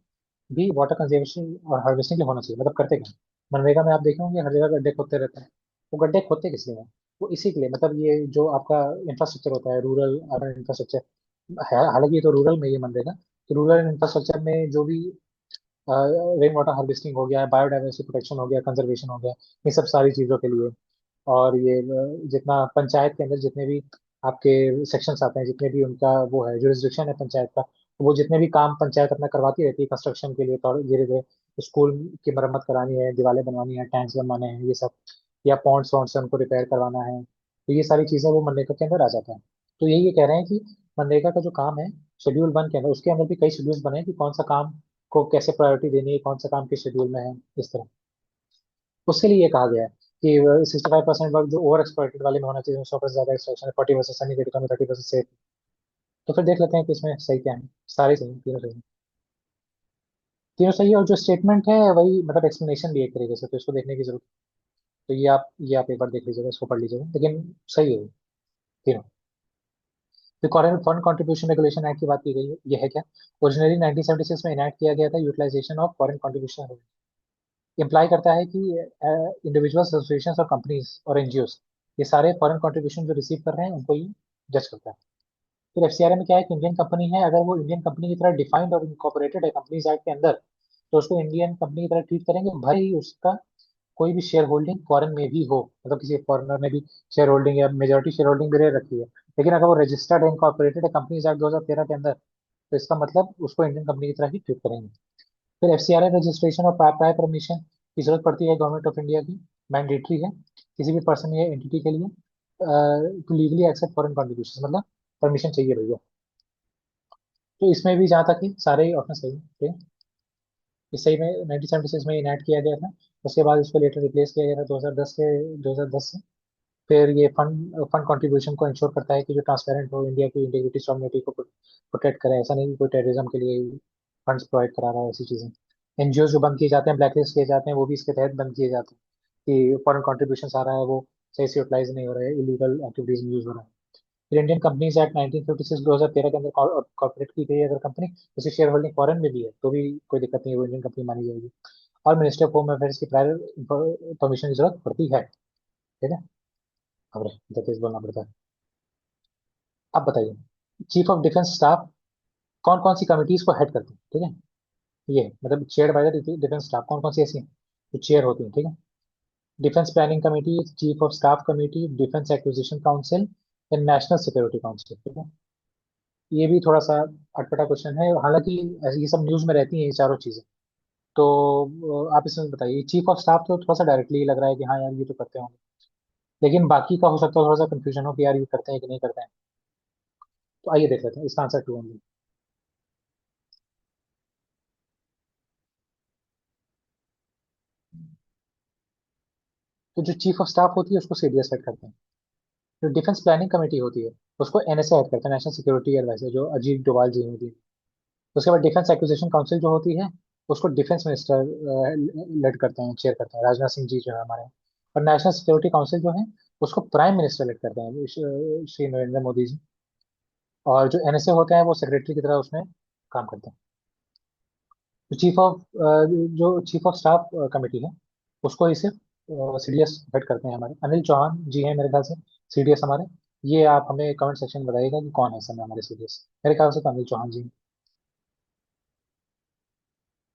भी वाटर कंजर्वेशन और हार्वेस्टिंग के होना चाहिए। मतलब करते क्या मनरेगा में आप देखे होंगे, हर जगह गड्ढे खोदते रहते हैं। वो गड्ढे खोदते किस लिए हैं? वो इसी के लिए, मतलब ये जो आपका इंफ्रास्ट्रक्चर होता है, रूरल अर्बन इंफ्रास्ट्रक्चर है, हालांकि ये तो रूरल में ये मनरेगा, तो रूरल इंफ्रास्ट्रक्चर में जो भी रेन वाटर हार्वेस्टिंग हो गया, बायोडाइवर्सिटी प्रोटेक्शन हो गया, कंजर्वेशन हो गया, ये सब सारी चीज़ों के लिए। और ये जितना पंचायत के अंदर जितने भी आपके सेक्शंस आते हैं, जितने भी उनका वो है जुरिस्डिक्शन है पंचायत का, तो वो जितने भी काम पंचायत अपना करवाती रहती है कंस्ट्रक्शन के लिए, तो धीरे धीरे स्कूल की मरम्मत करानी है, दीवारें बनवानी है, टैंक्स बनवाने हैं, ये सब, या पॉन्ड्स वॉन्ड्स से उनको रिपेयर करवाना है, तो ये सारी चीजें वो मनरेगा के अंदर आ जाता है। तो यही ये कह रहे हैं कि मनरेगा का जो काम है शेड्यूल 1 के अंदर, उसके अंदर भी कई शेड्यूल्स बने हैं कि कौन सा काम को कैसे प्रायोरिटी देनी है, कौन सा काम किस शेड्यूल में है, इस तरह। उसके लिए ये कहा गया है कि 65% वर्क जो ओवर एक्सप्लॉइटेड वाले में होना चाहिए, 100% ज्यादा एक्सट्रैक्शन है, 40% सेमी क्रिटिकल में, 30% सेफ। तो फिर देख लेते हैं कि इसमें सही क्या है। सारे सही हैं, तीनों सही हैं। तीनों सही है, और जो स्टेटमेंट है वही, मतलब एक्सप्लेनेशन भी एक तरीके से, तो इसको देखने की जरूरत। तो ये आप एक बार देख लीजिएगा, इसको पढ़ लीजिएगा, लेकिन सही है तीनों। तो foreign fund contribution regulation act की बात की गई है, ये है क्या? ओरिजिनली 1976 में इनैक्ट किया गया था utilisation of foreign contribution. Imply करता है कि इंडिविजुअल्स, एसोसिएशंस और कंपनीज और एनजीओस, ये सारे फॉरेन कंट्रीब्यूशन जो रिसीव कर रहे हैं उनको ये जज करता है। फिर एफसीआरए में क्या है कि इंडियन कंपनी है, अगर वो इंडियन कंपनी की तरह डिफाइंड और इनकॉर्पोरेटेड है कंपनीज एक्ट के अंदर, तो उसको इंडियन कंपनी की तरह ट्रीट करेंगे, भले ही उसका कोई भी शेयर होल्डिंग फॉरेन में भी हो, मतलब किसी फॉरेनर ने भी शेयर होल्डिंग या मेजोरिटी शेयर होल्डिंग भी ले रखी है, लेकिन अगर वो रजिस्टर्ड है, इनकॉर्पोरेटेड है कंपनीज एक्ट 2013 के अंदर, तो इसका मतलब उसको इंडियन कंपनी की तरह ही ट्रीट करेंगे। फिर एफसीआरए रजिस्ट्रेशन और प्रायर परमिशन की जरूरत पड़ती है गवर्नमेंट ऑफ इंडिया की, मैंडेटरी है किसी भी पर्सन या एंटिटी के लिए to legally accept foreign contribution, मतलब परमिशन चाहिए भैया। तो इसमें भी जहाँ तक कि सारे ही ऑप्शन सही हैं, ठीक है। इस सही में 1976 में इनैक्ट किया गया था, उसके बाद इसको लेटर रिप्लेस किया गया था 2010 से। फिर ये फंड फंड कंट्रीब्यूशन को इंश्योर करता है कि जो ट्रांसपेरेंट हो, इंडिया की इंटीग्रिटी सॉवरेनिटी को प्रोटेक्ट करे। ऐसा नहीं कि कोई टेररिज्म के लिए फंड्स प्रोवाइड करा रहा है, ऐसी चीजें। एनजीओ जो बंद किए जाते हैं, ब्लैकलिस्ट किए जाते हैं, वो भी इसके तहत बंद किए जाते हैं कि फॉरेन कंट्रीब्यूशन आ रहा है वो सही से यूटिलाइज नहीं हो रहा है, इलीगल एक्टिविटीज में यूज हो रहा है। फिर इंडियन कंपनीज एक्ट 1956 2013 के अंदर कॉर्पोरेट की गई अगर कंपनी, जैसे शेयर होल्डिंग फॉरेन में भी है तो भी कोई दिक्कत नहीं है, वो इंडियन कंपनी मानी जाएगी। और मिनिस्ट्री ऑफ होम अफेयर्स की प्रायर परमिशन की जरूरत पड़ती है। ठीक है। खबर है, तेज बोलना पड़ता है। अब बताइए, चीफ ऑफ डिफेंस स्टाफ कौन कौन सी कमिटीज को हेड करते हैं? ठीक है, ये मतलब chair by the defence staff कौन कौन सी ऐसी हैं जो चेयर होती हैं? ठीक है, defence planning committee, chief of staff committee, defence acquisition council and national security council. ठीक है, ये भी थोड़ा सा अटपटा क्वेश्चन है, हालांकि ये सब न्यूज में रहती हैं ये चारों चीजें। तो आप इसमें बताइए, चीफ ऑफ स्टाफ तो थोड़ा सा डायरेक्टली लग रहा है कि हाँ यार ये तो करते होंगे, लेकिन बाकी का हो सकता है थोड़ा सा कंफ्यूजन हो कि यार ये करते हैं कि नहीं करते हैं। तो आइए देख लेते हैं इसका आंसर टू होंगे। तो जो चीफ ऑफ स्टाफ होती है उसको सीडीएस हेड करते हैं। जो डिफेंस प्लानिंग कमेटी होती है उसको एनएसए हेड करता है, नेशनल सिक्योरिटी एडवाइजर, जो अजीत डोभाल जी होती है। उसके बाद डिफेंस एक्विजिशन काउंसिल जो होती है उसको डिफेंस मिनिस्टर लेड करते हैं, चेयर करते हैं, राजनाथ सिंह जी जो है हमारे। और नेशनल सिक्योरिटी काउंसिल जो है उसको प्राइम मिनिस्टर लेड करते हैं, श्री नरेंद्र मोदी जी। और जो एनएसए होते हैं वो सेक्रेटरी की तरह उसमें काम करते हैं। तो जो चीफ ऑफ स्टाफ कमेटी है उसको ही सिर्फ सीडीएस हेड करते हैं हमारे अनिल चौहान जी हैं मेरे ख्याल से, सीडीएस हमारे। ये आप हमें कमेंट सेक्शन में बताइएगा कि कौन है समय हमारे सीडीएस। मेरे ख्याल से तो अनिल चौहान जी हैं।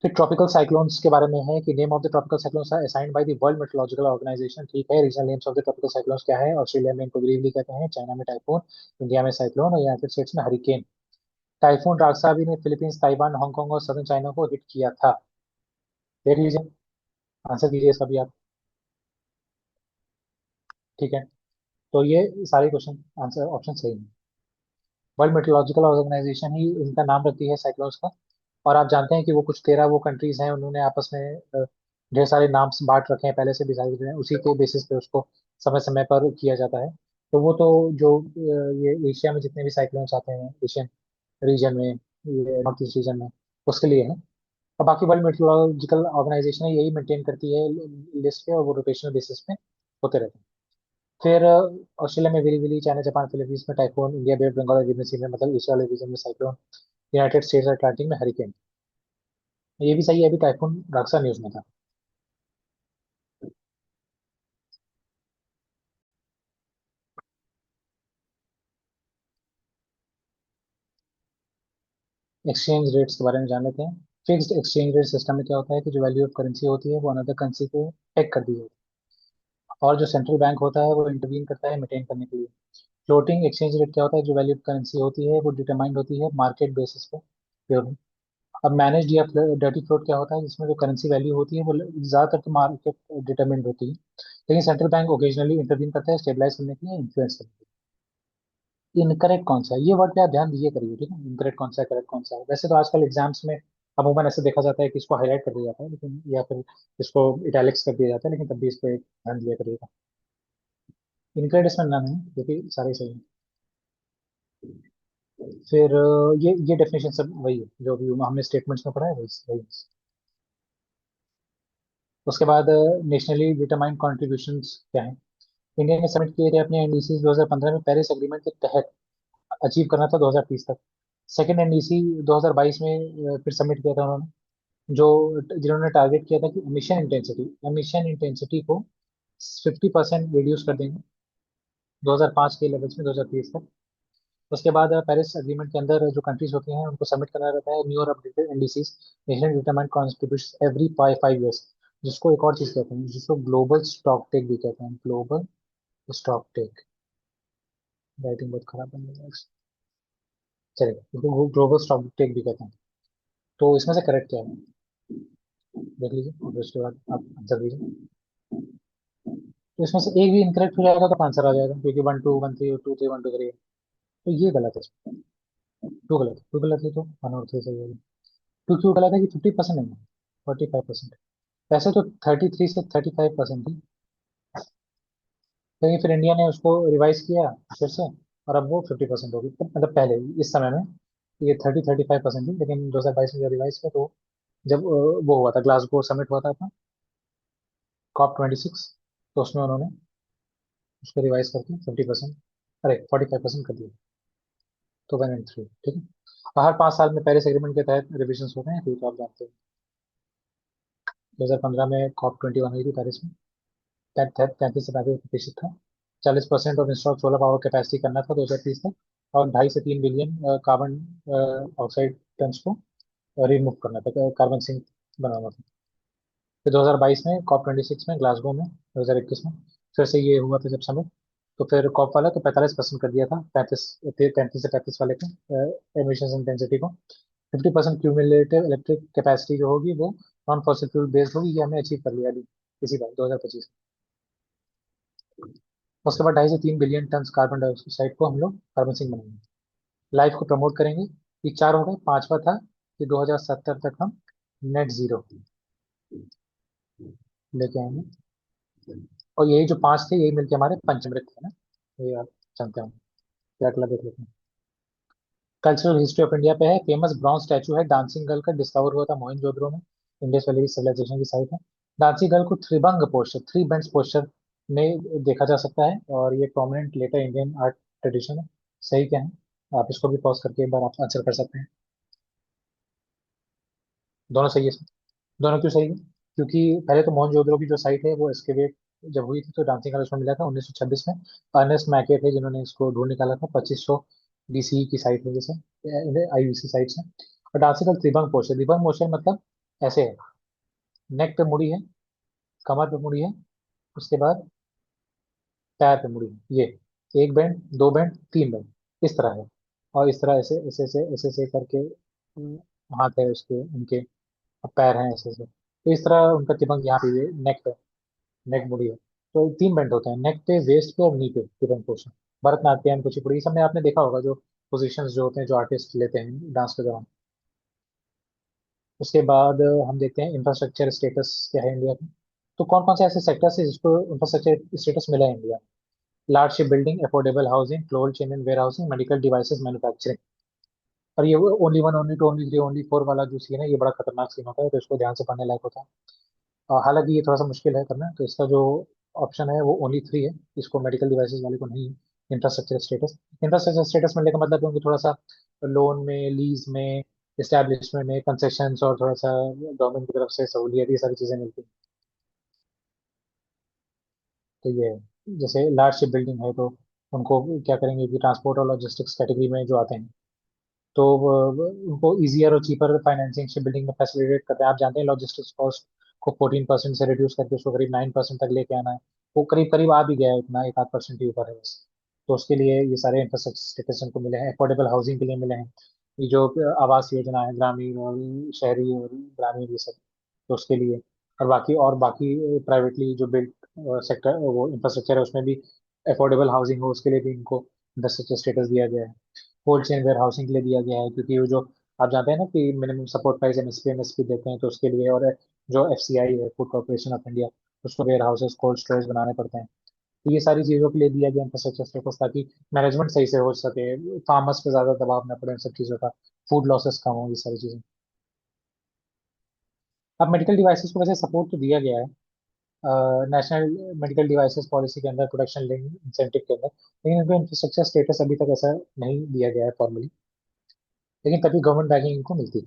फिर ट्रॉपिकल साइक्लोन्स के बारे में है कि name of the tropical cyclones are assigned by the world meteorological organisation. ठीक है, regional names of the tropical cyclones क्या है? ऑस्ट्रेलिया में इनको ग्रीवली कहते हैं, चाइना में टाइफून, इंडिया में साइक्लोन और यूनाइटेड स्टेट्स में हरिकेन। टाइफून राक्साबी ने फिलीपींस, ताइवान, हांगकांग और सदर्न चाइना को हिट किया था। देख लीजिए, आंसर कीजिए इसका भी आप। ठीक है, तो ये सारे क्वेश्चन आंसर ऑप्शन सही है। वर्ल्ड मेट्रोलॉजिकल ऑर्गेनाइजेशन ही इनका नाम रखती है साइक्लोन्स का। और आप जानते हैं कि वो कुछ 13 वो कंट्रीज हैं, उन्होंने आपस में ढेर सारे नाम बांट रखे हैं, पहले से डिसाइड हैं, उसी के बेसिस पे उसको समय समय पर किया जाता है। तो वो तो जो ये एशिया में जितने भी साइक्लोन्स आते हैं एशियन रीजन में, ये नॉर्थ ईस्ट रीजन में, उसके लिए है। और बाकी वर्ल्ड मेट्रोलॉजिकल ऑर्गेनाइजेशन है यही मेंटेन करती है लिस्ट पे, और वो रोटेशनल बेसिस पे होते रहते हैं। फिर ऑस्ट्रेलिया में willy willy, China Japan Philippines में typhoon, India Bay of Bengal और अरेबियन सी में मतलब एशिया वाले रीजन में साइक्लोन, यूनाइटेड स्टेट्स और अटलांटिक में हरिकेन। ये भी सही है, अभी टाइफून राक्सा न्यूज में था। एक्सचेंज रेट्स के बारे में जान लेते हैं। फिक्स्ड एक्सचेंज रेट सिस्टम में क्या होता है कि जो वैल्यू ऑफ करेंसी होती है वो अनदर करेंसी को पेग कर दी जाती है, और जो सेंट्रल बैंक होता है वो इंटरवीन करता है मेंटेन करने के लिए। फ्लोटिंग एक्सचेंज रेट क्या होता है? जो वैल्यू ऑफ करेंसी होती है वो डिटरमाइंड होती है मार्केट बेसिस पे प्योरली। अब मैनेज्ड या डर्टी फ्लोट क्या होता है? जिसमें जो करेंसी वैल्यू होती है वो ज्यादातर तो मार्केट डिटरमिन्ड होती है, लेकिन सेंट्रल बैंक ओकेजनली इंटरवीन करता है स्टेबलाइज करने के लिए, इन्फ्लुएंस करने के लिए। इनकरेक्ट कौन सा है, ये वर्ड पे आप ध्यान दीजिए करिए। ठीक है, इनकरेक्ट कौन सा है, करेक्ट कौन सा है। वैसे तो आजकल एग्जाम्स में अमूमन ऐसे देखा जाता है कि इसको हाईलाइट कर दिया जाता है, लेकिन या फिर इसको इटैलिक्स कर दिया जाता है, लेकिन तब भी इस पे ध्यान दिया करिएगा। इनकरेक्ट इसमें नन है, क्योंकि सारे सही हैं। फिर ये डेफिनेशन सब वही है जो भी हमने स्टेटमेंट्स में पढ़ा है, वही वही। उसके बाद नेशनली डिटरमाइंड कॉन्ट्रीब्यूशंस क्या है? इंडिया ने सबमिट किए थे अपने एनडीसी 2015 में पेरिस एग्रीमेंट के तहत, अचीव करना था 2030 तक। सेकेंड एनडीसी 2022 में फिर सबमिट किया था उन्होंने, जो जिन्होंने टारगेट किया था कि एमिशन इंटेंसिटी को 50% रिड्यूस कर देंगे 2005 के लेवल्स में 2030 तक। उसके बाद पेरिस एग्रीमेंट के अंदर जो कंट्रीज होती हैं उनको सबमिट करना रहता है न्यू और updated NDCs, national determined contribution, every 5 5 years. जिसको एक और चीज कहते हैं, जिसको ग्लोबल स्टॉक टेक भी कहते हैं, ग्लोबल स्टॉक टेक। राइटिंग बहुत खराब बन गई है। चलिए, इसको ग्लोबल स्टॉक टेक भी कहते हैं। तो इसमें से करेक्ट क्या है, देख लीजिए और उसके बाद आप आंसर दीजिए। तो इसमें से एक भी इनकरेक्ट हो जाएगा तो आंसर आ जाएगा, क्योंकि 1 2 1 3 2 3 1 2 3 है। तो ये गलत है, टू गलत है, टू गलत है तो 1 और 3 सही होगा। टू क्यों गलत है कि 50% नहीं है, 45%। वैसे तो 33 से 35% ही। लेकिन फिर इंडिया ने उसको रिवाइज किया फिर से, और अब वो 50% होगी, मतलब पहले इस समय में ये 35% थी, लेकिन 2022 में जब रिवाइज किया तो जब वो हुआ था, ग्लासगो समिट हुआ था अपना, COP 26, तो उसमें उन्होंने उसको रिवाइज करके 50%, अरे 45% कर दिया। तो 1 and 3, ठीक है। और हर 5 साल में पेरिस एग्रीमेंट के तहत रिविजन होते हैं, तो आप जानते हैं। 2015 में COP 21 हुई थी पेरिस में। 33 से 35% था। 40% और इंस्टॉल सोलर पावर कैपेसिटी करना था 2030 तक, और 2.5 से 3 बिलियन कार्बन ऑक्साइड टन्स को रिमूव करना था, कार्बन सिंक बनाना था। फिर 2022 में COP 26 में ग्लासगो में, 2021 में फिर से ये हुआ था जब समिट, तो फिर कॉप वाला तो 45% कर दिया था, 33 से 35 वाले के एमिशन इंटेंसिटी को। 50% क्यूमुलेटिव इलेक्ट्रिक कैपेसिटी जो होगी वो नॉन फॉसिल फ्यूल बेस्ड होगी, ये हमने अचीव कर लिया अभी इसी बार 2025। उसके बाद 2.5 से 3 बिलियन टन कार्बन डाइऑक्साइड को हम लोग कार्बन सिंक बनाएंगे। लाइफ को प्रमोट करेंगे। ये चार हो गए, पांचवा था कि 2070 तक हम नेट जीरो लेके आएंगे। और यही जो पांच थे, यही मिलके हमारे पंचमृत थे ना, ये आप जानते हैं। क्या अगला देख लेते हैं। कल्चरल हिस्ट्री ऑफ इंडिया पे है, फेमस ब्रॉन्ज स्टैचू है डांसिंग गर्ल का, डिस्कवर हुआ था मोहनजोदड़ो में, इंडस वैली सिविलाइजेशन की साइट है। डांसिंग गर्ल को Tribhanga posture, three bend posture में देखा जा सकता है, और ये prominent later Indian art tradition है। सही क्या है, आप इसको भी पॉज करके एक बार आप आंसर कर सकते हैं। दोनों सही है इसमें। दोनों क्यों सही है? क्योंकि पहले तो मोहनजोदड़ो की जो साइट है वो एक्सकेवेट जब हुई थी, तो डांसिंग गर्ल उसमें मिला था 1926 में। अर्नेस्ट मैके थे जिन्होंने इसको ढूंढ निकाला था, 2500 BCE की साइट है जैसे, IUC साइट है। और डांसिंग गर्ल त्रिभंग पोस्चर, त्रिभंग पोस्चर मतलब ऐसे है, नेक पे मुड़ी है, कमर पे मुड़ी है, उसके बाद पैर पे मुड़ी है, ये एक बैंड, दो बैंड, तीन बैंड, इस तरह है। और इस तरह ऐसे ऐसे ऐसे ऐसे ऐसे करके हाथ है उसके उनके, और पैर हैं ऐसे ऐसे, तो इस तरह उनका तिबंग यहाँ पे ये नेक पे, नेक मुड़ी है। तो तीन बेंट होते हैं, नेक पे, वेस्ट पे और नी पे तिबंग पोर्शन। भरतनाट्यम, कुचिपुड़ी सब में आपने देखा होगा, जो पोजीशंस जो होते हैं जो आर्टिस्ट लेते हैं डांस के दौरान। उसके बाद हम देखते हैं इंफ्रास्ट्रक्चर स्टेटस क्या है इंडिया का। तो कौन कौन से ऐसे सेक्टर्स है जिसको इंफ्रास्ट्रक्चर स्टेटस मिला है India? Large ship building, affordable housing, cold chain and ware housing, medical devices manufacturing. और ये only one, only two, only three, only four वाला जो सीन है, ये बड़ा खतरनाक सीन होता है, तो इसको ध्यान से पढ़ने लायक होता है। हालांकि ये थोड़ा सा मुश्किल है करना, तो इसका जो ऑप्शन है वो ओनली थ्री है, इसको मेडिकल डिवाइसेस वाले को नहीं है। इंफ्रास्ट्रक्चर स्टेटस, इंफ्रास्ट्रक्चर स्टेटस मिलने का मतलब है उनको थोड़ा सा लोन में, लीज में, इस्टेब्लिशमेंट में कंसेशंस, और थोड़ा सा गवर्नमेंट की तरफ से सहूलियत, ये सारी चीजें मिलती हैं। तो ये है। जैसे लार्ज शिप बिल्डिंग है, तो उनको क्या करेंगे कि ट्रांसपोर्ट और लॉजिस्टिक्स कैटेगरी में जो आते हैं, तो उनको इजियर और चीपर फाइनेंसिंग शिप बिल्डिंग में फैसिलिटेट करते हैं। आप जानते हैं लॉजिस्टिक्स कॉस्ट को 14% से रिड्यूस करके उसको करीब 9% तक लेके आना है। वो करीब करीब आ भी गया है, इतना एक आध परसेंट ही ऊपर है बस। तो उसके लिए ये सारे इंफ्रास्ट्रक्चर स्टेटस उनको मिले हैं, अफोर्डेबल हाउसिंग के लिए मिले हैं। ये जो आवास योजना है, ग्रामीण और शहरी और ग्रामीण, ये सब, तो उसके लिए। और बाकी प्राइवेटली जो बिल्ड सेक्टर, वो इंफ्रास्ट्रक्चर है, उसमें भी अफोर्डेबल हाउसिंग हो, उसके लिए भी इनको इंफ्रास्ट्रक्चर स्टेटस दिया गया है। कोल्ड चेन वेयर हाउसिंग के लिए दिया गया है, क्योंकि वो जो आप जानते हैं ना कि मिनिमम सपोर्ट प्राइस MSP देते हैं, तो उसके लिए। और जो FCI है, फूड कॉर्पोरेशन ऑफ इंडिया, उसको वेयर हाउसेस, कोल्ड स्टोरेज बनाने पड़ते हैं। तो ये सारी चीज़ों के लिए दिया गया इंफ्रास्ट्रक्चर स्टेटस, ताकि मैनेजमेंट सही से हो सके, फार्मर्स पे ज़्यादा दबाव न पड़े इन सब चीज़ों का, फूड लॉसेस कम हो, ये सारी चीज़ें। अब मेडिकल डिवाइसेस को वैसे सपोर्ट तो दिया गया है नेशनल मेडिकल डिवाइसेस पॉलिसी के अंदर, प्रोडक्शन लिंक इंसेंटिव के अंदर, लेकिन इनको इंफ्रास्ट्रक्चर स्टेटस अभी तक ऐसा नहीं दिया गया है फॉर्मली, लेकिन तभी गवर्नमेंट बैकिंग इनको मिलती है।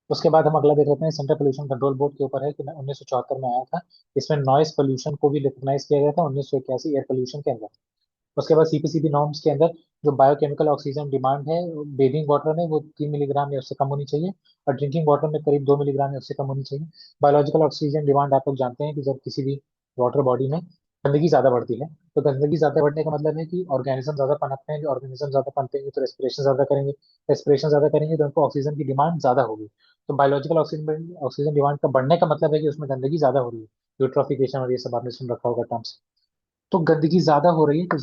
उसके बाद हम अगला देख लेते हैं, सेंट्रल पोल्यूशन कंट्रोल बोर्ड के ऊपर है कि 1974 में आया था। इसमें नॉइस पोल्यूशन को भी रिकॉग्नाइज किया गया था 1981 एयर पोल्यूशन के अंदर। उसके बाद CPCB नॉर्म्स के अंदर जो बायोकेमिकल ऑक्सीजन डिमांड है बेबिंग वाटर में, वो 3 मिलीग्राम या उससे कम होनी चाहिए, और ड्रिंकिंग वाटर में करीब 2 मिलीग्राम या उससे कम होनी चाहिए। बायोलॉजिकल ऑक्सीजन डिमांड आप लोग जानते हैं कि जब किसी भी वाटर बॉडी में गंदगी ज्यादा बढ़ती है, तो गंदगी ज्यादा बढ़ने का मतलब है कि ऑर्गेनिज्म ज्यादा पनपते हैं, जो ऑर्गेनिज्म ज्यादा पनपेंगे तो रेस्पिरेशन ज्यादा करेंगे, रेस्पिरेशन ज्यादा करेंगे तो उनको ऑक्सीजन की डिमांड ज्यादा होगी। तो बायोलॉजिकल ऑक्सीजन ऑक्सीजन डिमांड का बढ़ने का मतलब है कि उसमें गंदगी ज्यादा हो रही है, यूट्रोफिकेशन और ये सब आपने सुन रखा होगा टर्म्स। तो गंदगी ज्यादा हो रही है तो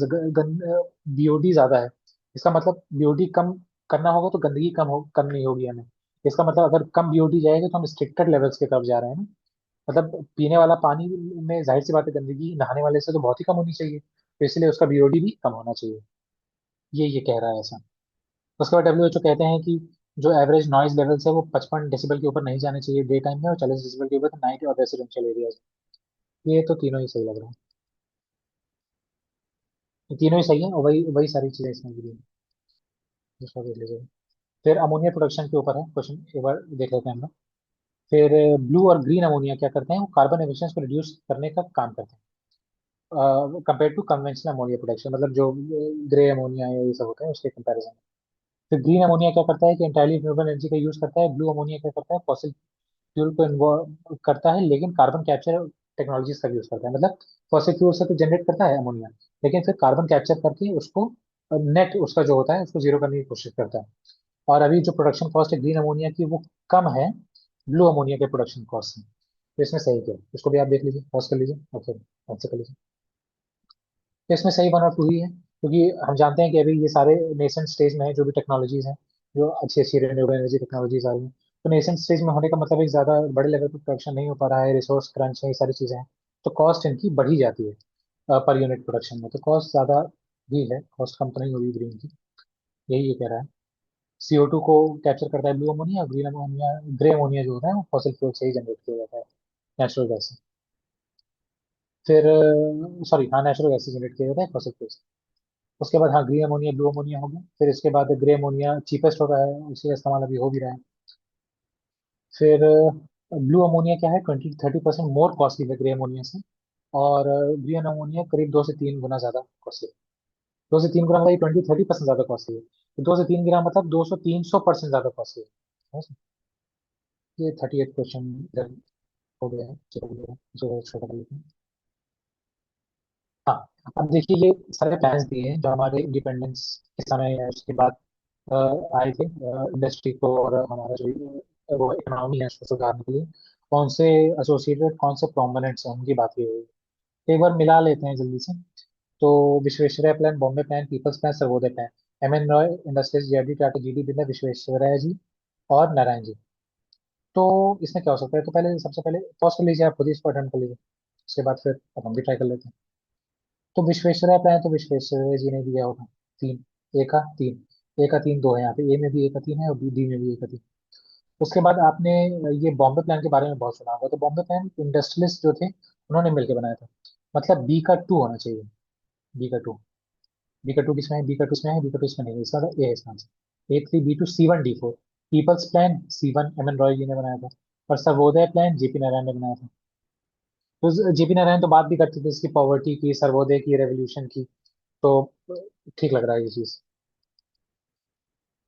BOD ज्यादा है, इसका मतलब BOD कम करना होगा तो गंदगी कम नहीं होगी हमें। इसका मतलब अगर कम BOD जाएगा तो हम स्ट्रिक्टेड लेवल्स की तरफ जा रहे हैं ना। मतलब पीने वाला पानी में जाहिर सी बात है गंदगी नहाने वाले से तो बहुत ही कम होनी चाहिए, तो इसलिए उसका बीओडी भी कम होना चाहिए। ये कह रहा है ऐसा। उसके बाद डब्ल्यू एच ओ कहते हैं कि जो एवरेज नॉइज लेवल्स है वो 55 डेसिबल के ऊपर नहीं जाने चाहिए डे टाइम में, और 40 डेसिबल के ऊपर नाइट और रेसिडेंशियल एरियाज। ये तो तीनों ही सही लग रहा है। ये तीनों ही सही है, और वही वही सारी चीजें इसमें भी हैं। दूसरा देख लीजिए। फिर अमोनिया प्रोडक्शन के ऊपर है क्वेश्चन, एक बार देख लेते हैं हम लोग। फिर ब्लू और ग्रीन अमोनिया क्या करते हैं, वो कार्बन एमिशंस को रिड्यूस करने का काम करते हैं compare to conventional ammonia production, मतलब जो ग्रे अमोनिया या ये सब होते हैं उसके कंपैरिजन में। फिर ग्रीन अमोनिया क्या करता है कि एंटायरली रिन्यूएबल एनर्जी का यूज करता है। ब्लू अमोनिया क्या करता है, फॉसिल फ्यूल को इन्वॉल्व करता है लेकिन कार्बन कैप्चर टेक्नोलॉजीज का यूज करता है। मतलब फॉसिल फ्यूल से तो जनरेट करता है अमोनिया, लेकिन फिर कार्बन कैप्चर करके उसको नेट उसका जो होता है उसको जीरो करने की कोशिश करता है। और अभी जो प्रोडक्शन कॉस्ट है ग्रीन अमोनिया की वो कम है ब्लू अमोनिया के प्रोडक्शन कॉस्ट से। तो इसमें सही क्या है, इसको भी आप देख लीजिए, पॉज कर लीजिए और फिर आंसर कर लीजिए। तो इसमें सही 1 और 2 ही है, क्योंकि हम जानते हैं कि अभी ये सारे नेसेंट स्टेज में है जो भी टेक्नोलॉजीज हैं, जो अच्छी अच्छी रिन्यूएबल एनर्जी टेक्नोलॉजीज आ रही हैं। तो नेसेंट स्टेज में होने का मतलब एक ज़्यादा बड़े लेवल पर प्रोडक्शन नहीं हो पा रहा है, रिसोर्स क्रंच है, ये सारी चीज़ें हैं। तो कॉस्ट इनकी बढ़ी जाती है पर यूनिट प्रोडक्शन में, तो कॉस्ट ज़्यादा ही है, कॉस्ट कम तो नहीं होगी ग्रीन की। यही ये कह रहा है। CO2 को कैप्चर करता है ब्लू अमोनिया, और ग्रीन अमोनिया ग्रे अमोनिया जो होता है वो फॉसिल फ्यूल से ही जनरेट किया जाता है, नेचुरल गैस से। फिर सॉरी हाँ, नेचुरल गैस से जनरेट किया जाता है फॉसिल फ्यूल से। उसके बाद हाँ, ग्रीन अमोनिया ब्लू अमोनिया हो गया। फिर इसके बाद ग्रे अमोनिया चीपेस्ट हो रहा है, उसी का इस्तेमाल अभी हो भी रहा है। फिर ब्लू अमोनिया क्या है, 20 30% मोर कॉस्टली है ग्रे अमोनिया से। और ग्रीन अमोनिया करीब 2 से 3 गुना ज्यादा कॉस्टली। 2 से 3 गुना मतलब 20 30% ज्यादा कॉस्टली है, तो 2 से 3 गुना मतलब 200 300% ज्यादा कॉस्टली है। ये 38 क्वेश्चन हो गया है, चलो हो गया है, जो छोटा कर लेते हैं। हाँ, अब देखिए ये सारे प्लान्स दिए हैं जो हमारे इंडिपेंडेंस के समय या उसके बाद आए थे इंडस्ट्री को और हमारा जो वो इकोनॉमी है उसको सुधारने के लिए। कौन से एसोसिएटेड, कौन से प्रोमिनेंट्स हैं, उनकी बात की हुई है। तो एक बार मिला लेते हैं जल्दी से। तो Visvesvaraya plan, Bombay plan, people's plan, Sarvodaya plan. M N Roy industries, JRD Tata, GD Birla, Visvesvaraya ji और नारायण जी। तो इसमें क्या हो सकता है, तो पहले सबसे पहले पॉज कर लीजिए, आप खुद ही इसको अटेंड कर लीजिए। उसके बाद फिर अब हम भी ट्राई कर लेते हैं। तो विश्वेश्वरैया प्लान तो विश्वेश्वरैया जी ने दिया होगा। तीन, एक का तीन, एक का तीन दो है यहाँ पे, ए में भी एक का तीन है और बी में भी एक का तीन। उसके बाद आपने ये बॉम्बे प्लान के बारे में बहुत सुना होगा। तो बॉम्बे प्लान इंडस्ट्रियलिस्ट जो थे उन्होंने मिलकर बनाया था, मतलब B का 2 होना चाहिए। B का 2, B का 2 किसमें है, B का 2 इसमें है, B का 2 इसमें नहीं है, इसका ए है इसका answer. A3 B2 C1 D4। People's plan C1 M N Roy जी ने बनाया था, और सर्वोदय प्लान JP नारायण ने बनाया था। तो JP नारायण तो बात भी करते थे इसकी, पॉवर्टी की, सर्वोदय की, रेवोल्यूशन की। तो ठीक लग रहा है ये चीज।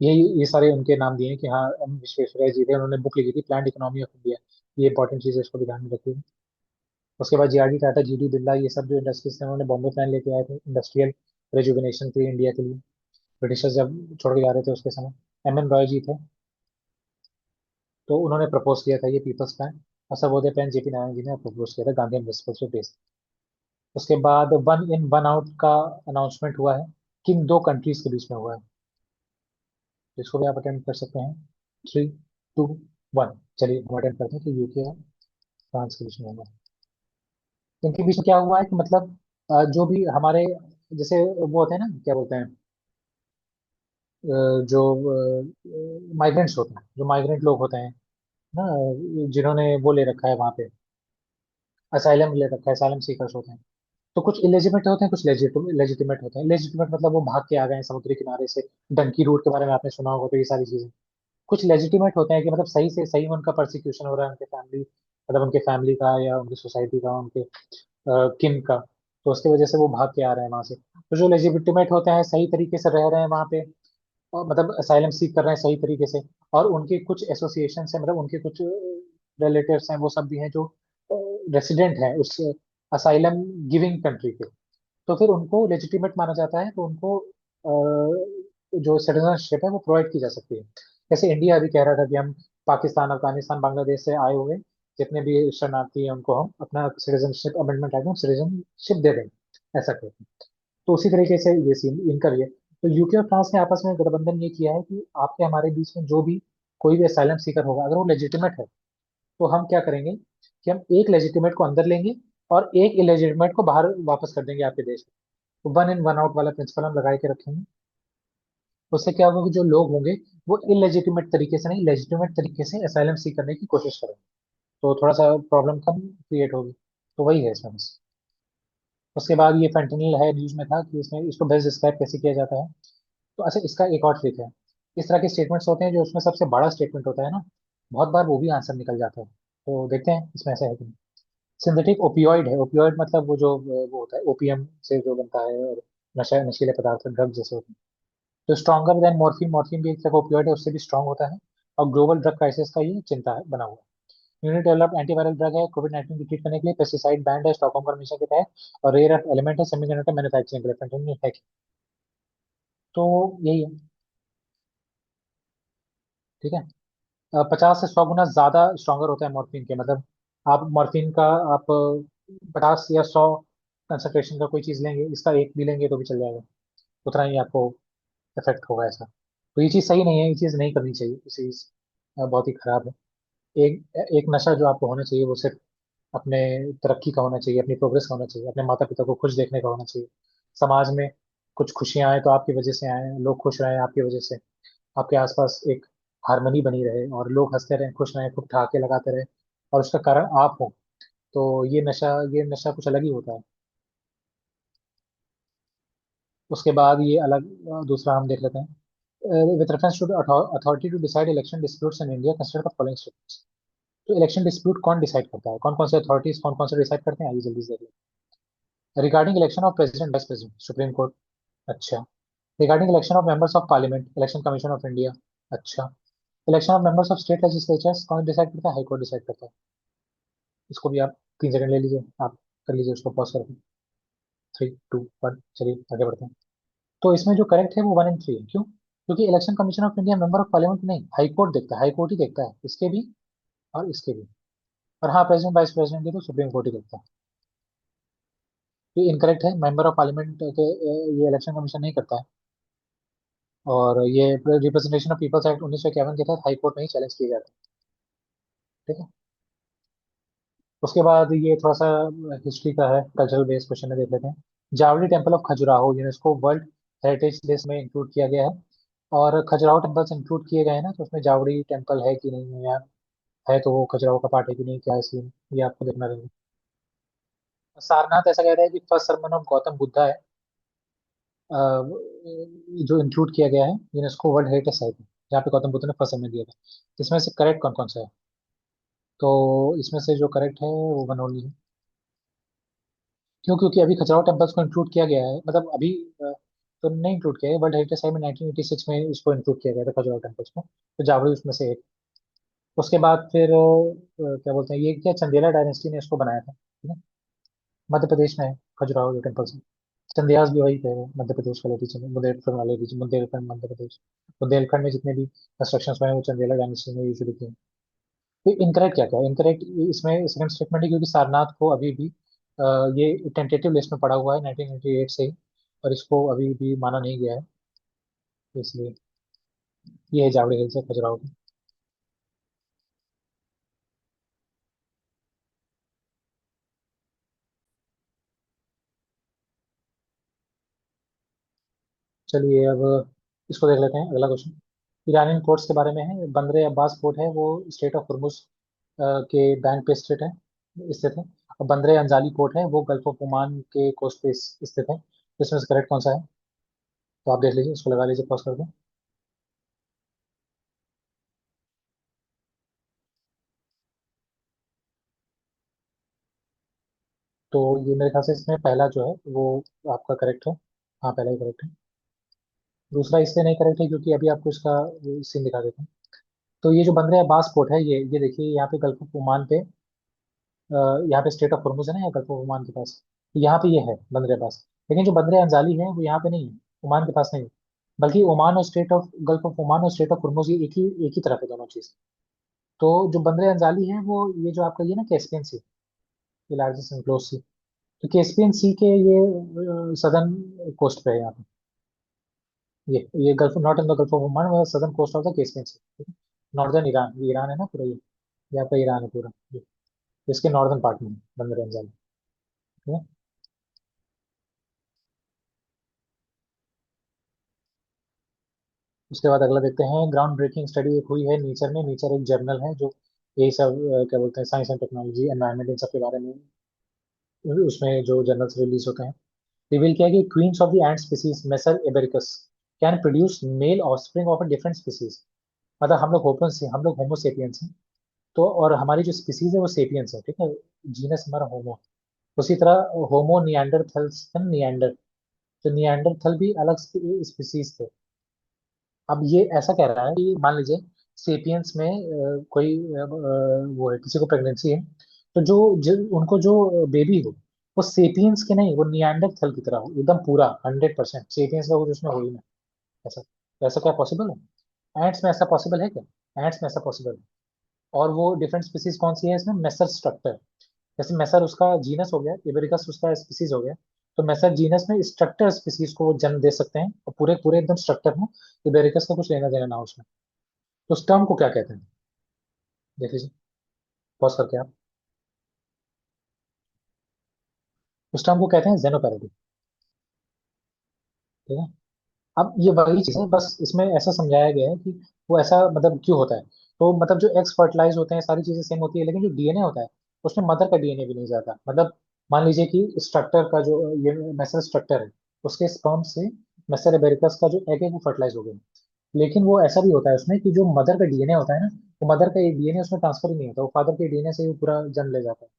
ये सारे उनके नाम दिए हैं कि हाँ, एम विश्वेश्वरैया जी थे, उन्होंने बुक लिखी थी प्लान्ड इकोनॉमी ऑफ इंडिया। ये इंपॉर्टेंट चीज है, इसको भी ध्यान में रखिए। उसके बाद JRD टाटा, GD बिरला, ये सब जो इंडस्ट्रीज थे उन्होंने बॉम्बे प्लान लेके आए थे इंडस्ट्रियल रेजुविनेशन के लिए इंडिया के लिए, ब्रिटिशर्स जब छोड़ के जा रहे थे उसके समय। M N Roy जी थे, तो उन्होंने प्रपोज किया था ये पीपल्स प्लान। और सर्वोदय प्लान JP नारायण जी ने प्रपोज किया था गांधी प्रिंसिपल्स पे बेस्ड। उसके बाद 1 in 1 out का अनाउंसमेंट हुआ है, किन 2 कंट्रीज के बीच में हुआ है, जिसको भी आप अटेंड कर सकते हैं। 3 2 1, चलिए हम अटेंड करते हैं। तो UK और फ्रांस के बीच में होगा। इनके बीच में क्या हुआ है कि मतलब जो भी हमारे जैसे वो होते हैं ना, क्या बोलते हैं, जो माइग्रेंट्स होते हैं, जो माइग्रेंट लोग होते हैं ना, जिन्होंने वो ले रखा है वहाँ पे, असाइलम ले रखा है, असाइलम सीकर्स होते हैं। तो कुछ इलेजिमेट होते हैं, कुछ लेजिटिमेट होते हैं। लेजिटिमेट मतलब वो भाग के आ गए हैं समुद्री किनारे से। डंकी रूट के बारे में आपने सुना होगा, तो ये सारी चीजें। कुछ लेजिटिमेट होते हैं कि मतलब सही से सही में उनका परसिक्यूशन हो रहा है, उनके फैमिली, मतलब उनके फैमिली का या उनकी सोसाइटी का, उनके किन का, तो उसकी वजह से वो भाग के आ रहे हैं वहां से। तो जो लेजिटिमेट होते हैं, सही तरीके से रह रहे हैं वहां पे, और मतलब असाइलम सीख कर रहे हैं सही तरीके से, और उनके कुछ एसोसिएशन है, मतलब उनके कुछ रिलेटिव्स हैं, वो सब भी हैं जो रेसिडेंट हैं उस असाइलम गिविंग कंट्री के। तो फिर उनको लेजिटिमेट माना जाता है, तो उनको जो सिटीजनशिप है वो प्रोवाइड की जा सकती है। जैसे इंडिया अभी कह रहा था कि हम पाकिस्तान, अफगानिस्तान, बांग्लादेश से आए हुए जितने भी शरणार्थी हैं उनको हम अपना सिटीजनशिप अमेंडमेंट एक्ट में सिटीजनशिप दे देंगे, ऐसा कहते हैं। तो उसी तरीके से ये सीन इनका भी है। तो UK और फ्रांस ने आपस में गठबंधन ये किया है कि आपके हमारे बीच में जो भी कोई भी असाइलम सीकर होगा, अगर वो लेजिटिमेट है तो हम क्या करेंगे, कि हम एक लेजिटिमेट को अंदर लेंगे और एक इलेजिटिमेट को बाहर वापस कर देंगे आपके देश में। तो वन इन वन आउट वाला प्रिंसिपल हम लगा के रखेंगे। उससे क्या होगा कि जो लोग होंगे वो इलेजिटिमेट तरीके से नहीं, लेजिटिमेट तरीके से असाइलम सीख करने की कोशिश करेंगे। तो थोड़ा सा प्रॉब्लम कम क्रिएट होगी। तो वही है इसमें बस। उसके बाद ये फेंटेनिल है, न्यूज में था कि इसमें इसको बेस्ट डिस्क्राइब कैसे किया जाता है। तो अच्छा, इसका एक और ट्रिक है। इस तरह के स्टेटमेंट्स होते हैं जो उसमें सबसे बड़ा स्टेटमेंट होता है ना, बहुत बार वो भी आंसर निकल जाता है। तो देखते हैं इसमें ऐसा है कि नहीं। सिंथेटिक ओपियोइड है। ओपियोइड मतलब वो जो वो होता है ओपीएम से जो बनता है, और नशा नशीले पदार्थ ड्रग जैसे होते हैं। तो स्ट्रॉन्गर देन मॉर्फिन, मॉर्फिन भी एक तरह का ओपियोइड है, उससे भी स्ट्रॉन्ग होता है। और ग्लोबल ड्रग क्राइसिस का ये चिंता है बना हुआ है। यूनिट डेवलप्ड एंटीवायरल ड्रग है कोविड 19 की ट्रीट करने के लिए। पेस्टिसाइड बैंड है स्टॉकहोम कन्वेंशन के तहत। और रेयर अर्थ एलिमेंट है सेमीकंडक्टर मैन्युफैक्चरिंग के लिए। fentanyl है तो यही है। ठीक है। 50 से 100 गुना ज्यादा स्ट्रॉन्गर होता है मॉर्फिन के, मतलब आप मॉर्फिन का आप 50 या 100 कंसंट्रेशन का कोई चीज लेंगे, इसका एक भी लेंगे तो भी चल जाएगा, उतना ही आपको इफेक्ट होगा ऐसा। तो ये चीज सही नहीं है, ये चीज नहीं करनी चाहिए, ये चीज बहुत ही खराब है। एक एक नशा जो आपको होना चाहिए वो सिर्फ अपने तरक्की का होना चाहिए, अपनी प्रोग्रेस का होना चाहिए, अपने माता पिता को खुश देखने का होना चाहिए। समाज में कुछ खुशियां आए तो आपकी वजह से आए, लोग खुश रहे आपकी वजह से, आपके आसपास एक हारमोनी बनी रहे और लोग हंसते रहें, खुश रहें, खूब ठहाके लगाते रहे, और उसका कारण आप हो। तो ये नशा कुछ अलग ही होता है। उसके बाद ये अलग दूसरा हम देख लेते हैं। With reference to authority to decide election disputes in India consider the following statements. तो इलेक्शन डिस्प्यूट कौन डिसाइड करता है, कौन कौन से अथॉरिटीज कौन कौन से डिसाइड करते हैं, आइए जल्दी से देख लेते हैं। Regarding election of president vice president Supreme Court. अच्छा। Regarding election of members of Parliament Election Commission of India. अच्छा। Election of members of state legislatures कौन डिसाइड करता है, हाई कोर्ट डिसाइड करता है। इसको भी आप 3 सेकंड ले लीजिए, आप कर लीजिए उसको पॉज करके। 3 2 1, चलिए आगे बढ़ते हैं। तो इसमें जो करेक्ट है वो 1 एंड 3 है। क्यों? क्योंकि election Commission of India member of parliament नहीं, हाई कोर्ट देखता है, हाई कोर्ट ही देखता है इसके भी और इसके भी। और हाँ, प्रेसिडेंट वाइस प्रेसिडेंट के तो सुप्रीम कोर्ट ही देखता है। ये इनकरेक्ट है, मेंबर ऑफ पार्लियामेंट के ये इलेक्शन कमीशन नहीं करता है। और ये रिप्रेजेंटेशन ऑफ पीपल्स एक्ट 1951 के तहत हाई कोर्ट में ही चैलेंज किए जाते हैं। ठीक है। उसके बाद ये थोड़ा सा हिस्ट्री का है, कल्चरल बेस्ड क्वेश्चन है, देख लेते हैं। Javali temple of Khajuraho UNESCO world heritage list में इंक्लूड किया गया है। और खजुराहो टेम्पल्स इंक्लूड किए गए हैं ना, तो उसमें जावड़ी टेम्पल है कि नहीं है, या है तो वो खजुराहो का पार्ट है कि नहीं, क्या है सीन, ये आपको देखना रहेगा। सारनाथ ऐसा कहता है कि first sermon of Gautam Buddha है, अ, जो इंक्लूड किया गया है यूनेस्को वर्ल्ड हेरिटेज साइट में, जहाँ पे गौतम बुद्ध ने फर्स्ट सरमन दिया था। इसमें से करेक्ट कौन कौन सा है? तो इसमें से जो करेक्ट है वो बनोली है। क्यों? क्योंकि अभी खजुराहो टेम्पल्स को इंक्लूड किया गया है, मतलब अभी तो नहीं इंक्लूड किया है, वर्ल्ड हेरिटेज साइट में 1986 में इसको इंक्लूड किया गया था खजुराहो टेम्पल्स को, तो जावड़ी उसमें से एक। उसके बाद फिर क्या बोलते हैं, ये क्या चंदेला डायनेस्टी ने इसको बनाया था, ठीक है। मध्य प्रदेश में है खजुराहो टेम्पल्स। चंदेयास भी वही थे, मध्य प्रदेश वाले रीजन, बुंदेलखंड वाले रीजन, बुंदेलखंड मध्य प्रदेश। बुंदेलखंड में जितने भी कंस्ट्रक्शन हुए हैं वो चंदेला डायनेस्टी में यूजुअली किए हैं। तो इनकरेक्ट क्या क्या है? इनकरेक्ट इसमें सेकंड स्टेटमेंट है, क्योंकि सारनाथ को अभी भी ये टेंटेटिव लिस्ट में पड़ा हुआ है 1998 से ही, और इसको अभी भी माना नहीं गया है, तो इसलिए ये है जावड़ी हिल्स है खजुराहो की। चलिए अब इसको देख लेते हैं, अगला क्वेश्चन। ईरानियन पोर्ट्स के बारे में है। बंदर अब्बास पोर्ट है वो स्टेट ऑफ हुर्मुज के बैंक पे स्टेट है, स्थित है। और बंदर अंजाली पोर्ट है वो गल्फ ऑफ ओमान के कोस्ट पे स्थित है। तो इसमें से करेक्ट कौन सा है? तो आप देख लीजिए, उसको लगा लीजिए पॉज करके। तो ये मेरे ख्याल से इसमें पहला जो है वो आपका करेक्ट है। हाँ, पहला ही करेक्ट है। दूसरा इसलिए नहीं करेक्ट है क्योंकि अभी आपको इसका सीन दिखा देता हूँ। तो ये जो बंदर अब्बास पोर्ट है, ये देखिए यहाँ पे गल्फ ऑफ ओमान पे, अ, यहाँ पे स्टेट ऑफ हुर्मुज है ना, या गल्फ ऑफ ओमान के पास, तो यहाँ पे ये है बंदर अब्बास। लेकिन जो बंदर अंजाली है वो यहाँ पे नहीं है, ओमान के पास नहीं है। बल्कि ओमान और state of gulf of Oman और स्टेट ऑफ हुर्मुज ये एक ही तरफ है दोनों चीज। तो जो बंदर अंजाली है वो ये जो आपका ये ना कैस्पियन सी, ये लार्जेस्ट एनक्लोज सी, तो कैस्पियन सी के ये सदर्न कोस्ट पे है यहाँ पे। ये gulf not in the Gulf of Oman, वो southern coast of the Caspian Sea. Northern Iran, ये ईरान है ना पूरा, ये आपका ईरान है पूरा ये। इसके नॉर्दर्न पार्ट में बंद रेंजल। ठीक है। उसके बाद अगला देखते हैं, ग्राउंड ब्रेकिंग स्टडी एक हुई है नेचर में। नेचर एक जर्नल है जो यही सब क्या बोलते हैं, science and technology environment in सब के बारे में उसमें जो जर्नल्स रिलीज होते हैं। रिवील किया कि queens of the ant species Messor ibericus can produce male offspring of a different species. मतलब हम लोग होमोसेपियंस हैं। तो और हमारी जो स्पीसीज है वो सेपियंस है, ठीक है। जीनस हमारा होमो। उसी तरह होमो निएंडरथल्स निएंडर, तो निएंडरथल भी अलग स्पीसीज थे। अब ये ऐसा कह रहा है कि मान लीजिए सेपियंस में कोई वो है, किसी को प्रेगनेंसी है, तो उनको जो बेबी हो वो सेपियंस के नहीं, वो निएंडरथल की तरह हो, एकदम पूरा 100%। सेपियंस का कुछ उसमें हो ही ना। ऐसा ऐसा क्या पॉसिबल है? एंट्स में ऐसा पॉसिबल है क्या? एंट्स में ऐसा पॉसिबल है। और वो डिफरेंट स्पीसीज कौन सी है इसमें? मेसर स्ट्रक्टर। जैसे मेसर उसका जीनस हो गया, इबेरिकस उसका स्पीसीज हो गया। तो मेसर जीनस में स्ट्रक्टर स्पीसीज को वो जन्म दे सकते हैं, और पूरे पूरे एकदम स्ट्रक्टर हो। इबेरिकस का कुछ लेना देना ना हो उसमें। तो उस टर्म को क्या कहते हैं? देख लीजिए, पॉज करके आप। उस टर्म को कहते हैं जेनोपैरिडी। ठीक है। अब ये वही चीज है, बस इसमें ऐसा समझाया गया है कि वो ऐसा मतलब क्यों होता है। तो मतलब जो एग्स फर्टिलाइज होते हैं सारी चीजें सेम होती है, लेकिन जो डीएनए होता है उसमें मदर का डीएनए भी नहीं जाता। मतलब मान लीजिए कि स्ट्रक्टर का जो ये मेसर स्ट्रक्टर है, उसके स्पर्म से मेसर एबेरिकस का जो एग है वो फर्टिलाइज हो गया। लेकिन वो ऐसा भी होता है उसमें कि जो मदर का डीएनए होता है ना, वो मदर का ये डीएनए उसमें ट्रांसफर ही नहीं होता, वो फादर के डीएनए से ही वो पूरा जन्म ले जाता है।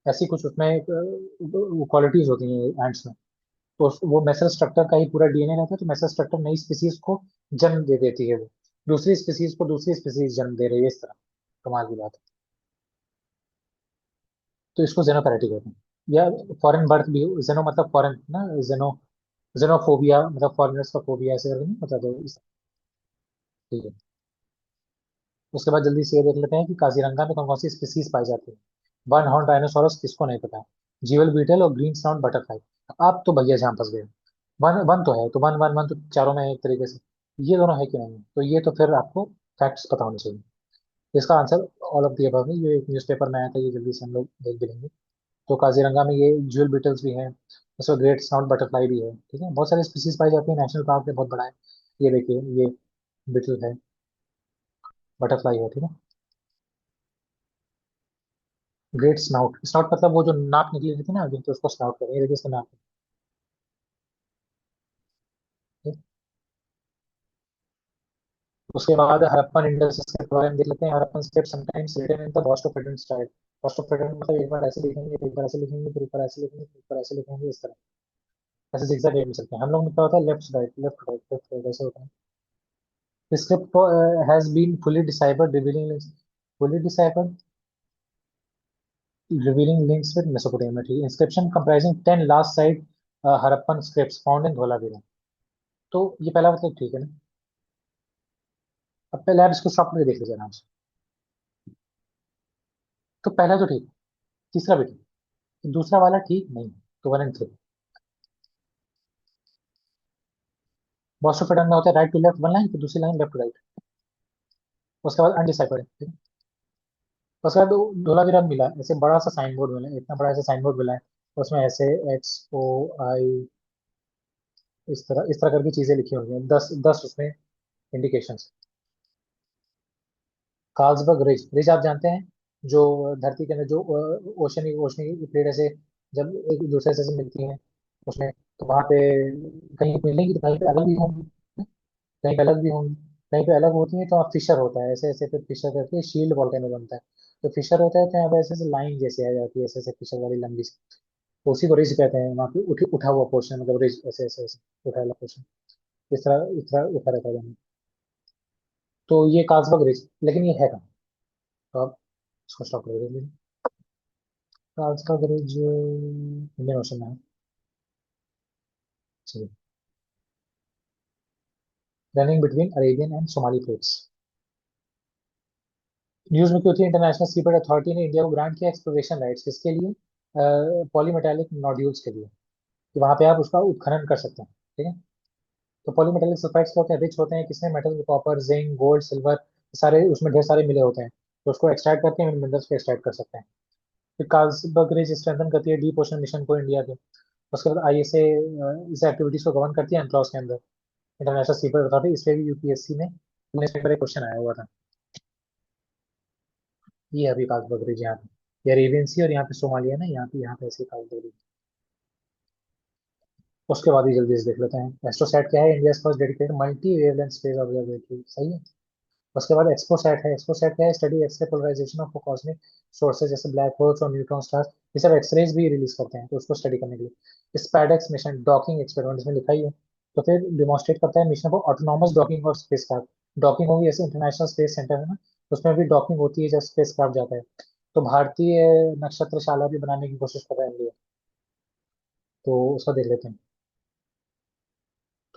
ऐसी कुछ उसमें क्वालिटीज होती हैं एंड्स में। तो वो मेसल स्ट्रक्चर का ही पूरा डीएनए रहता है, तो मेसल स्ट्रक्चर नई स्पीसीज को जन्म दे देती है। वो दूसरी स्पीसीज को दूसरी स्पीसीज जन्म दे रही है, इस तरह। कमाल की बात है। तो इसको जेनोपैरिटी कहते हैं। या फॉरेन बर्थ भी, जेनो मतलब फॉरेन ना, जेनो जेनोफोबिया मतलब फॉरेनर्स का फोबिया, ऐसे करके नहीं होता तो ठीक है। उसके बाद जल्दी से ये देख लेते हैं कि काजीरंगा में कौन कौन सी स्पीसीज पाई जाती है। वन हॉर्न डायनासोरस किसको नहीं पता है? जीवल बीटल और ग्रीन स्नॉट बटरफ्लाई। आप तो भैया जहाँ फंस गए। वन वन तो है, तो वन वन वन तो चारों में है एक तरीके से। ये दोनों है कि नहीं? तो ये तो फिर आपको फैक्ट्स पता होने चाहिए। इसका answer all of the above है। ये एक न्यूज़पेपर में आया था, ये जल्दी से हम लोग देख भी लेंगे। तो काजीरंगा में ये ज्यूल बीटल्स भी हैं, उसमें ग्रेट स्नॉट बटरफ्लाई भी है। ठीक है, बहुत सारी स्पीसीज पाई जाती है। नेशनल पार्क है, बहुत बड़ा है। ये देखिए, ये बीटल है, बटरफ्लाई है। ठीक है। ग्रेट स्नाउट, स्नाउट मतलब वो जो नाक निकली रहती है ना, जो तो उसको स्नाउट कहते हैं। ये देखिए इसका नाक है। उसके बाद हड़प्पन इंडस्ट्रीज के बारे में देख लेते हैं। Harappan script sometimes written in the बॉस्टो स्टाइल। बॉस्टो मतलब एक बार ऐसे लिखेंगे, फिर एक बार ऐसे लिखेंगे, फिर एक बार ऐसे लिखेंगे, फिर एक बार ऐसे लिखेंगे, इस तरह। ऐसे जिगजैग वे में चलते हैं हम लोग में। क्या होता है? Left right left right left right, ऐसे होता है। Script has been fully deciphered revealing fully deciphered revealing links with Mesopotamia. ठीक है। Inscription comprising 10 last side Harappan scripts found in Dholavira. तो ये पहला मतलब ठीक है ना। अब पहले आप इसको शॉर्ट में देख लीजिए आराम से। तो पहला तो ठीक, तीसरा भी ठीक, दूसरा वाला ठीक नहीं है। तो 1 and 3। बॉस्टोपेडन में होता है right to left one line, फिर दूसरी लाइन लेफ्ट टू राइट। उसके बाद अनडिसाइफर्ड है, ठीक है? उसके बाद धोलावीरा मिला, ऐसे बड़ा सा साइन बोर्ड मिला, इतना बड़ा ऐसा साइन बोर्ड मिला है। उसमें ऐसे XOI, इस तरह करके चीजें लिखी हुई हैं, 10 10 उसमें इंडिकेशन। कार्लसबर्ग रिज, रिज आप जानते हैं, जो धरती के अंदर जो ओशनिक प्लेट ऐसे जब एक दूसरे से मिलती हैं उसमें, तो वहां पे कहीं मिलेंगी तो कहीं पे अलग भी होंगी, कहीं पे अलग भी होंगी। कहीं पे अलग होती है तो वहाँ फिशर होता है, ऐसे ऐसे फिर फिशर करके शील्ड वॉल्केनो बनता है। तो फिशर होता है तो यहाँ पे ऐसे ऐसे लाइन जैसे आ जाती है, ऐसे ऐसे फिशर वाली लंबी सी। तो उसी को रिज कहते हैं। वहाँ पे उठा हुआ पोर्शन मतलब रिज, ऐसे ऐसे ऐसे उठा हुआ पोर्शन, इस तरह उठा रहता है जमीन। तो ये कार्लसबर्ग रिज, लेकिन ये है कहाँ? तो आप इसको स्टॉप कर दीजिए। कार्लसबर्ग रिज इंडियन ओशन में है। चलिए। Running between Arabian and Somali plates. News में क्यों थी? इंटरनेशनल सीपेड अथॉरिटी ने इंडिया को ग्रांट किया एक्सप्लोरेशन राइट्स, किसके लिए? पॉलीमेटालिक नोड्यूल्स के लिए, कि वहां पे आप उसका उत्खनन कर सकते हैं। ठीक है। तो पॉलीमेटालिक सल्फाइड्स क्या होते हैं? रिच होते हैं किसमें? मेटल में, कॉपर, जिंक, गोल्ड, सिल्वर, सारे उसमें ढेर सारे मिले होते हैं। तो उसको एक्सट्रैक्ट करके मिनरल्स को एक्सट्रैक्ट कर सकते हैं। फिर कार्लसबर्ग रिज स्ट्रेंथन करती है डीप ओशन मिशन को इंडिया के। उसके बाद आईएसए इस एक्टिविटीज को गवर्न करती है एनक्लोज के अंदर, इंटरनेशनल सीफोर्स अथॉरिटी। इसलिए भी यूपीएससी में पुलिस पेपर एक क्वेश्चन आया हुआ था। ये अभी कार्लसबर्ग रिज यहाँ पे, ये अरेबियन सी और यहाँ पे सोमालिया ना, यहाँ पे ऐसे कार्लसबर्ग रिज। उसके बाद ही जल्दी से देख लेते हैं, एस्ट्रोसैट क्या है? India first dedicated multi wavelength space observatory, सही है। उसके बाद एक्सपोसैट है। एक्सपोसैट क्या है? Study x-ray polarisation of cosmic sources जैसे ब्लैक होल्स और न्यूट्रॉन स्टार्स। ये सब एक्सरेज भी रिलीज करते हैं, तो उसको स्टडी करने के लिए स्पैडेक्स मिशन डॉकिंग एक्सपेरिमेंट इसमें लिखा ही है। तो फिर डिमॉन्स्ट्रेट करता है मिशन को ऑटोनॉमस डॉकिंग और स्पेस क्राफ्ट। डॉकिंग होगी, जैसे इंटरनेशनल स्पेस सेंटर है ना, उसमें भी डॉकिंग होती है जब स्पेस क्राफ्ट जाता है। तो भारतीय नक्षत्रशाला भी बनाने की कोशिश कर रहा है इंडिया, तो उसका देख लेते हैं।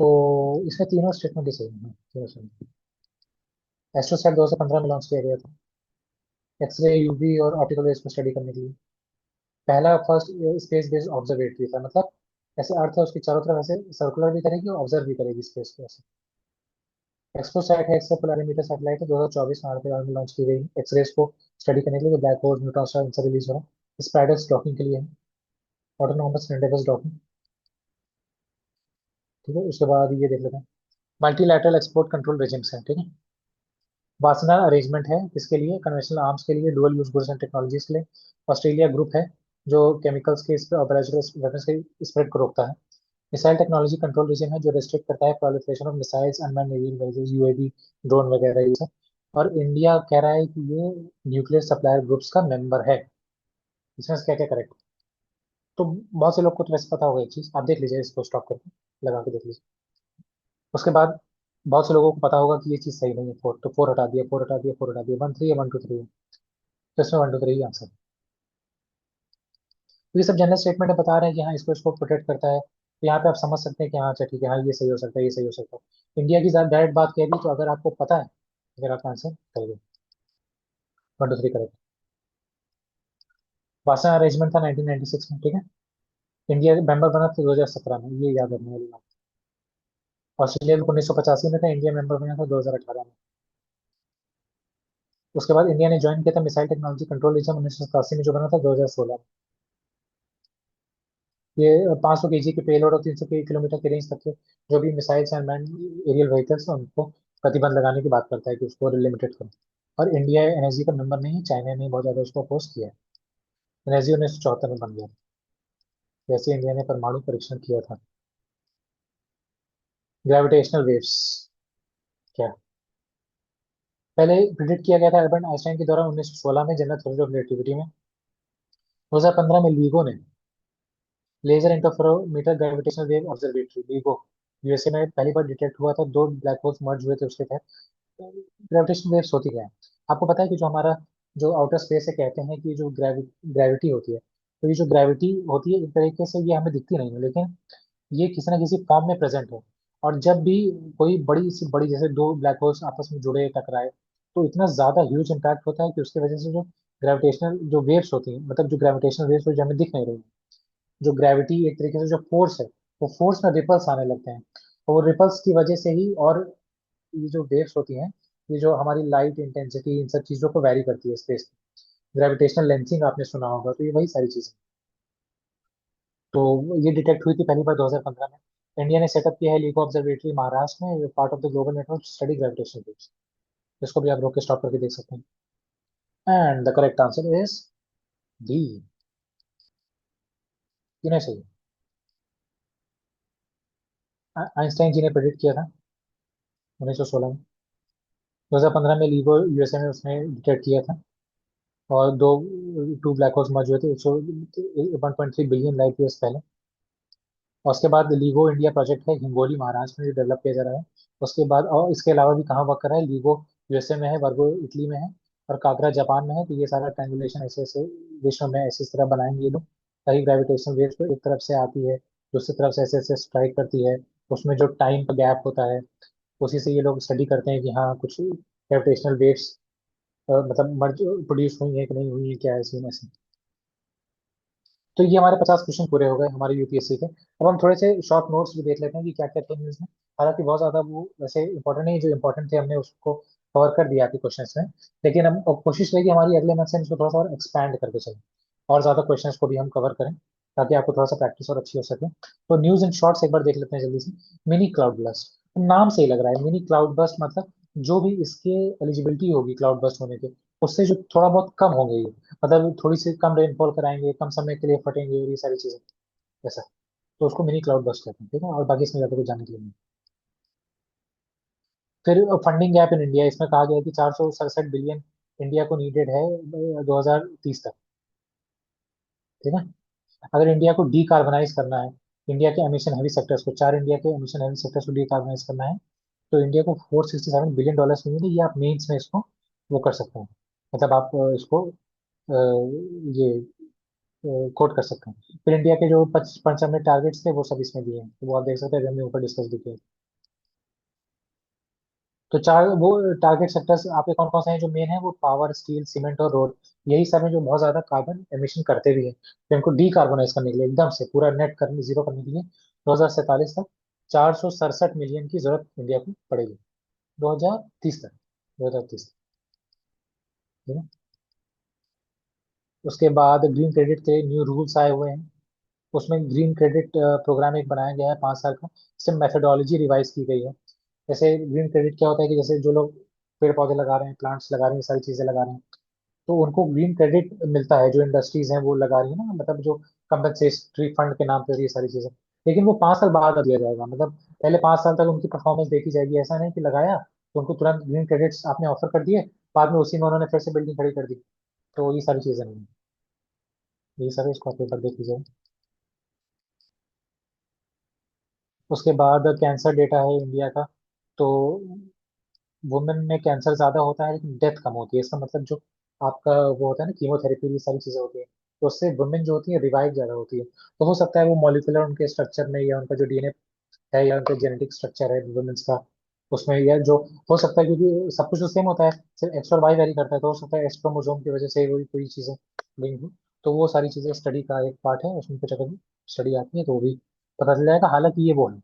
तो इसमें तीनों स्टेटमेंट ही सही है, हाँ, तीनों सही। एस्ट्रोसैट 2015 में लॉन्च किया गया था, एक्सरे यूवी और ऑप्टिकल रेज को स्टडी करने के लिए। पहला फर्स्ट स्पेस बेस्ड ऑब्जर्वेटरी था, मतलब ऐसे अर्थ है उसके चारों तरफ ऐसे सर्कुलर भी करेगी और ऑब्जर्व भी करेगी स्पेस को ऐसे। एक्सपोसैट है, एक्सरे पोलरिमीटर सैटेलाइट है, 2024 में भारतीय में लॉन्च की गई एक्सरेज को स्टडी करने के लिए, ब्लैक होल न्यूट्रॉन स्टार इनसे रिलीज हो रहा है। स्पाइडर्स डॉकिंग के लिए है, ऑटोनॉमस रिलेटिव्स डॉकिंग। ठीक है, उसके बाद ये देख लेते हैं, मल्टीलैटरल एक्सपोर्ट कंट्रोल रेजिम्स है, ठीक है। वासना अरेंजमेंट है किसके लिए? कन्वेंशनल आर्म्स के लिए, dual use goods and technologies के लिए। ऑस्ट्रेलिया ग्रुप है जो केमिकल्स के बायोलॉजिकल वेपन्स के स्प्रेड को रोकता है। मिसाइल टेक्नोलॉजी कंट्रोल रीजन है जो रिस्ट्रिक्ट करता है proliferation of missiles, unmanned aerial vehicles, UAV, drone वगैरह ये सब। और इंडिया कह रहा है कि ये न्यूक्लियर सप्लायर ग्रुप्स का मेंबर है। इसमें से क्या क्या करेक्ट? तो बहुत से लोग को तो वैसे पता होगा एक चीज, आप देख लीजिए इसको स्टॉप करके, लगा के देख लीजिए। उसके बाद बहुत से लोगों को पता होगा कि ये चीज सही नहीं है, फोर, तो फोर हटा दिया, फोर हटा दिया, फोर हटा दिया, 1 3 है, 1 2 3 है। तो इसमें 1 2 3 आंसर। तो ये सब जनरल स्टेटमेंट बता रहे हैं कि हाँ इसको इसको प्रोटेक्ट करता है, तो यहाँ पे आप समझ सकते हैं कि हाँ अच्छा ठीक है, हाँ ये सही हो सकता है, ये सही हो सकता है। इंडिया की डायरेक्ट बात कह दी, तो अगर आपको पता है, अगर आप आंसर करिए। 1 2 3 करेक्ट। वासा अरेंजमेंट था 1996 में, ठीक है। इंडिया मेंबर बना था 2017 में, ये याद रखने वाली बात। ऑस्ट्रेलिया में 1985 में था, इंडिया मेंबर बना था 2018 में। उसके बाद इंडिया ने ज्वाइन किया था मिसाइल टेक्नोलॉजी कंट्रोल रीजन 1987 में, जो बना था 2016 में। ये 500 केजी के पेलोड और 300 किलोमीटर की रेंज तक के जो भी missiles and man aerial vehicles हैं उनको प्रतिबंध लगाने की बात करता है कि उसको लिमिटेड करो। और इंडिया एनएसजी का मेंबर नहीं है, चाइना ने बहुत ज्यादा उसको अपोज किया है। एनएसजी 1974 में बन गया, जैसे इंडिया ने परमाणु परीक्षण किया था। ग्रेविटेशनल वेव्स क्या? पहले प्रिडिक्ट किया गया था अल्बर्ट आइंस्टाइन के द्वारा 1916 में जनरल थ्योरी ऑफ रिलेटिविटी में। 2015 में लीगो ने laser interferometer gravitational wave observatory, LIGO, USA में पहली बार डिटेक्ट हुआ था, दो ब्लैक होल्स मर्ज हुए थे उसके तहत। ग्रेविटेशनल वेव्स होती क्या है? आपको पता है कि जो हमारा जो आउटर स्पेस है, कहते हैं कि जो ग्रेविटी होती है, तो ये जो ग्रेविटी होती है एक तरीके से ये हमें दिखती नहीं है, लेकिन ये किसी ना किसी फॉर्म में प्रेजेंट है। और जब भी कोई बड़ी सी बड़ी, जैसे दो ब्लैक होल्स आपस में जुड़े टकराए, तो इतना ज्यादा ह्यूज इम्पैक्ट होता है कि उसकी वजह से जो ग्रेविटेशनल जो वेव्स होती हैं, मतलब जो ग्रेविटेशनल वेव्स जो हमें दिख नहीं रही, जो ग्रेविटी एक तरीके से जो फोर्स है, वो फोर्स में रिपल्स आने लगते हैं। और वो रिपल्स की वजह से ही, और ये जो वेव्स होती हैं, ये जो हमारी लाइट इंटेंसिटी इन सब चीजों को वैरी करती है स्पेस। ग्रेविटेशनल लेंसिंग आपने सुना होगा, तो ये वही सारी चीजें। तो ये डिटेक्ट हुई थी पहली बार 2015 में। इंडिया ने सेटअप किया है लीगो ऑब्जर्वेटरी महाराष्ट्र में, part of the global network study gravitational waves. इसको भी आप रोक के स्टॉप करके देख सकते हैं। And the correct answer is D, तीनों सही। आइंस्टाइन जी ने प्रेडिक्ट किया था 1916 में। 2015 में लीगो यूएसए में उसने डिटेक्ट किया था। और दो टू ब्लैक होल्स मर्ज हुए थे 1.3 बिलियन लाइट ईयर्स पहले। और उसके बाद लीगो इंडिया प्रोजेक्ट है हिंगोली महाराष्ट्र में, जो डेवलप किया जा रहा है। उसके बाद और इसके अलावा भी कहाँ वर्क कर रहा है लीगो? यूएसए में है, वर्गो इटली में है, और काकरा जापान में है। तो ये सारा ट्रायंगुलेशन ऐसे ऐसे विश्व में ऐसे इस तरह बनाएंगे ये लोग, ताकि ग्रेविटेशन वेव्स तो एक तरफ से आती है, दूसरी तरफ से ऐसे ऐसे स्ट्राइक करती है, उसमें जो टाइम का गैप होता है, उसी से ये लोग स्टडी करते हैं कि हाँ कुछ ग्रेविटेशनल वेव्स मतलब मर्ज प्रोड्यूस हुई है कि नहीं हुई है, क्या है सीन ऐसे। तो ये हमारे 50 क्वेश्चन पूरे हो गए हमारे यूपीएससी के। अब हम थोड़े से शॉर्ट नोट्स भी देख लेते हैं कि क्या क्या थे न्यूज़ में। हालांकि बहुत ज्यादा वो वैसे इंपॉर्टेंट नहीं, जो इंपॉर्टेंट थे हमने उसको कवर कर दिया आपके क्वेश्चन में। लेकिन हम अब कोशिश रहेगी हमारी अगले मंथ से हम इसको थोड़ा सा और एक्सपैंड करके चलें। और ज़्यादा क्वेश्चंस को भी हम कवर करें, ताकि आपको थोड़ा सा प्रैक्टिस और अच्छी हो सके। तो न्यूज़ इन शॉर्ट्स एक बार देख लेते हैं जल्दी से। मिनी क्लाउड बस्ट, नाम से ही लग रहा है मिनी क्लाउड बस्ट, मतलब जो भी इसके एलिजिबिलिटी होगी क्लाउड बस्ट होने के, उससे जो थोड़ा बहुत कम होंगे ये, मतलब थोड़ी सी कम रेनफॉल कराएंगे, कम समय के लिए फटेंगे, और ये सारी चीज़ें ऐसा। तो उसको मिनी क्लाउड बस्ट कहते हैं, ठीक है, और बाकी इसमें ज़्यादा कुछ जानने के लिए नहीं। फिर फंडिंग गैप इन इंडिया, इसमें कहा गया है कि 467 बिलियन इंडिया को नीडेड है 2030 तक, ठीक है। अगर इंडिया को डीकार्बोनाइज करना है, इंडिया के एमिशन हैवी सेक्टर्स को, चार इंडिया के एमिशन हैवी सेक्टर्स को डीकार्बोनाइज करना है, तो इंडिया को $467 बिलियन चाहिए। ये आप मेंस में इसको वो कर सकते हैं, मतलब आप इसको ये कोट कर सकते हैं। फिर इंडिया के जो 55 टारगेट्स थे वो सब इसमें दिए हैं, तो वो आप देख सकते हैं, हमने ऊपर डिस्कस भी किया। तो चार वो टारगेट सेक्टर्स आपके कौन कौन से हैं जो मेन है, वो पावर, स्टील, सीमेंट और रोड, यही सब है जो बहुत ज्यादा कार्बन एमिशन करते भी हैं। तो इनको डीकार्बोनाइज करने के लिए, एकदम से पूरा नेट करने, जीरो करने के लिए 2047 तक 467 मिलियन की जरूरत इंडिया को पड़ेगी, 2030 तक, 2030 तक, ठीक है। उसके बाद ग्रीन क्रेडिट के न्यू रूल्स आए हुए हैं। उसमें ग्रीन क्रेडिट प्रोग्राम एक बनाया गया है 5 साल का, इससे मेथोडोलॉजी रिवाइज की गई है। जैसे ग्रीन क्रेडिट क्या होता है कि जैसे जो लोग पेड़ पौधे लगा रहे हैं, प्लांट्स लगा रहे हैं, ये सारी चीजें लगा रहे हैं, तो उनको ग्रीन क्रेडिट मिलता है, जो इंडस्ट्रीज हैं वो लगा रही है ना, मतलब जो कंपनसेटरी फंड के नाम पे ये सारी चीजें। लेकिन वो 5 साल बाद दिया जाएगा, मतलब पहले 5 साल तक उनकी परफॉर्मेंस देखी जाएगी। ऐसा नहीं कि लगाया तो उनको तुरंत ग्रीन क्रेडिट्स आपने ऑफर कर दिए, बाद में उसी में उन्होंने फिर से बिल्डिंग खड़ी कर दी। तो ये सारी चीजें नहीं है, ये सारे इसको आप पेपर देख लीजिए। उसके बाद कैंसर डेटा है इंडिया का। तो वुमेन में कैंसर ज्यादा होता है लेकिन डेथ कम होती है, इसका मतलब जो आपका वो होता है ना, कीमोथेरेपी, ये सारी चीजें होती है, तो उससे वुमेन जो होती है रिवाइव ज्यादा होती है। तो हो सकता है वो मॉलिक्यूलर उनके स्ट्रक्चर में, या उनका जो डीएनए है, या उनका जेनेटिक स्ट्रक्चर है वुमेन्स का, उसमें या जो हो सकता है, क्योंकि सब कुछ तो सेम होता है, सिर्फ एक्स और वाई वेरी करता है, तो हो सकता है एक्स क्रोमोसोम की वजह से वही कोई चीजें लिंक हो। तो वो सारी चीजें स्टडी का एक पार्ट है, उसमें कुछ अगर स्टडी आती है तो वो भी पता चल जाएगा। हालांकि ये वो है,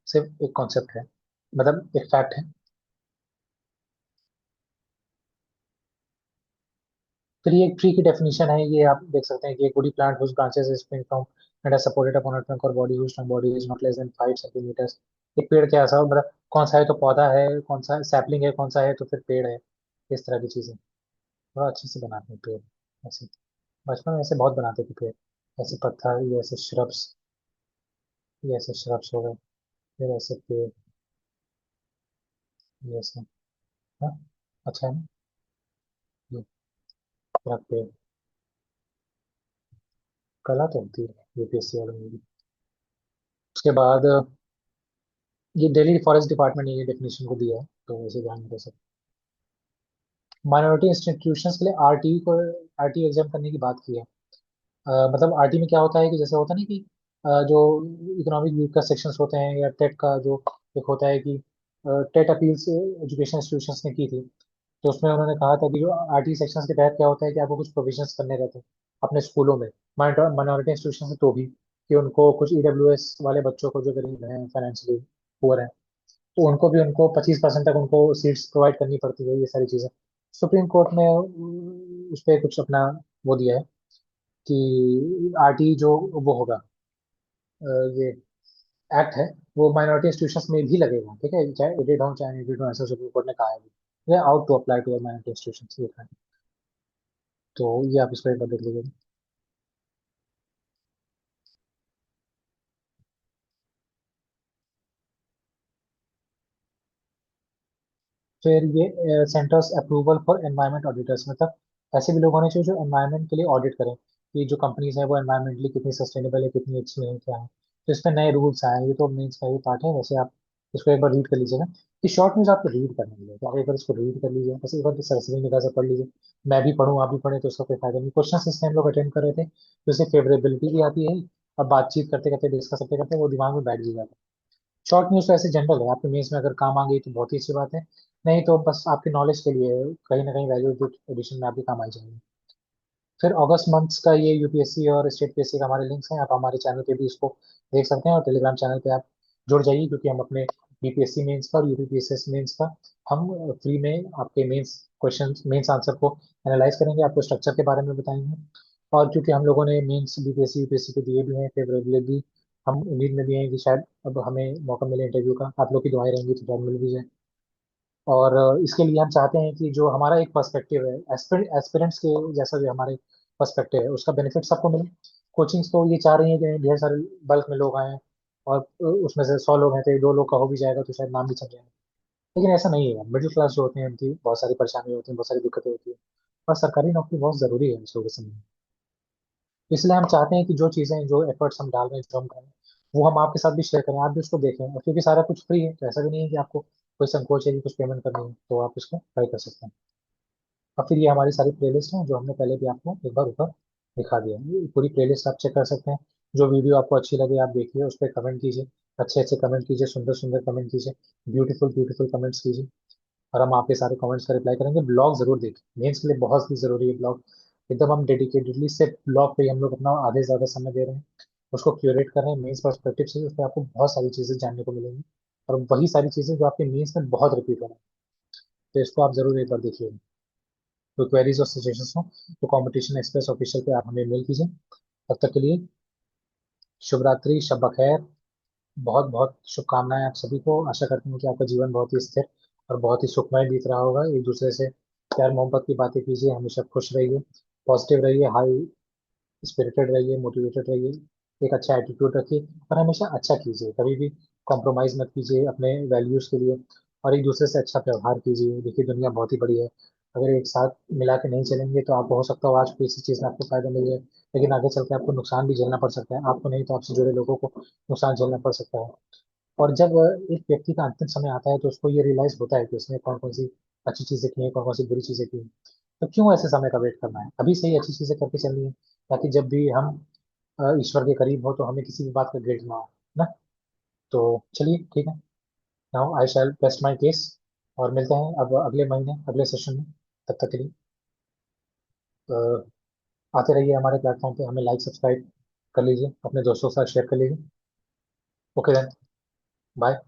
सिर्फ एक कॉन्सेप्ट है, मतलब एक फैक्ट है। फिर ये एक ट्री की डेफिनेशन है, ये आप देख सकते हैं कि एक woody plant whose branches spring from and are supported upon a trunk or body whose trunk body is not less than 5 centimetres. एक पेड़ क्या ऐसा हो, मतलब कौन सा है तो पौधा है, कौन सा सैपलिंग है, कौन सा है तो फिर पेड़ है, इस तरह की चीजें बड़ा अच्छे से बनाते हैं पेड़ ऐसे। बचपन में ऐसे बहुत बनाते थे पेड़, ऐसे पत्थर, ये ऐसे श्रब्स, ये ऐसे श्रब्स हो गए, फिर ऐसे पेड़, ये ऐसे। हाँ, अच्छा है ना, ये पूरा पेड़, कला तो होती है यूपीएससी वालों में भी। उसके बाद ये दिल्ली फॉरेस्ट डिपार्टमेंट ने ये डेफिनेशन को दिया है, तो वैसे ध्यान में रख सकते। माइनॉरिटी इंस्टीट्यूशंस के लिए आरटी को, आरटी एग्जाम करने की बात की है। मतलब आरटी में क्या होता है कि जैसे होता है ना कि जो इकोनॉमिक वीक का सेक्शंस होते हैं, या टेट का जो एक होता है कि टेट अपील्स एजुकेशन इंस्टीट्यूशंस ने की थी, तो उसमें उन्होंने कहा था कि जो आरटी सेक्शंस के तहत क्या होता है कि आपको कुछ प्रोविजंस करने रहते हैं अपने स्कूलों में, माइनॉरिटी इंस्टीट्यूशन से, तो भी कि उनको कुछ ईडब्ल्यूएस वाले बच्चों को जो गरीब हैं, फाइनेंशियली पुअर हैं, तो उनको भी उनको 25% तक उनको सीट्स प्रोवाइड करनी पड़ती है, ये सारी चीज़ें। सुप्रीम कोर्ट ने उस पर कुछ अपना वो दिया है कि आरटी जो वो होगा, ये एक्ट है, वो माइनॉरिटी इंस्टीट्यूशंस में भी लगेगा, ठीक है, चाहे एडेड हो चाहे एडेड हो, ऐसा सुप्रीम कोर्ट ने कहा है। ये out to apply to minority institutions, ये है। तो ये आप इसको एक बार देख लीजिएगा। फिर ये centres approval for environment auditors, मतलब ऐसे भी लोग होने चाहिए जो एनवायरमेंट के लिए ऑडिट करें कि जो कंपनीज है वो एनवायरमेंटली कितनी सस्टेनेबल है, कितनी अच्छी है, क्या है। तो इसमें नए रूल्स आए हैं, ये तो मेन्स का ही पार्ट है, वैसे आप इसको एक बार रीड कर लीजिएगा। ये शॉर्ट न्यूज आपको रीड करने मिलेगा, तो आप एक बार इसको रीड कर लीजिए, बस एक बार तो सरसरी निगाह से पढ़ लीजिए। मैं भी पढ़ूँ, आप भी पढ़ें, तो उसका कोई फायदा नहीं। क्वेश्चन इसमें हम लोग अटेंड कर रहे थे, तो इससे फेवरेबिलिटी भी आती है, और बातचीत करते करते, डिस्कस करते करते वो दिमाग में बैठ भी जाता है। शॉर्ट न्यूज़ तो ऐसे जनरल है, आपके मेंस में अगर काम आ गई तो बहुत ही अच्छी बात है, नहीं तो बस आपके नॉलेज के लिए कहीं ना कहीं वैल्यू एडिशन में आपके काम आ जाएंगे। फिर अगस्त मंथ्स का ये यूपीएससी और स्टेट पीएससी का हमारे लिंक्स हैं, आप हमारे चैनल पे भी इसको देख सकते हैं, और टेलीग्राम चैनल पे आप जुड़ जाइए, क्योंकि हम अपने बीपीएससी मेंस का और यूपीपीएससी मेंस का हम फ्री में आपके मेंस क्वेश्चन, मेंस आंसर को एनालाइज करेंगे, आपको स्ट्रक्चर के बारे में बताएंगे, और क्योंकि हम लोगों ने मेंस बीपीएससी यूपीएससी के दिए भी हैं फेवरेबली, हम उम्मीद में भी हैं कि शायद अब हमें मौका मिले इंटरव्यू का। आप लोग की दुआएं रहेंगी तो शायद मिल भी जाए। और इसके लिए हम चाहते हैं कि जो हमारा एक पर्सपेक्टिव है एस्पिरेंट्स के जैसा जो हमारे पर्सपेक्टिव है उसका बेनिफिट सबको मिले। कोचिंग्स तो ये चाह रही है कि ढेर सारे बल्क में लोग आए, और उसमें से 100 लोग हैं तो 2 लोग का हो भी जाएगा तो शायद नाम भी चल जाएगा। लेकिन ऐसा नहीं है, मिडिल क्लास जो होते हैं उनकी बहुत सारी परेशानी होती है, बहुत सारी दिक्कतें होती है, और सरकारी नौकरी बहुत ज़रूरी है आज के समय में। इसलिए हम चाहते हैं कि जो चीज़ें जो एफर्ट्स हम डाल रहे हैं जो हम कर रहे हैं वो हम आपके साथ भी शेयर करें, आप भी उसको देखें। और क्योंकि सारा कुछ फ्री है तो ऐसा भी नहीं है कि आपको कोई संकोच है कि कुछ पेमेंट करनी है, तो आप इसको ट्राई कर सकते हैं। और फिर ये हमारी सारी प्लेलिस्ट है जो हमने पहले भी आपको एक बार ऊपर दिखा दिया है, ये पूरी प्लेलिस्ट आप चेक कर सकते हैं। जो वीडियो आपको अच्छी लगे आप देखिए, उस पर कमेंट कीजिए, अच्छे अच्छे कमेंट कीजिए, सुंदर सुंदर कमेंट कीजिए, ब्यूटीफुल ब्यूटीफुल कमेंट्स कीजिए, और हम आपके सारे कमेंट्स का रिप्लाई करेंगे। ब्लॉग जरूर देखिए, मेंस के लिए बहुत ही जरूरी है ब्लॉग। एकदम हम डेडिकेटेडली से ब्लॉग पे ही हम लोग अपना आधे से ज्यादा समय दे रहे हैं, उसको क्यूरेट कर रहे हैं मेंस पर्सपेक्टिव से। उस पर आपको बहुत सारी चीजें जानने को मिलेंगी, और वही सारी चीजें जो आपके मेंस में बहुत रिपीट हो रही हैं। तो इसको आप जरूर एक बार देखिए। तो क्वेरीज और सजेशंस हो तो कंपटीशन एक्सप्रेस ऑफिशियल पे आप हमें मेल कीजिए। तब तक के लिए शुभ रात्रि, शब बखैर। बहुत बहुत शुभकामनाएं आप सभी को। आशा करते हैं कि आपका जीवन बहुत ही स्थिर और बहुत ही सुखमय बीत रहा होगा। एक दूसरे से प्यार मोहब्बत की बातें कीजिए, हमेशा खुश रहिए, पॉजिटिव रहिए, हाई स्पिरिटेड रहिए, मोटिवेटेड रहिए, एक अच्छा एटीट्यूड रखिए, और हमेशा अच्छा कीजिए, कभी भी कॉम्प्रोमाइज़ मत कीजिए अपने वैल्यूज़ के लिए। और एक दूसरे से अच्छा व्यवहार कीजिए। देखिए दुनिया बहुत ही बड़ी है, अगर एक साथ मिला के नहीं चलेंगे तो आपको हो सकता हो आज कोई सी चीज़ में आपको फायदा मिल जाए, लेकिन आगे चल के आपको नुकसान भी झेलना पड़ सकता है, आपको नहीं तो आपसे जुड़े लोगों को नुकसान झेलना पड़ सकता है। और जब एक व्यक्ति का अंतिम समय आता है तो उसको ये रियलाइज होता है कि उसने कौन कौन सी अच्छी चीजें की हैं, कौन कौन सी बुरी चीजें की हैं। तो क्यों ऐसे समय का वेट करना है, अभी से ही अच्छी चीजें करके चलनी है, ताकि जब भी हम ईश्वर के करीब हो तो हमें किसी भी बात का गिल्ट ना हो ना। तो चलिए ठीक है, now I shall rest my case, और मिलते हैं अब अगले महीने अगले सेशन में। तब तक के लिए अ, आते रहिए हमारे प्लेटफॉर्म पे, हमें लाइक सब्सक्राइब कर लीजिए, अपने दोस्तों के साथ शेयर कर लीजिए। Okay then, bye.